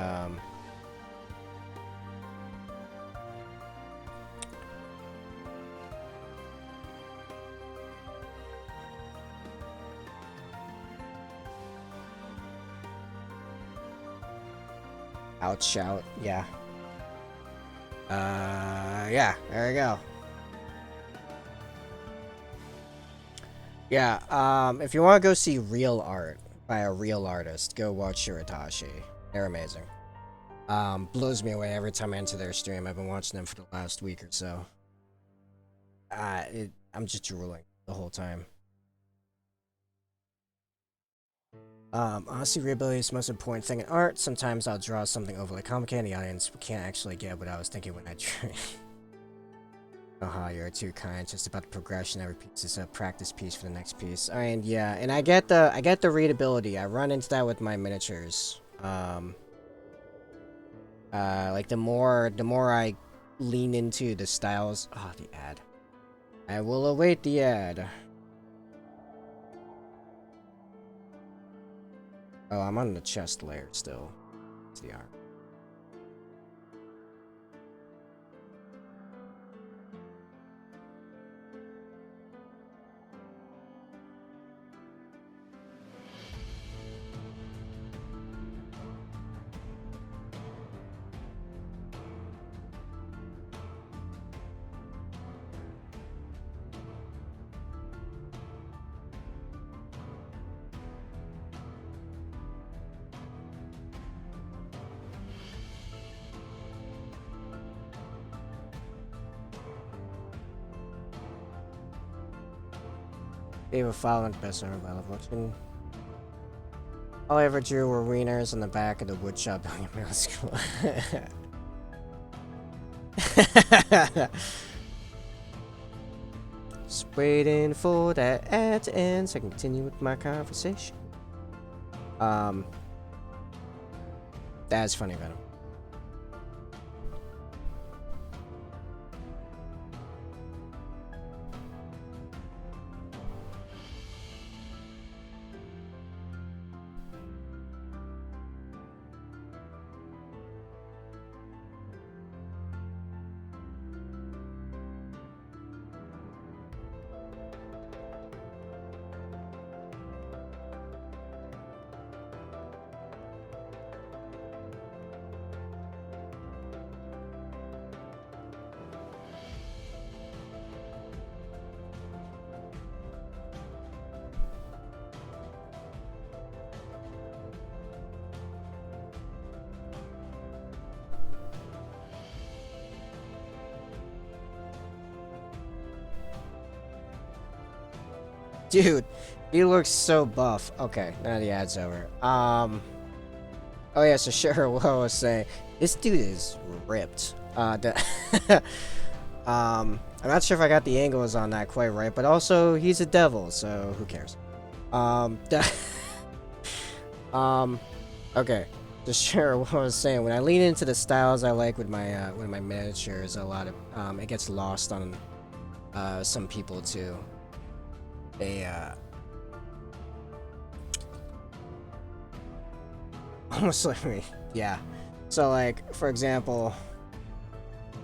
shout, yeah. Yeah, there we go. Yeah, if you want to go see real art by a real artist, go watch Shiratashi. They're amazing. Blows me away every time I enter their stream. I've been watching them for the last week or so. I'm just drooling the whole time. Honestly, readability is the most important thing in art. Sometimes I'll draw something overly complicated, the audience can't actually get what I was thinking when I drew. You're too kind. Just about the progression. Every piece is a practice piece for the next piece. And yeah, and I get the readability. I run into that with my miniatures. Like the more I lean into the styles. Oh, the ad. I will await the ad. Oh, I'm on the chest layer still. It's the arm. They were following best ever by watching. All I ever drew were wieners in the back of the woodshop building in middle school. Just waiting for that ad to end so I can continue with my conversation. That's funny, Venom. Dude, he looks so buff. Okay, now the ad's over. Oh yeah, so sure, what I was saying, this dude is ripped. I'm not sure if I got the angles on that quite right, but also he's a devil, so who cares? Okay, just sure what I was saying. When I lean into the styles I like with my miniatures, a lot of it gets lost on some people too. They almost like me, yeah. So like, for example,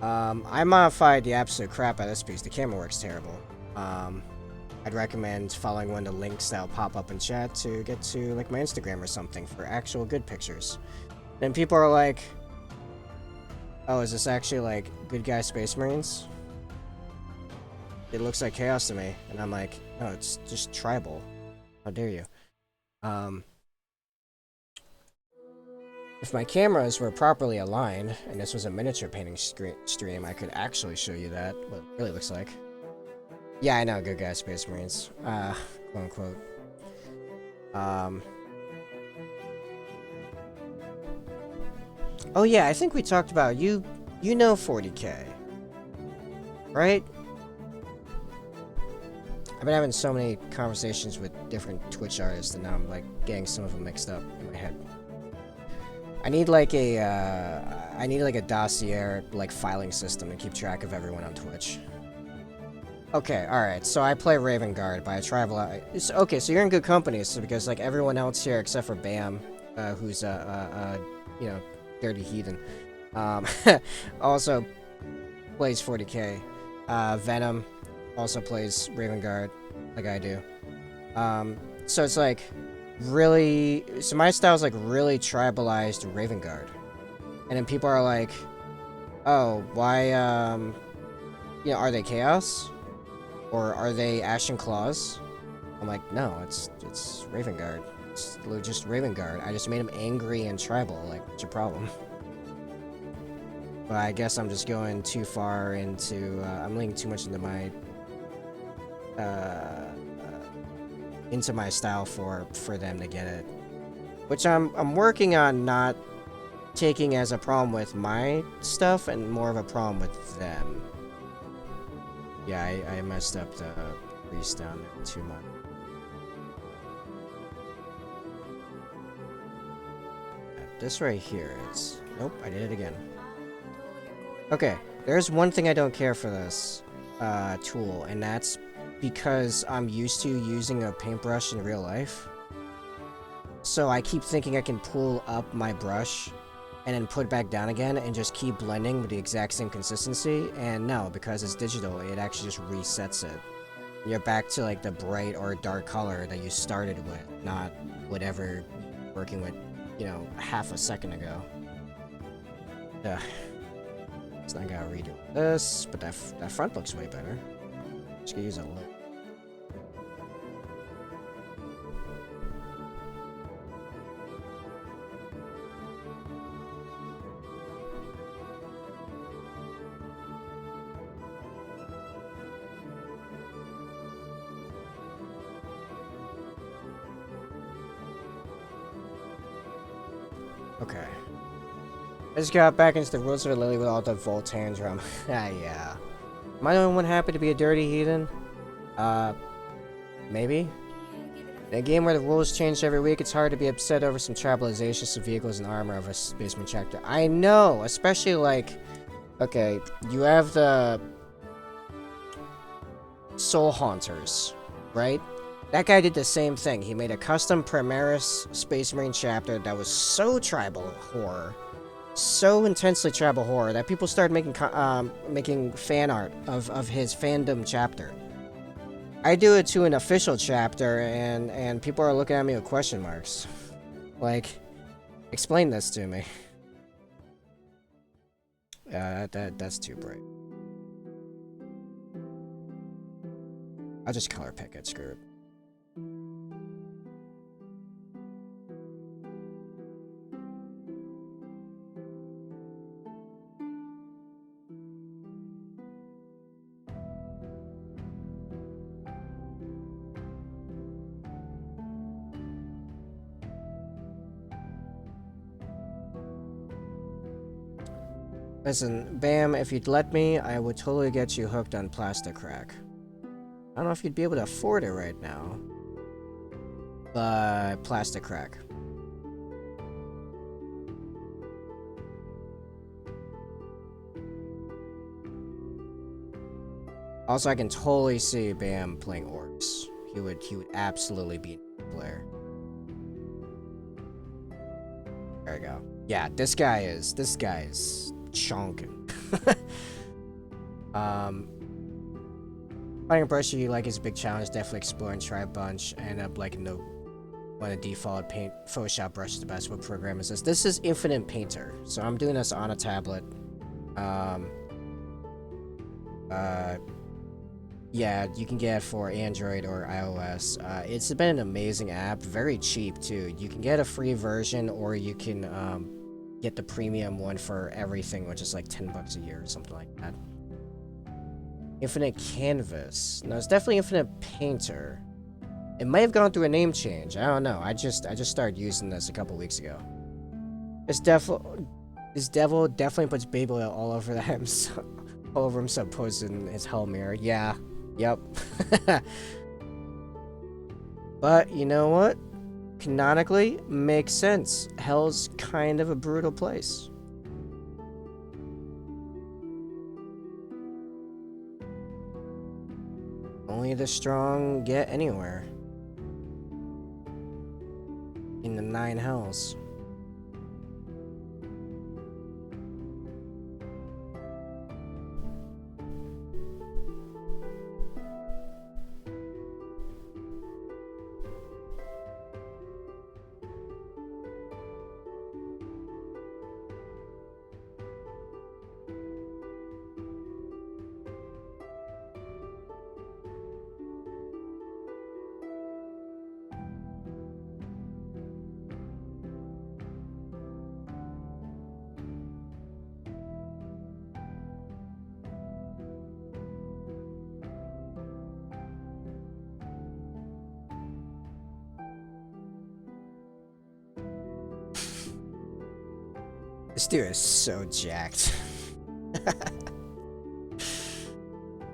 I modified the absolute crap out of this piece. The camera works terrible. I'd recommend following one of the links that'll pop up in chat to get to like my Instagram or something for actual good pictures. Then people are like, oh, is this actually like good guy Space Marines? It looks like chaos to me. And I'm like, no, it's just tribal. How dare you? If my cameras were properly aligned, and this was a miniature painting stream, I could actually show you that, what it really looks like. Yeah, I know, good guy Space Marines. Quote unquote. Oh yeah, I think we talked about, you know 40k. Right? I've been having so many conversations with different Twitch artists, and now I'm like getting some of them mixed up in my head. I need like a dossier like filing system to keep track of everyone on Twitch. Okay, all right. So I play Raven Guard, but I travel out. Okay, so you're in good company, so because like everyone else here except for Bam, who's you know, dirty heathen, also plays 40k. Venom also plays Raven Guard, like I do. So it's like really, so my style is like really tribalized Raven Guard, and then people are like, oh, why, you know, are they Chaos? Or are they Ashen Claws? I'm like, no, it's Raven Guard. It's just Raven Guard. I just made him angry and tribal. Like, what's your problem? But I guess I'm just going too far into, I'm leaning too much into my style for them to get it. Which I'm working on not taking as a problem with my stuff and more of a problem with them. Yeah, I messed up the priest down there too much. This right here is... Nope, I did it again. Okay, there's one thing I don't care for this tool, and that's because I'm used to using a paintbrush in real life. So I keep thinking I can pull up my brush and then put it back down again and just keep blending with the exact same consistency, and no, because it's digital, it actually just resets it. You're back to like the bright or dark color that you started with, not whatever you're working with, you know, half a second ago. Ugh. So I gotta redo this, but that front looks way better. Just gonna use a look. Okay. I just got back into the rules of the Lily with all the Voltaire drama. Ah, yeah. Am I the only one happy to be a dirty heathen? Maybe? In a game where the rules change every week, it's hard to be upset over some tribalizations of vehicles and armor of a Space Marine chapter. I know! Especially like... Okay, you have the... Soul Haunters, right? That guy did the same thing. He made a custom Primaris Space Marine chapter that was so tribal horror. So intensely tribal horror that people started making fan art of his fandom chapter. I do it to an official chapter, and people are looking at me with question marks. Like, explain this to me. That's too bright. I'll just color pick it, screw it. Listen, Bam, if you'd let me, I would totally get you hooked on Plastic Crack. I don't know if you'd be able to afford it right now. But Plastic Crack. Also, I can totally see Bam playing orcs. He would absolutely be a player. There we go. Yeah, this guy is chonking. Finding a brush you like is a big challenge. Definitely explore and try a bunch. I end up liking the one of the default paint Photoshop brush is the best. What program is this? This is Infinite Painter. So I'm doing this on a tablet. Yeah, you can get it for Android or iOS. It's been an amazing app, very cheap too. You can get a free version, or you can get the premium one for everything, which is like $10 a year or something like that. Infinite Canvas. No, it's definitely Infinite Painter. It might have gone through a name change. I don't know. I just started using this a couple weeks ago. This devil definitely puts baby oil all over himself, all over himself, posing his hell mirror. Yeah. Yep. But you know what? Canonically, makes sense. Hell's kind of a brutal place. Only the strong get anywhere. In the 9 hells. This dude is so jacked.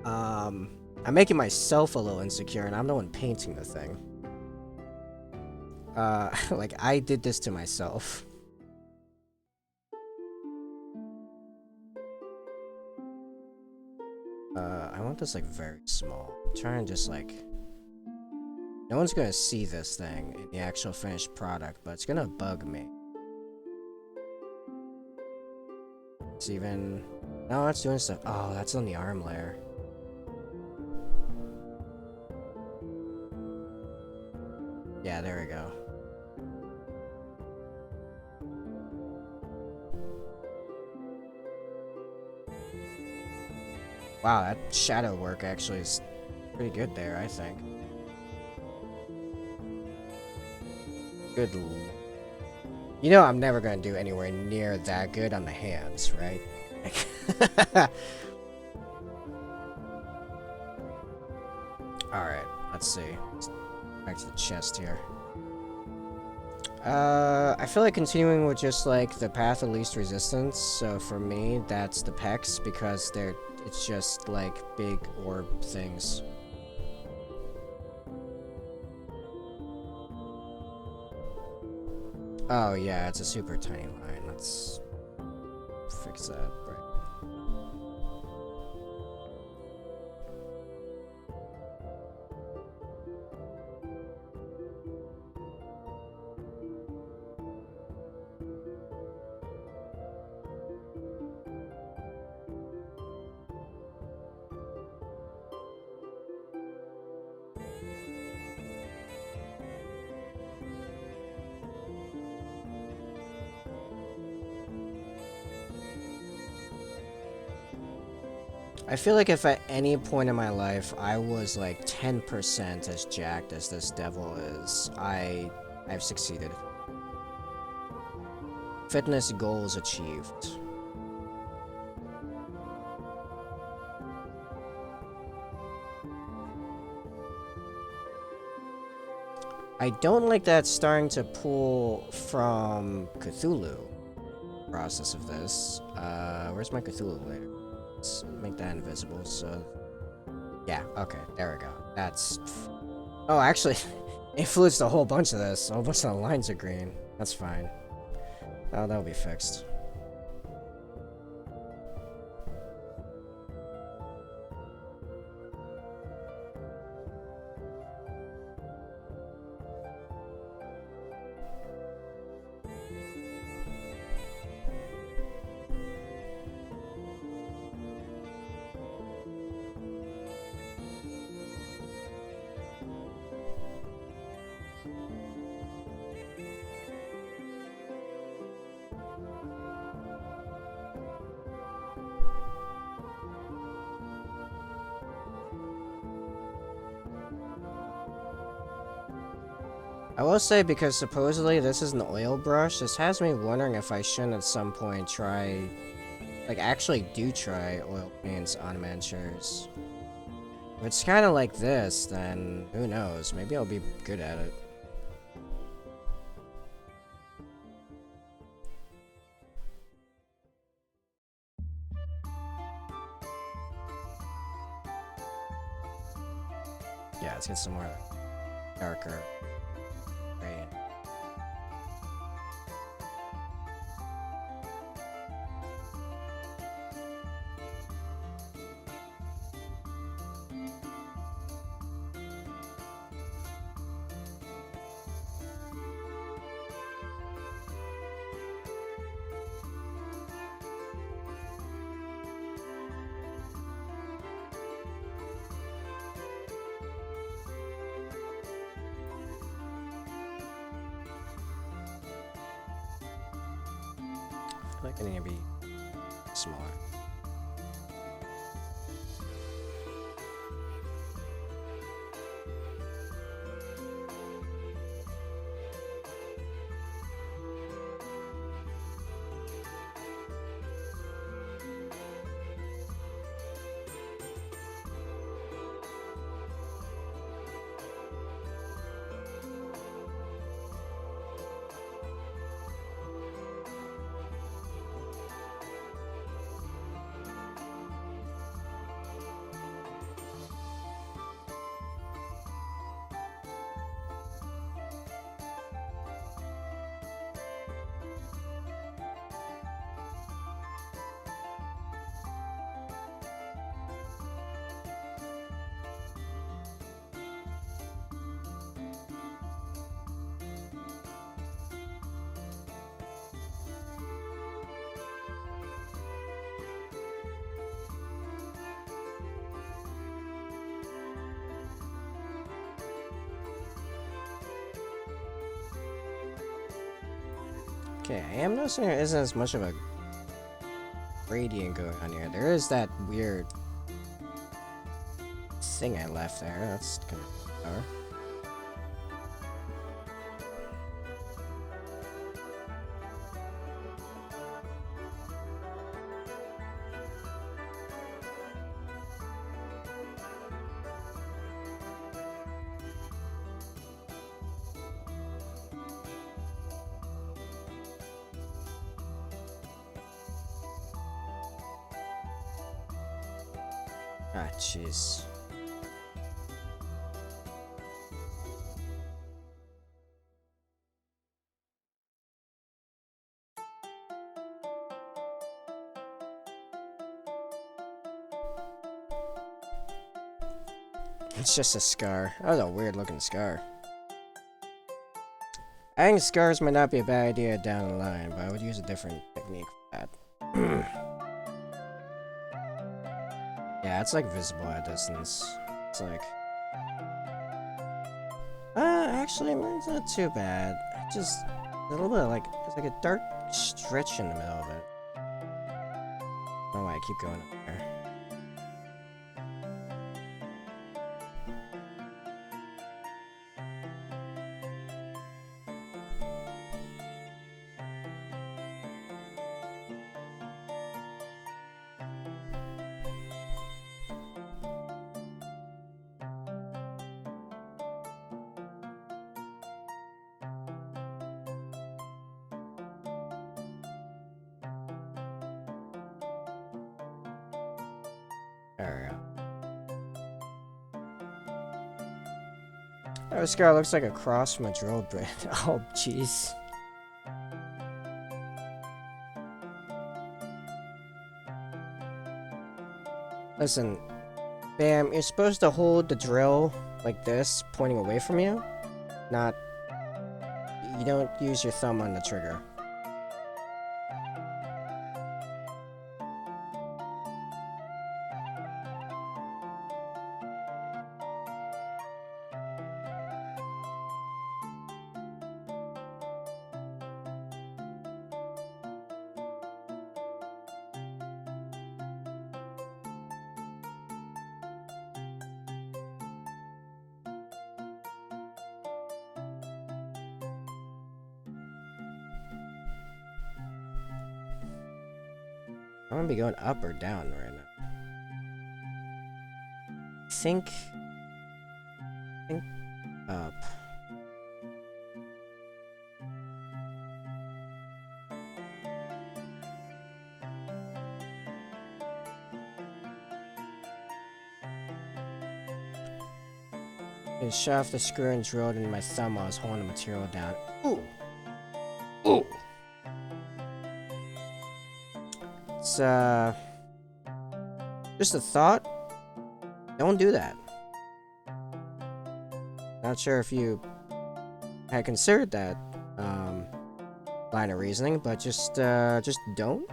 I'm making myself a little insecure, and I'm the one painting the thing. Like, I did this to myself. I want this, like, very small. I'm trying to just, like... No one's gonna see this thing in the actual finished product, but it's gonna bug me. It's even... No, it's doing stuff. Oh, that's on the arm layer. Yeah, there we go. Wow, that shadow work actually is pretty good there, I think. Good lord. You know I'm never gonna do anywhere near that good on the hands, right? Alright, let's see. Back to the chest here. I feel like continuing with just like the path of least resistance. So for me, that's the pecs, because it's just like big orb things. Oh yeah, it's a super tiny line. Let's fix that. Right. I feel like if at any point in my life I was like 10% as jacked as this devil is, I've succeeded. Fitness goals achieved. I don't like that starting to pull from Cthulhu process of this. Where's my Cthulhu layer? Let's make that invisible, so... Yeah, okay, there we go. That's... Oh, actually, it influenced a whole bunch of this. A whole bunch of the lines are green. That's fine. Oh, that'll be fixed. I will say, because supposedly this is an oil brush, this has me wondering if I shouldn't at some point try... Like, actually do try oil paints on miniatures. If it's kind of like this, then who knows? Maybe I'll be good at it. Yeah, let's get some more darker gray. I feel like I need to be smaller. Okay, I am noticing there isn't as much of a gradient going on here. There is that weird thing I left there. That's kind of bizarre. Ah, jeez. It's just a scar. That was a weird looking scar. I think scars might not be a bad idea down the line, but I would use a different technique for that. Yeah, it's like visible at distance. It's like... actually, it's not too bad. Just a little bit of like... It's like a dark stretch in the middle of it. I don't know why I keep going up there. There we go. Oh, this guy looks like a cross from a drill bit. Oh, jeez. Listen, Bam, you're supposed to hold the drill like this, pointing away from you. Not... You don't use your thumb on the trigger. I'm gonna be going up or down right now. Think up. I shot off the screw and drilled into my thumb while I was holding the material down. Ooh! Ooh! It's, just a thought. Don't do that. Not sure if you had considered that, line of reasoning, but just don't.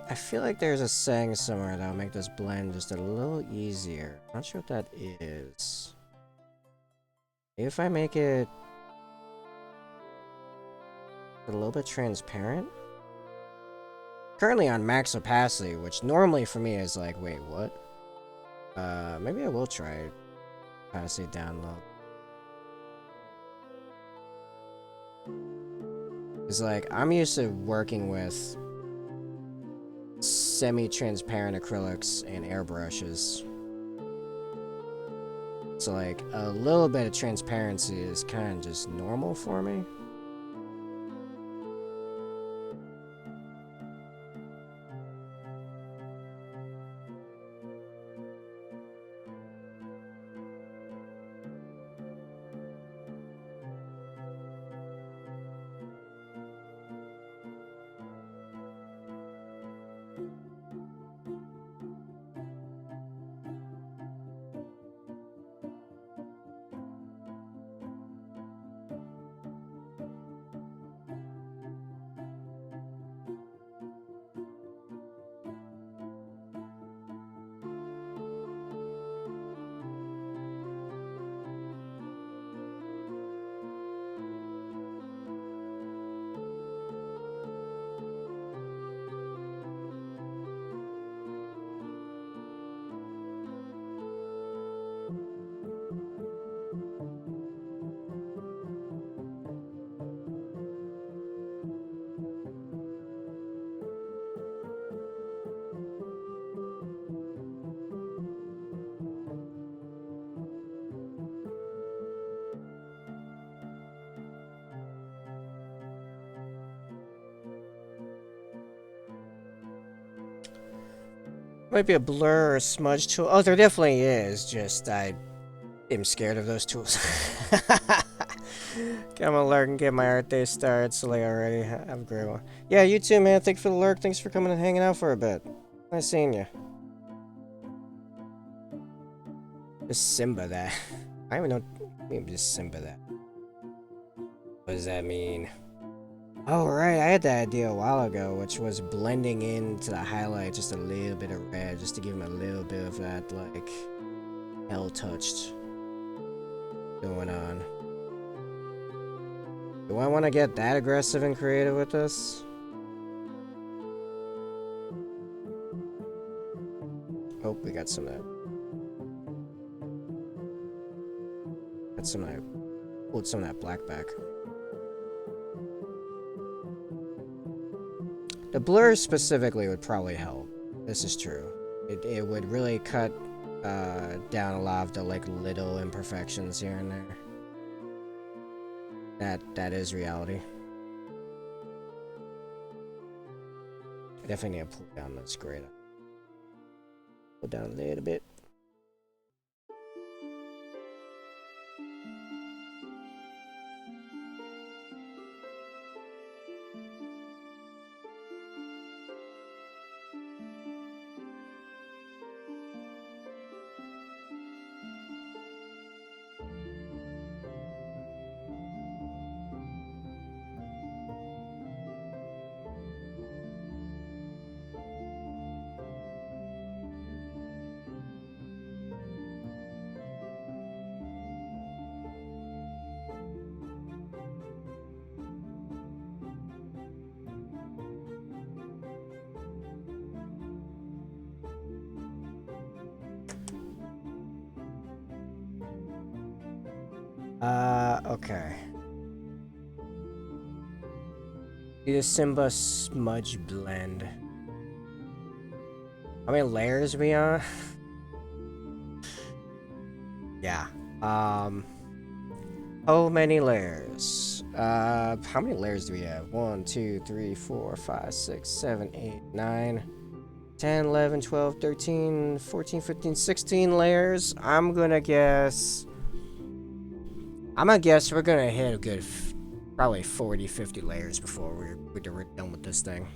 I feel like there's a saying somewhere that'll make this blend just a little easier. Not sure what that is. Maybe if I make it a little bit transparent. Currently on max opacity, which normally for me is like, wait, what? Maybe I will try opacity down low. It's like, I'm used to working with semi-transparent acrylics and airbrushes. So like, a little bit of transparency is kind of just normal for me. Might be a blur or a smudge tool. Oh, there definitely is. Just I am scared of those tools. Come on, lurk and get my art day started. So late already. Have a great one. Yeah, you too, man. Thanks for the lurk. Thanks for coming and hanging out for a bit. Nice seeing you. Just Simba that. I don't even know. Maybe just Simba that. What does that mean? Oh, right. I had that idea a while ago, which was blending into the highlight just a little bit of red, just to give him a little bit of that, like, hell touched going on. Do I want to get that aggressive and creative with this? Oh, we got some of that. Got some of that. Pulled some of that black back. The blur specifically would probably help. This is true. It would really cut down a lot of the like little imperfections here and there. That is reality. I definitely need to pull down this grade. Pull down a little bit. Okay. The Simba smudge blend. How many layers are we on? Yeah. How many layers? How many layers do we have? 1, 2, 3, 4, 5, 6, 7, 8, 9, 10, 11, 12, 13, 14, 15, 16 layers. I'm gonna guess we're gonna hit a good probably 40, 50 layers before we're done with this thing.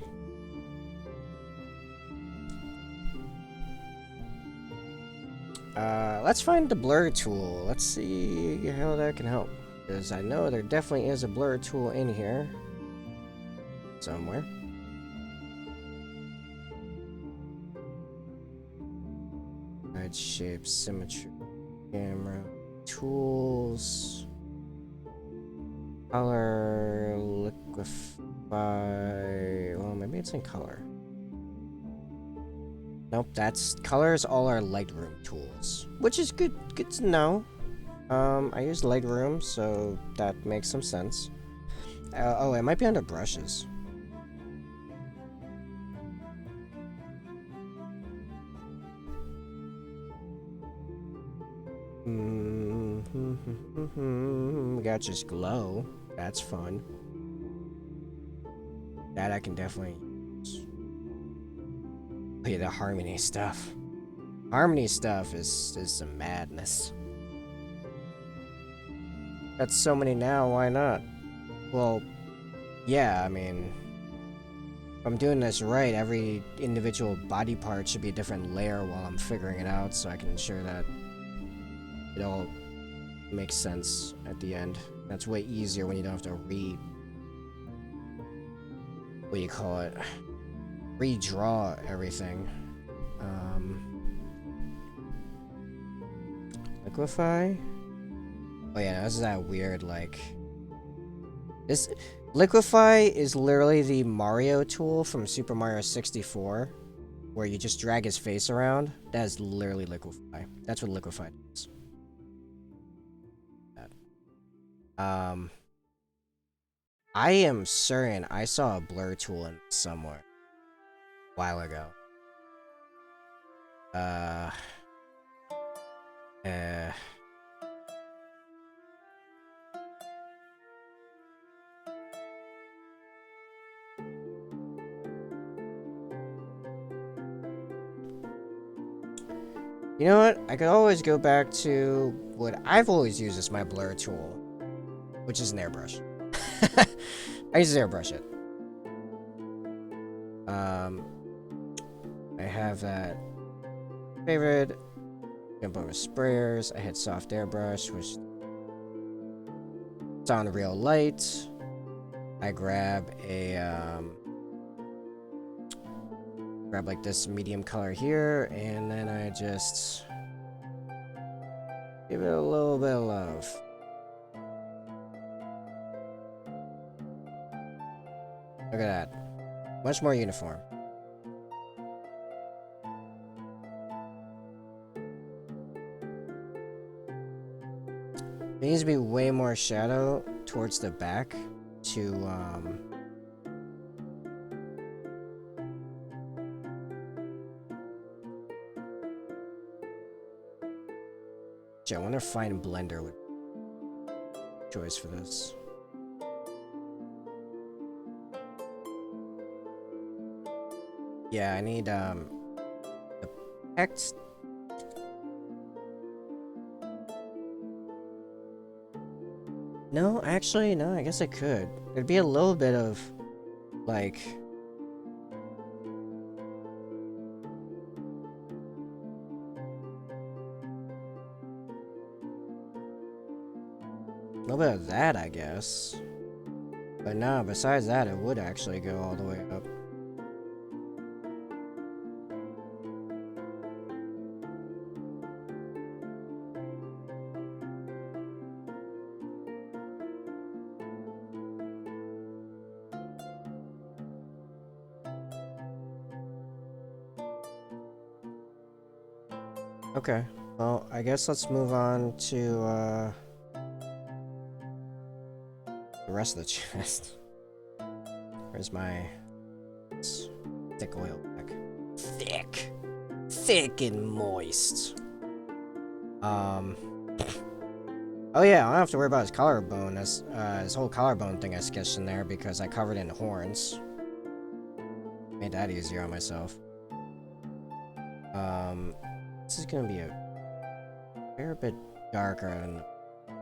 Let's find the blur tool. Let's see how that can help. Because I know there definitely is a blur tool in here. Somewhere. Guide shape, symmetry, camera, tools, color, liquify. Well, maybe it's in color. Nope, that's colors. All our Lightroom tools, which is good to know. I use Lightroom, so that makes some sense. Oh, it might be under brushes. We got just glow. That's fun. That I can definitely use. Oh, yeah, the harmony stuff. Harmony stuff is some madness. Got so many now, why not? Well, yeah, I mean, if I'm doing this right, every individual body part should be a different layer while I'm figuring it out, so I can ensure that it all makes sense at the end. That's way easier when you don't have to what do you call it? Redraw everything. Liquify? Oh yeah, this is that weird, like... This... Liquify is literally the Mario tool from Super Mario 64, where you just drag his face around. That is literally Liquify. That's what Liquify is. I am certain I saw a blur tool in somewhere a while ago. You know what? I could always go back to what I've always used as my blur tool, which is an airbrush. I just airbrush it. I have that favorite. Jump over sprayers. I hit soft airbrush, which it's on real light. I grab a grab like this medium color here, and then I just give it a little bit of love. Look at that. Much more uniform. There needs to be way more shadow towards the back to I wonder if Fine Blender would be a choice for this. Yeah, I need the text. No, actually, no, I guess I could. There'd be a little bit of like a little bit of that, I guess. But no, besides that, it would actually go all the way up. Okay, well, I guess let's move on to the rest of the chest. Where's my thick oil pack? Thick and moist. Oh yeah, I don't have to worry about his collarbone. That's his whole collarbone thing I sketched in there because I covered it in horns. Made that easier on myself. This is gonna be a fair bit darker than the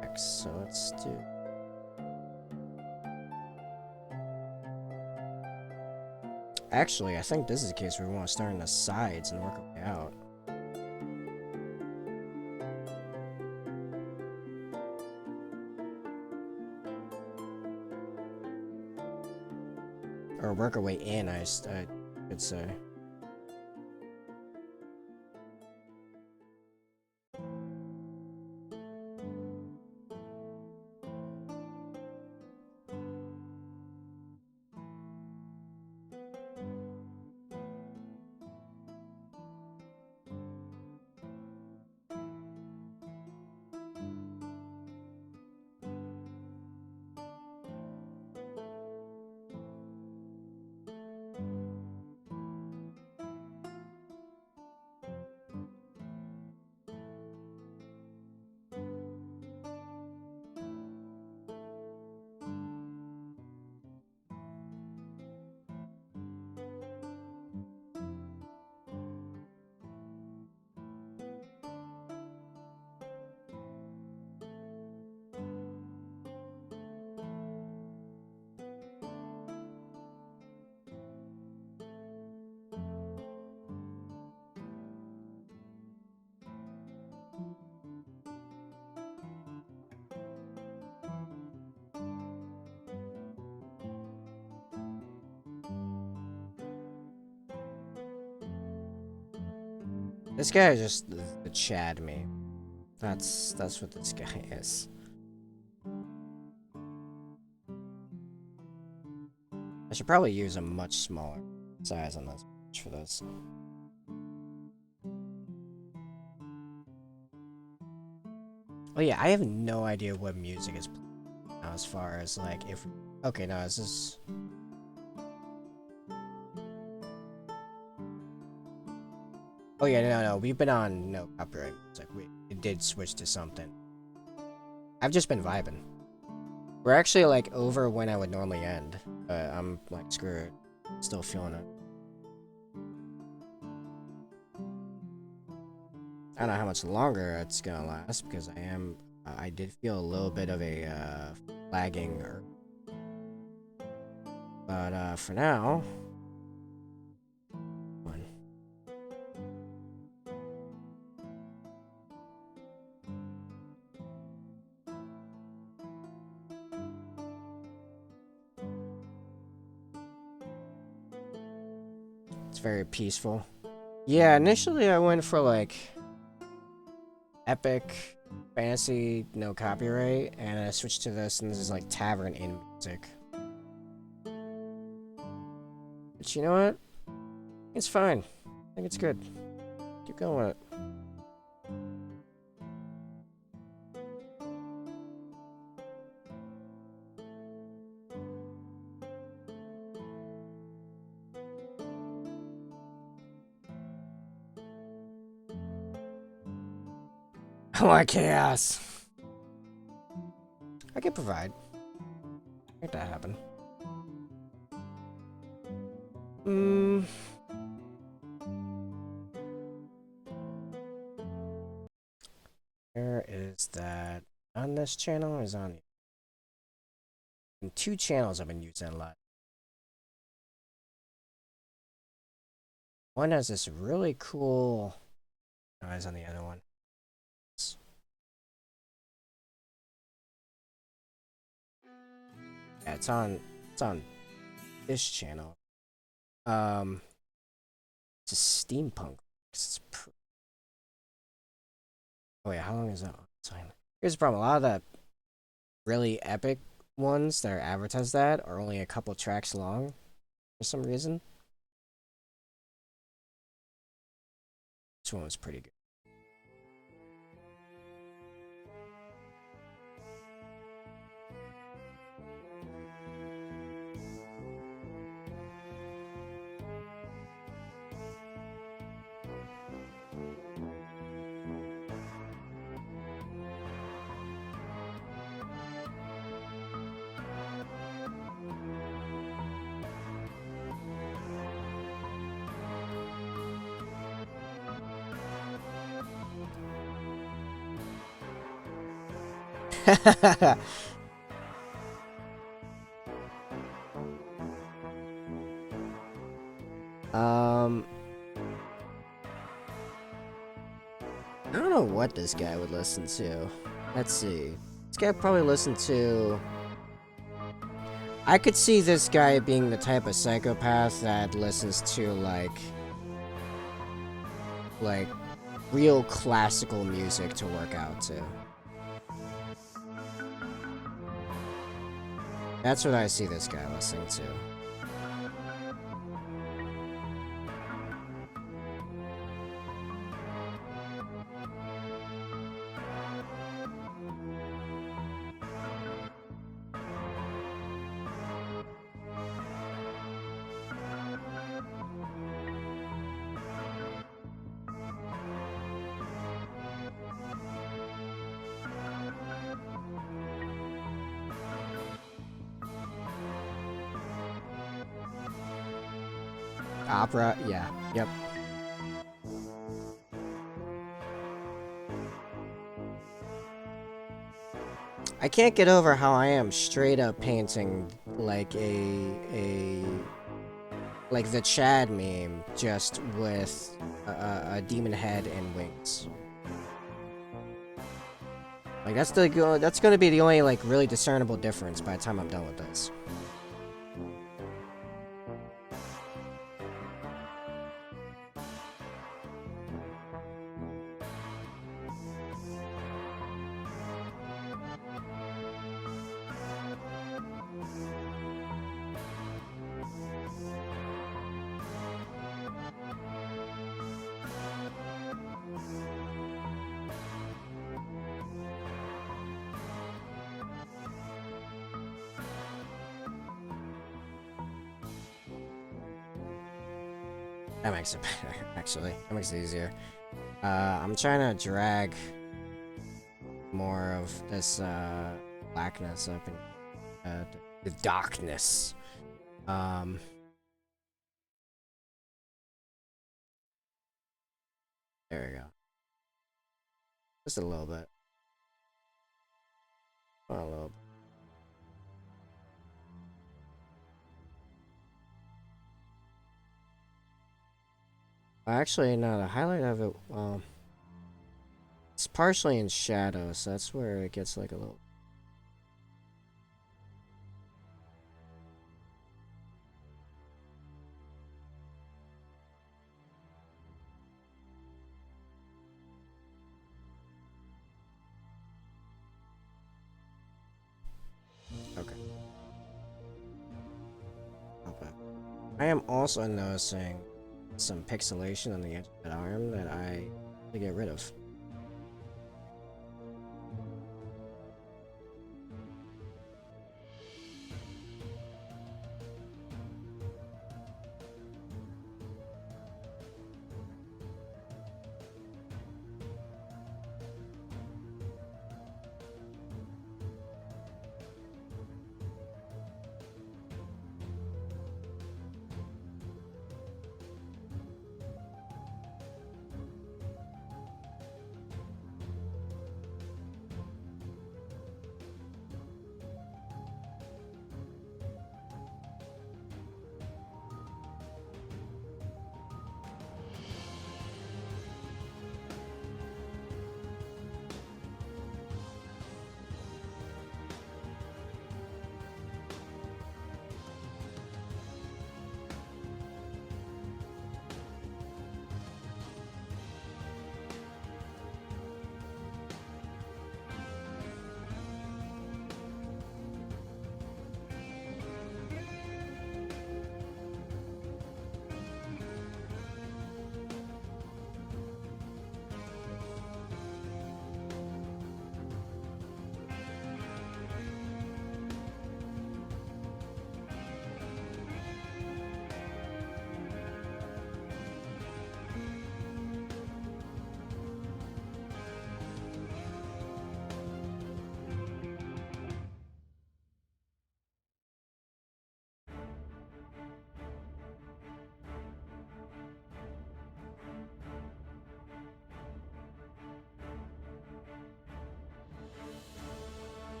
next, so let's do. Actually, I think this is the case where we want to start on the sides and work our way out. Or work our way in, I could say. This guy is just the Chad me. That's what this guy is. I should probably use a much smaller size on this for this. Oh yeah, I have no idea what music is playing now as far as like if. Okay, no, is this? Oh yeah, no, we've been on no copyright music. It did switch to something. I've just been vibing. We're actually like over when I would normally end, but I'm like screwed. Still feeling it. I don't know how much longer it's gonna last because I did feel a little bit of a lagging, but for now, it's very peaceful. Yeah, initially I went for like epic fantasy, no copyright, and I switched to this, and this is like tavern in music. But you know what? It's fine. I think it's good. Keep going with it. I want chaos. I can provide. Make that happen. Where is that? On this channel or is on and two channels I've been using a lot. One has this really cool noise on the other one. Yeah, it's on this channel. It's a steampunk. Oh wait, how long is that sign? Here's the problem. A lot of the really epic ones that are advertised that are only a couple tracks long for some reason. This one was pretty good. I don't know what this guy would listen to. Let's see. This guy probably listened to... I could see this guy being the type of psychopath that listens to, like real classical music to work out to. That's what I see this guy listening to. Opera, yeah, yep. I can't get over how I am straight up painting like like the Chad meme, just with a demon head and wings. Like that's gonna be the only like really discernible difference by the time I'm done with this. That makes it better, actually. That makes it easier. I'm trying to drag more of this blackness up in the darkness. There we go. Just a little bit. A little bit. Actually, no, the highlight of it, it's partially in shadow, so that's where it gets like a little. Okay. Not bad. I am also noticing some pixelation on the edge of that arm that I need to get rid of.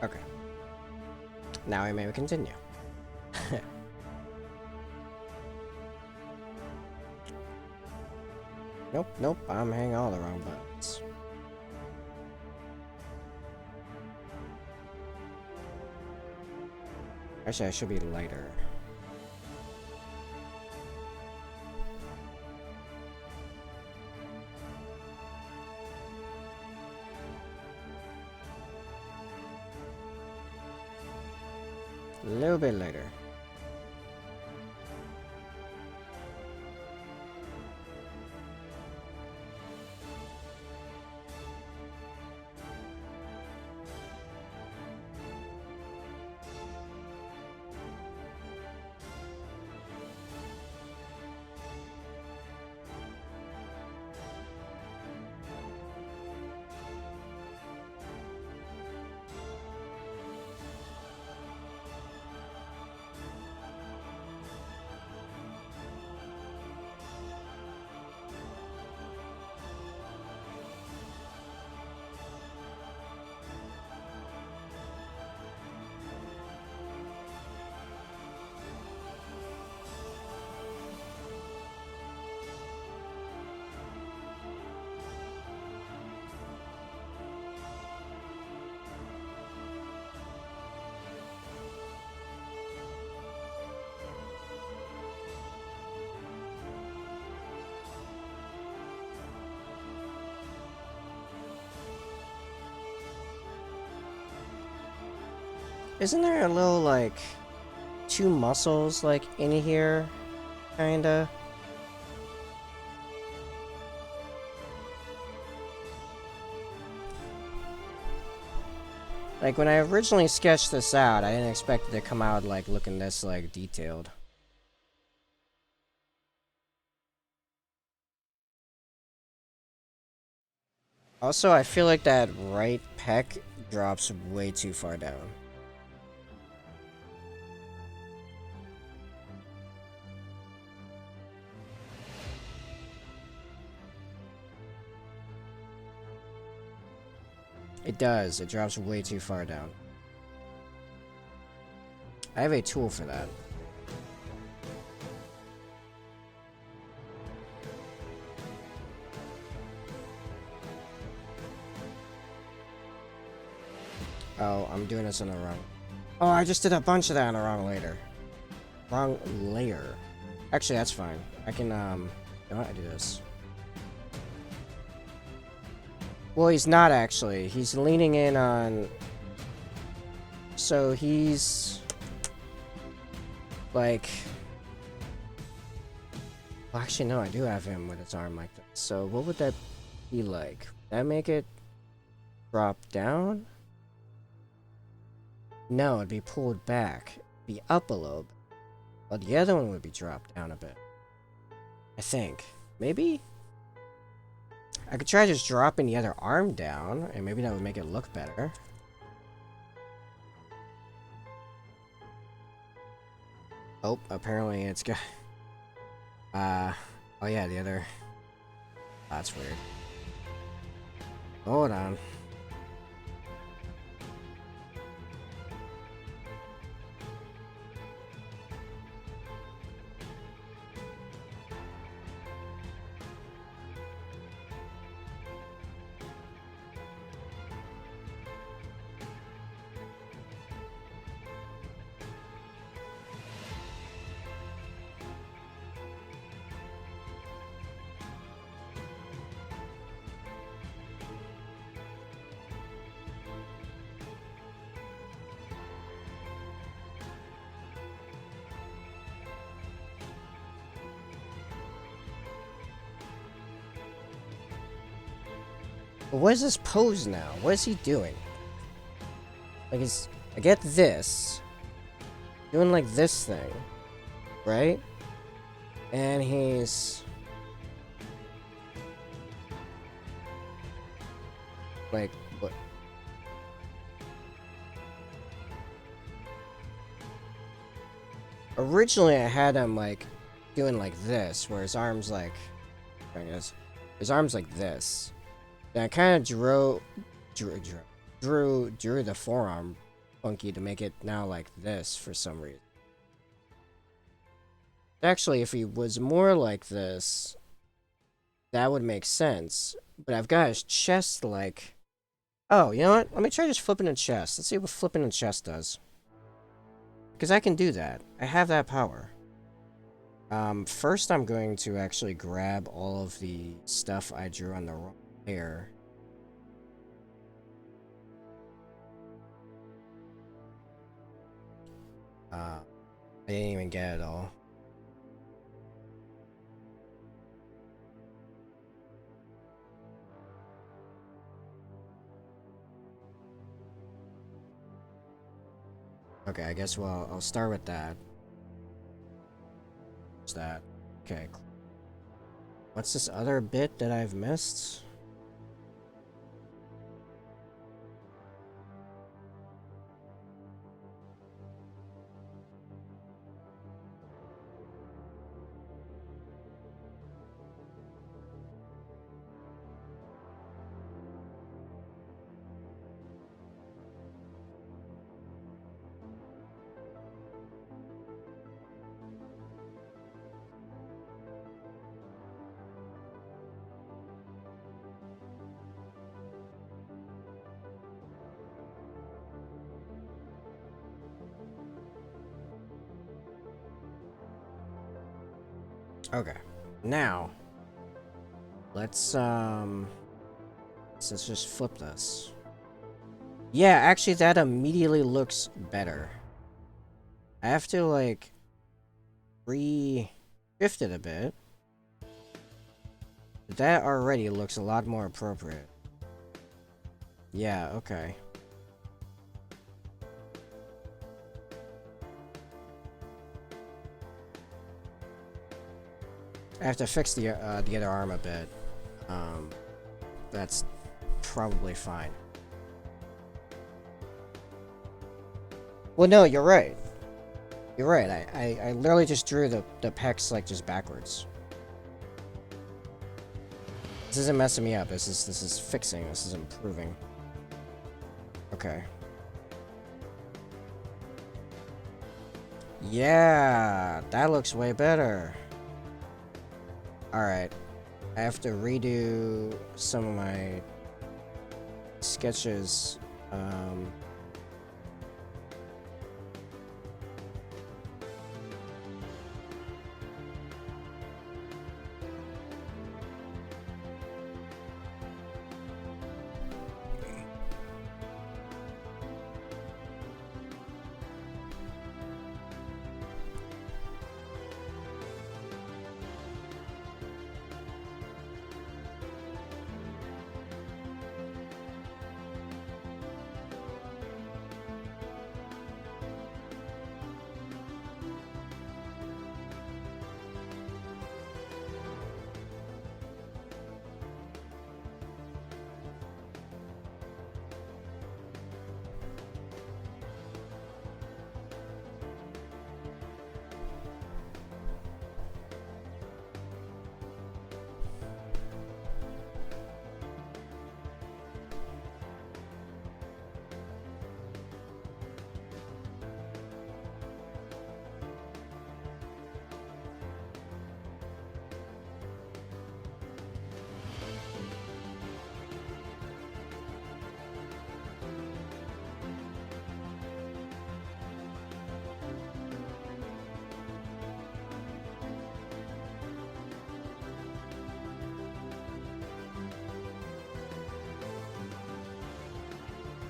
Okay. Now we may continue. Nope, nope, I'm hitting all the wrong buttons. Actually, I should be lighter. A little bit lighter. Isn't there a little, like, two muscles, like, in here? Kinda? Like, when I originally sketched this out, I didn't expect it to come out, like, looking this, like, detailed. Also, I feel like that right pec drops way too far down. It does. It drops way too far down. I have a tool for that. Oh, I'm doing this on the wrong... Oh, I just did a bunch of that on the wrong layer. Actually, that's fine. I can, you know what? I do this. Well, he's not actually. He's leaning in on... So he's... Like... Well, actually, no, I do have him with his arm like that. So what would that be like? Would that make it drop down? No, it'd be pulled back. It'd be up a little bit. But the other one would be dropped down a bit. I think. Maybe? I could try just dropping the other arm down, and maybe that would make it look better. Oh, apparently it's got... oh yeah, the other... That's weird. Hold on. But what is this pose now? What is he doing? Like, I get this. Doing like this thing. Right? And he's... Like, what? Originally I had him like doing like this, where his arms like... I guess. His arms like this. Then I kind of drew the forearm funky to make it now like this for some reason. Actually, if he was more like this, that would make sense. But I've got his chest like... Oh, you know what? Let me try just flipping the chest. Let's see what flipping the chest does. Because I can do that. I have that power. First I'm going to actually grab all of the stuff I drew on the wrong layer. I didn't even get it all. Okay, I guess, well, I'll start with that. What's that? Okay. What's this other bit that I've missed? Okay, now let's just flip this. Yeah, actually that immediately looks better. I have to like re-shift it a bit. But that already looks a lot more appropriate. Yeah, okay. I have to fix the other arm a bit. That's probably fine. Well, no, you're right. You're right. I literally just drew the pecs like just backwards. This isn't messing me up. This is fixing. This is improving. Okay. Yeah, that looks way better. Alright. I have to redo some of my sketches.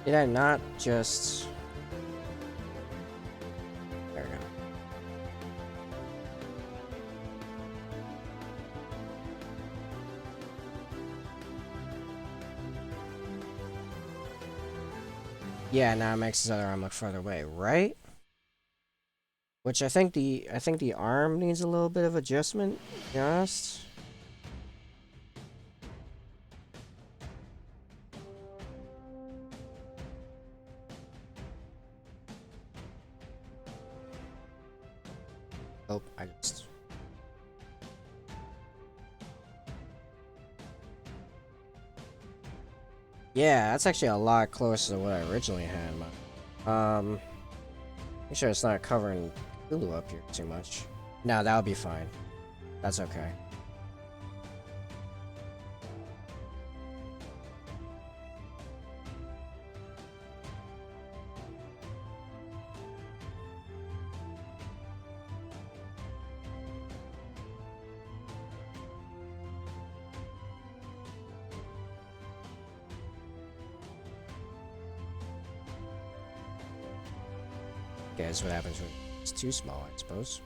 Did I not just... There we go. Yeah, now it makes his other arm look further away, right? Which I think the arm needs a little bit of adjustment, to be honest. Oh, I just... Yeah, that's actually a lot closer to what I originally had. Make sure it's not covering Hulu up here too much. No, that'll be fine. That's okay. Okay, that's what happens when it's too small, I suppose.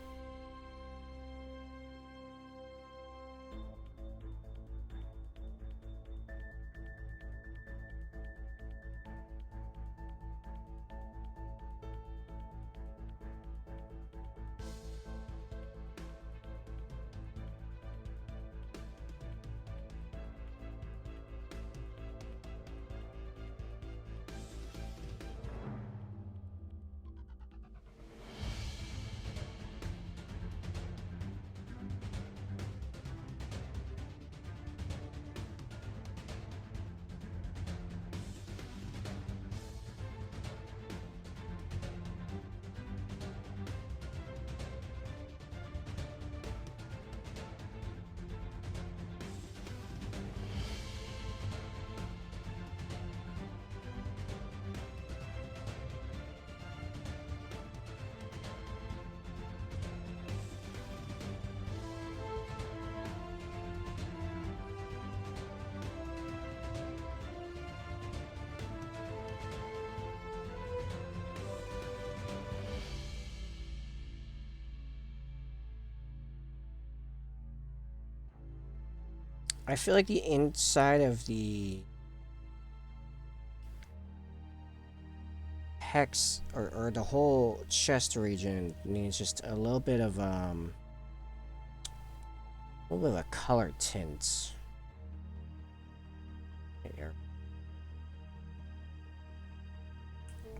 I feel like the inside of the hex or the whole chest region needs just a little bit of a color tint. Here.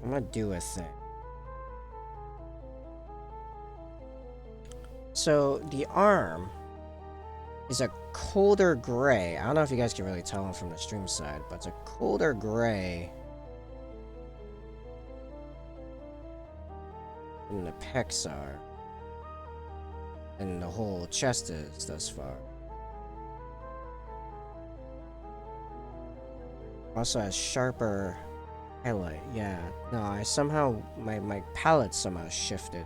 I'm gonna do a thing. So the arm is a colder gray. I don't know if you guys can really tell from the stream side, but it's a colder gray And the pecs are. And the whole chest is thus far. Also has sharper highlight. Yeah. No, I somehow my palette somehow shifted.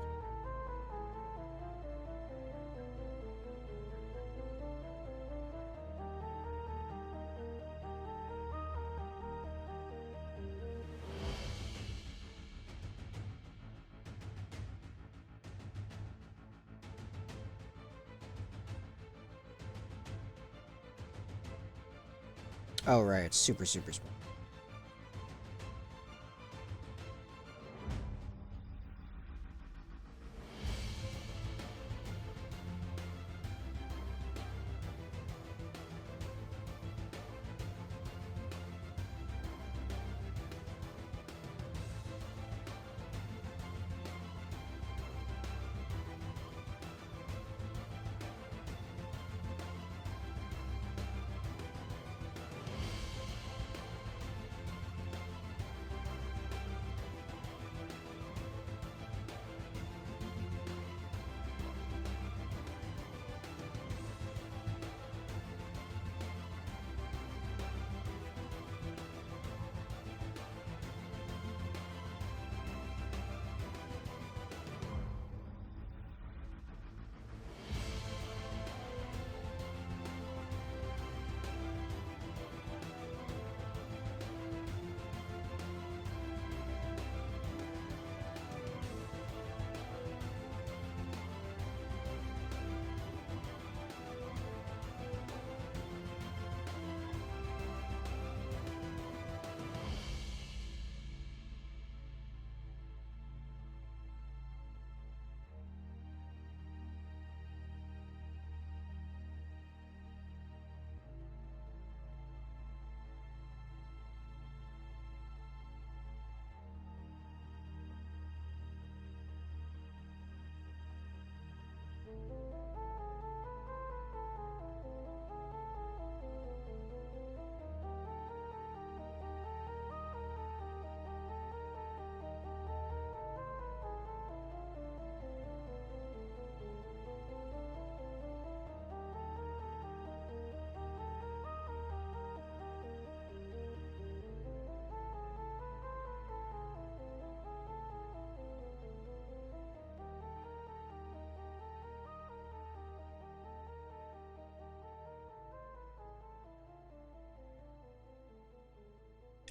Oh right, it's super small.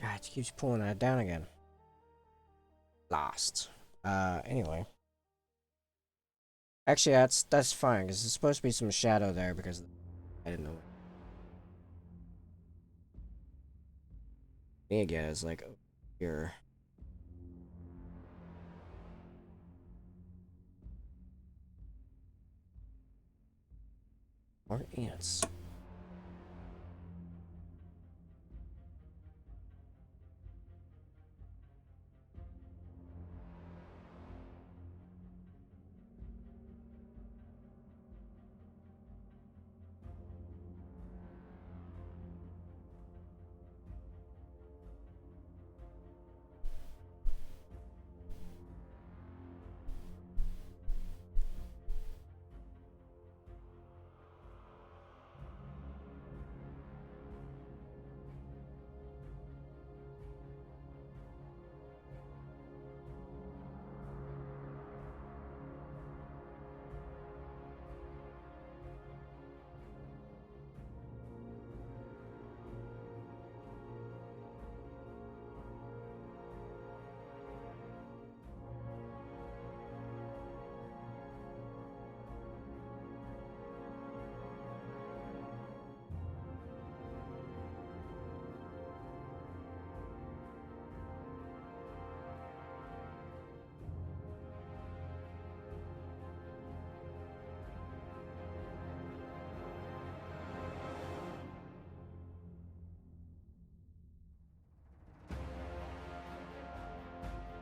God, it keeps pulling that down again. Lost. Anyway. Actually, that's fine, because there's supposed to be some shadow there, because I didn't know. Me again is like, here. More ants.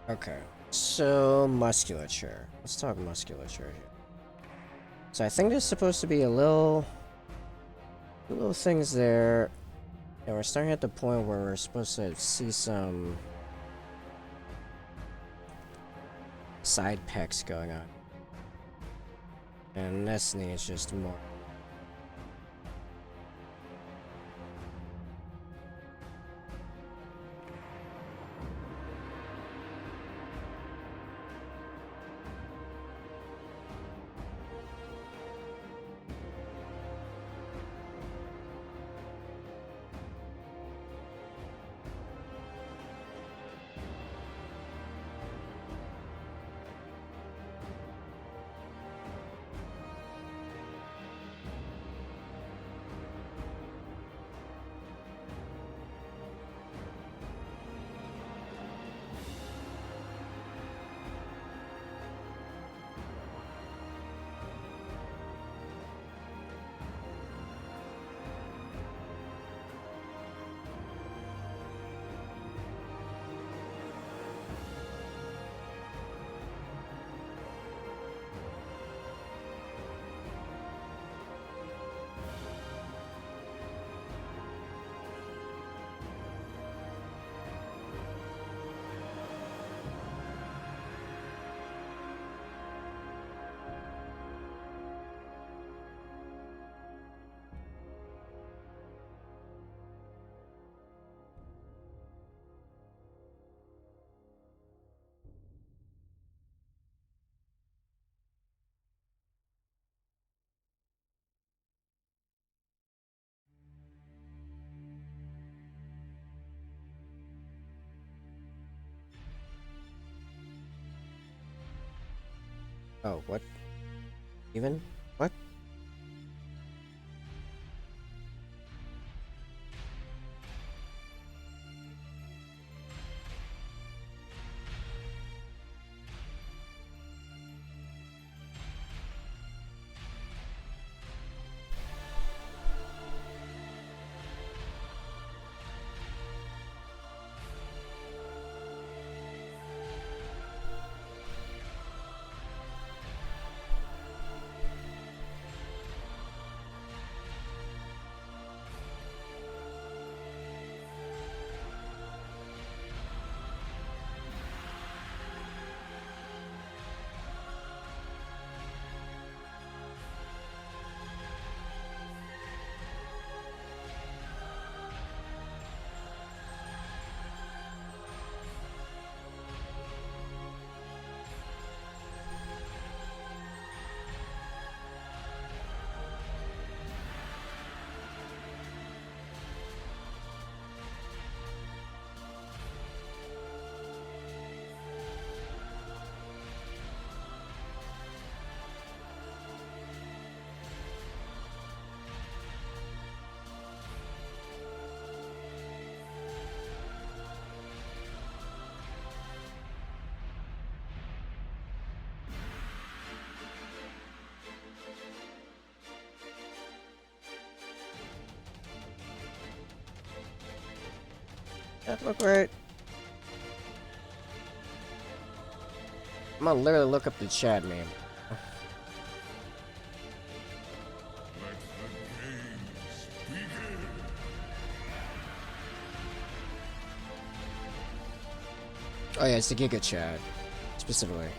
Okay, so musculature. Let's talk musculature here. So I think there's supposed to be little things there, and we're starting at the point where we're supposed to see some side pecs going on. And this needs just more. Oh, what? Even? What? That look right. I'm gonna literally look up the chat name. Oh yeah, it's the Giga chat, specifically.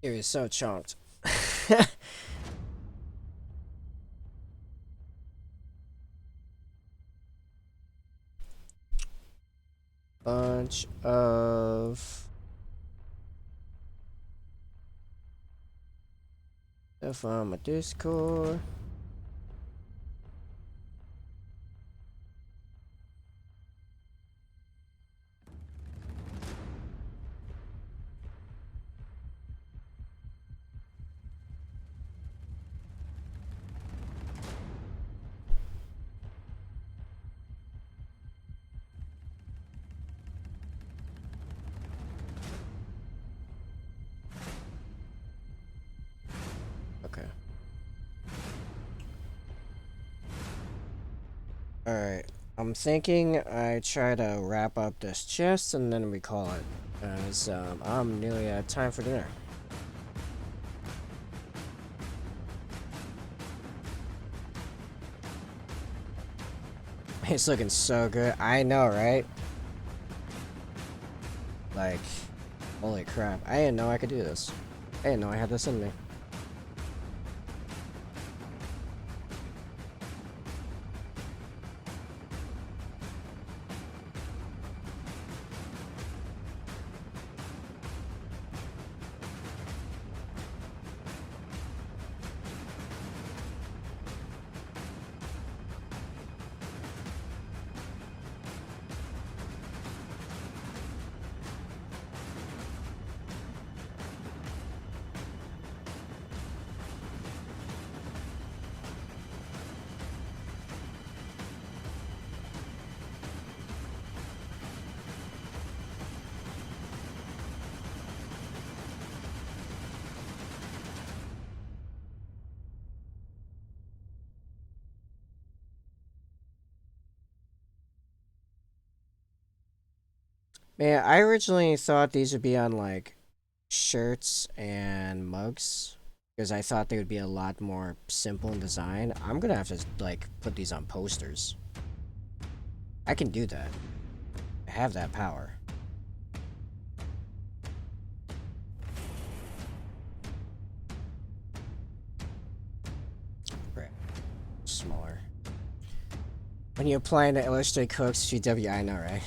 He was so chonked. Bunch of stuff on my Discord. Okay. Alright. I'm thinking I try to wrap up this chest and then we call it. As I'm nearly at time for dinner. It's looking so good. I know, right? Like, holy crap. I didn't know I could do this. I didn't know I had this in me. Man, I originally thought these would be on like shirts and mugs because I thought they would be a lot more simple in design. I'm gonna have to like put these on posters. I can do that. I have that power. Right. Smaller. When you're applying to illustrate cooks, GW, I know, right?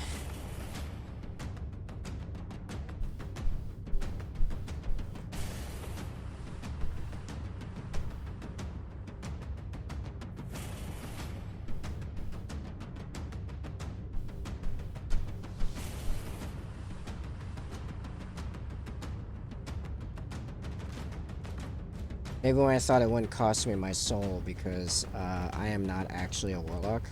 Maybe when I thought it wouldn't cost me my soul because I am not actually a warlock.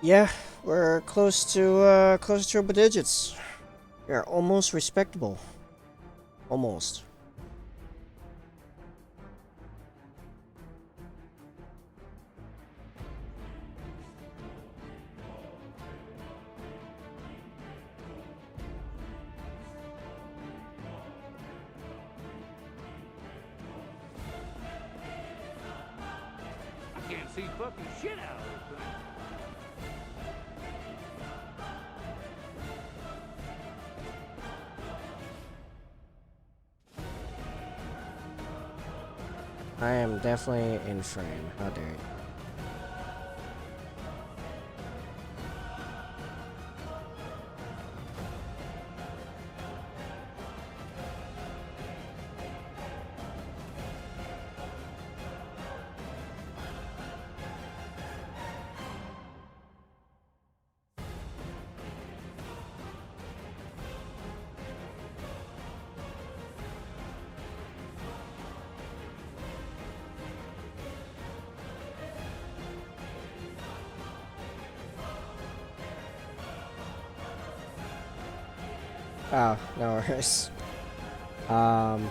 Yeah, we're close to triple digits. We're almost respectable. Almost. I can't see fucking shit out of this thing. I am definitely in frame. How dare you? Oh, no worries. Um,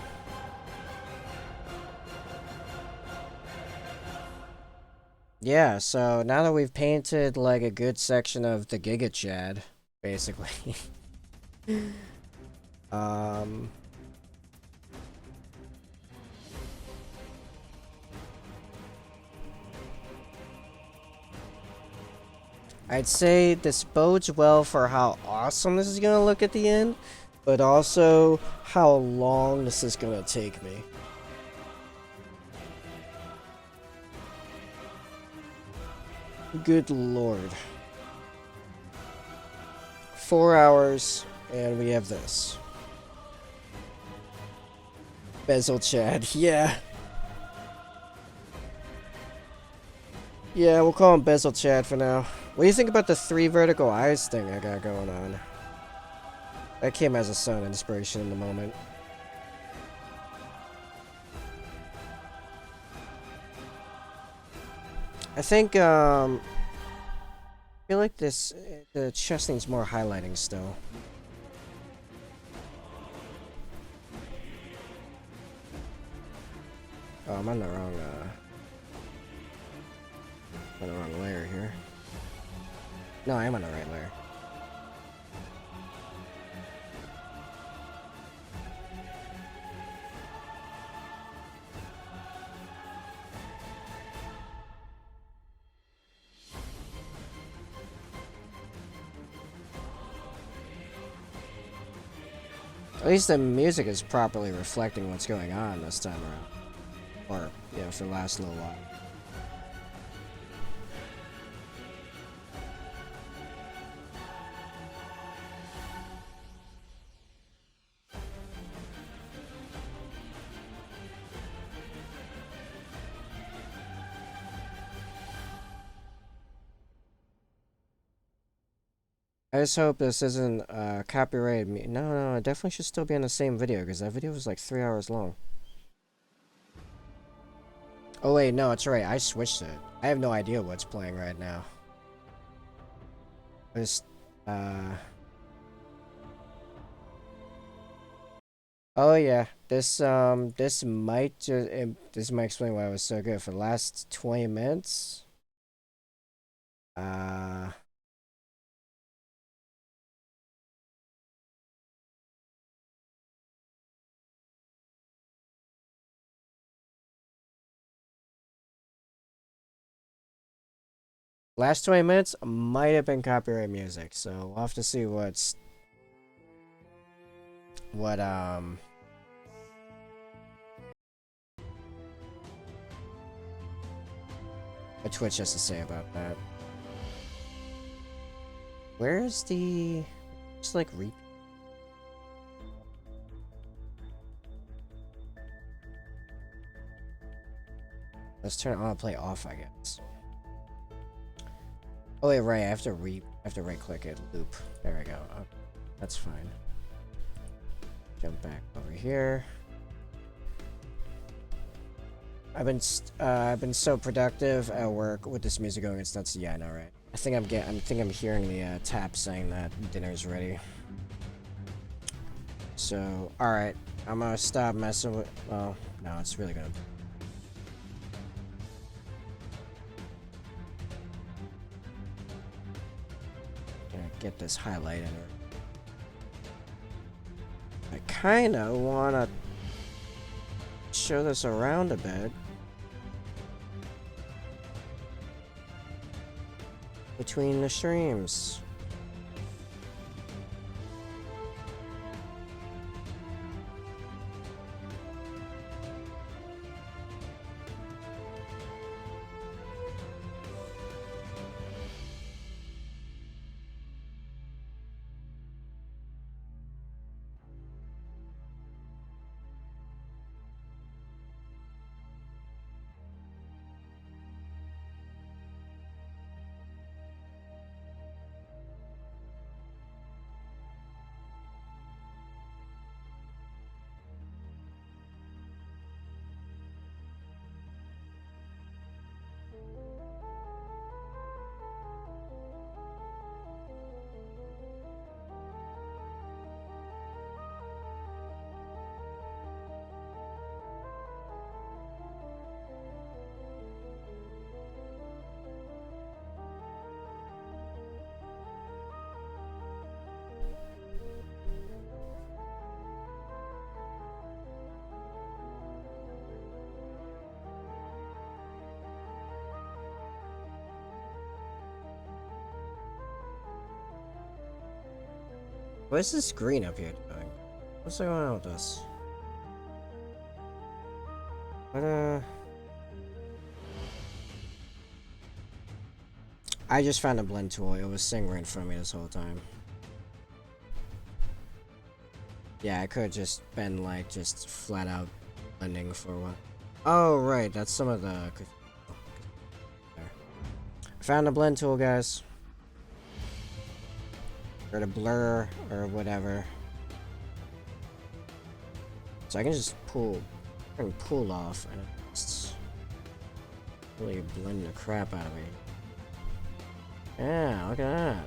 yeah, so now that we've painted like a good section of the Giga Chad, basically. um, I'd say this bodes well for how awesome this is gonna look at the end, but also how long this is gonna take me. Good lord. 4 hours, and we have this. Bezel Chad, yeah. Yeah, we'll call him Bezel Chad for now. What do you think about the 3 vertical eyes thing I got going on? That came as a sudden inspiration in the moment. I think, I feel like the chest needs more highlighting still. Oh, I'm on the wrong layer here. No, I am on the right layer. At least the music is properly reflecting what's going on this time around. Or, you know, for the last little while. I just hope this isn't copyrighted. No, it definitely should still be on the same video because that video was like 3 hours long. Oh wait, no, it's right. I switched it. I have no idea what's playing right now. Just, oh yeah, this might just this might explain why it was so good for the last 20 minutes. Uh, Last 20 minutes might have been copyright music, so we'll have to see what Twitch has to say about that. Where's the just like repeat? Let's turn it on and play off, I guess. Oh wait, right, I have to right click it, loop. There we go. Okay, that's fine. Jump back over here. I've been so productive at work with this music going. It's nuts. Yeah, I know, right? I think I'm hearing the tap saying that dinner's ready. So, alright. I'm gonna stop messing with... Well, no, it's really gonna... Gonna get this highlight in her. I kinda wanna show this around a bit. Between the streams. What is this green up here doing? What's going on with this? What, I just found a blend tool. It was sitting right in front of me this whole time. Yeah, I could have just been like just flat out blending for what? Oh, right. That's some of the... There. Found a blend tool, guys. Or the blur or whatever. So I can just pull off and it's really blend the crap out of me. Yeah, look at that.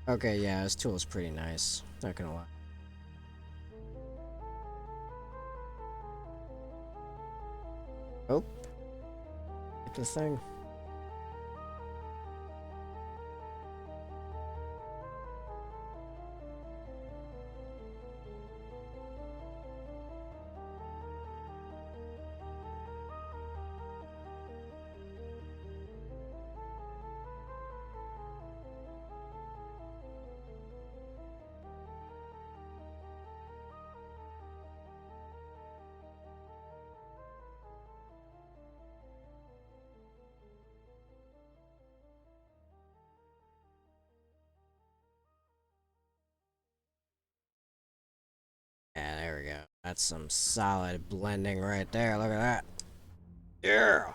Okay, yeah, this tool is pretty nice. Not gonna lie. Oh, hit the thing. Yeah, there we go. That's some solid blending right there. Look at that. Yeah.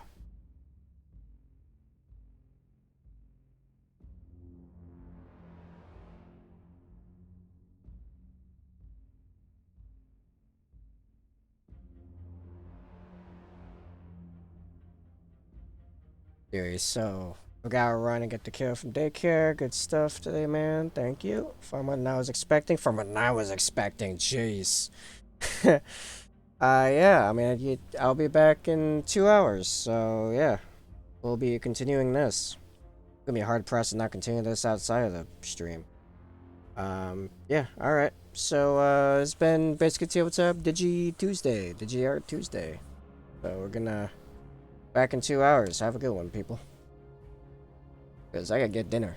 Dude, he's so I gotta run and get the kid from daycare. Good stuff today, man. Thank you. From what I was expecting. Jeez. Yeah, I mean, I'll be back in 2 hours. So, yeah. We'll be continuing this. It's gonna be hard pressed to not continue this outside of the stream. Yeah, alright. So, it's been basically Tabletop Digi Tuesday. Digi Art Tuesday. So, we're gonna... Back in 2 hours. Have a good one, people. Because I gotta get dinner.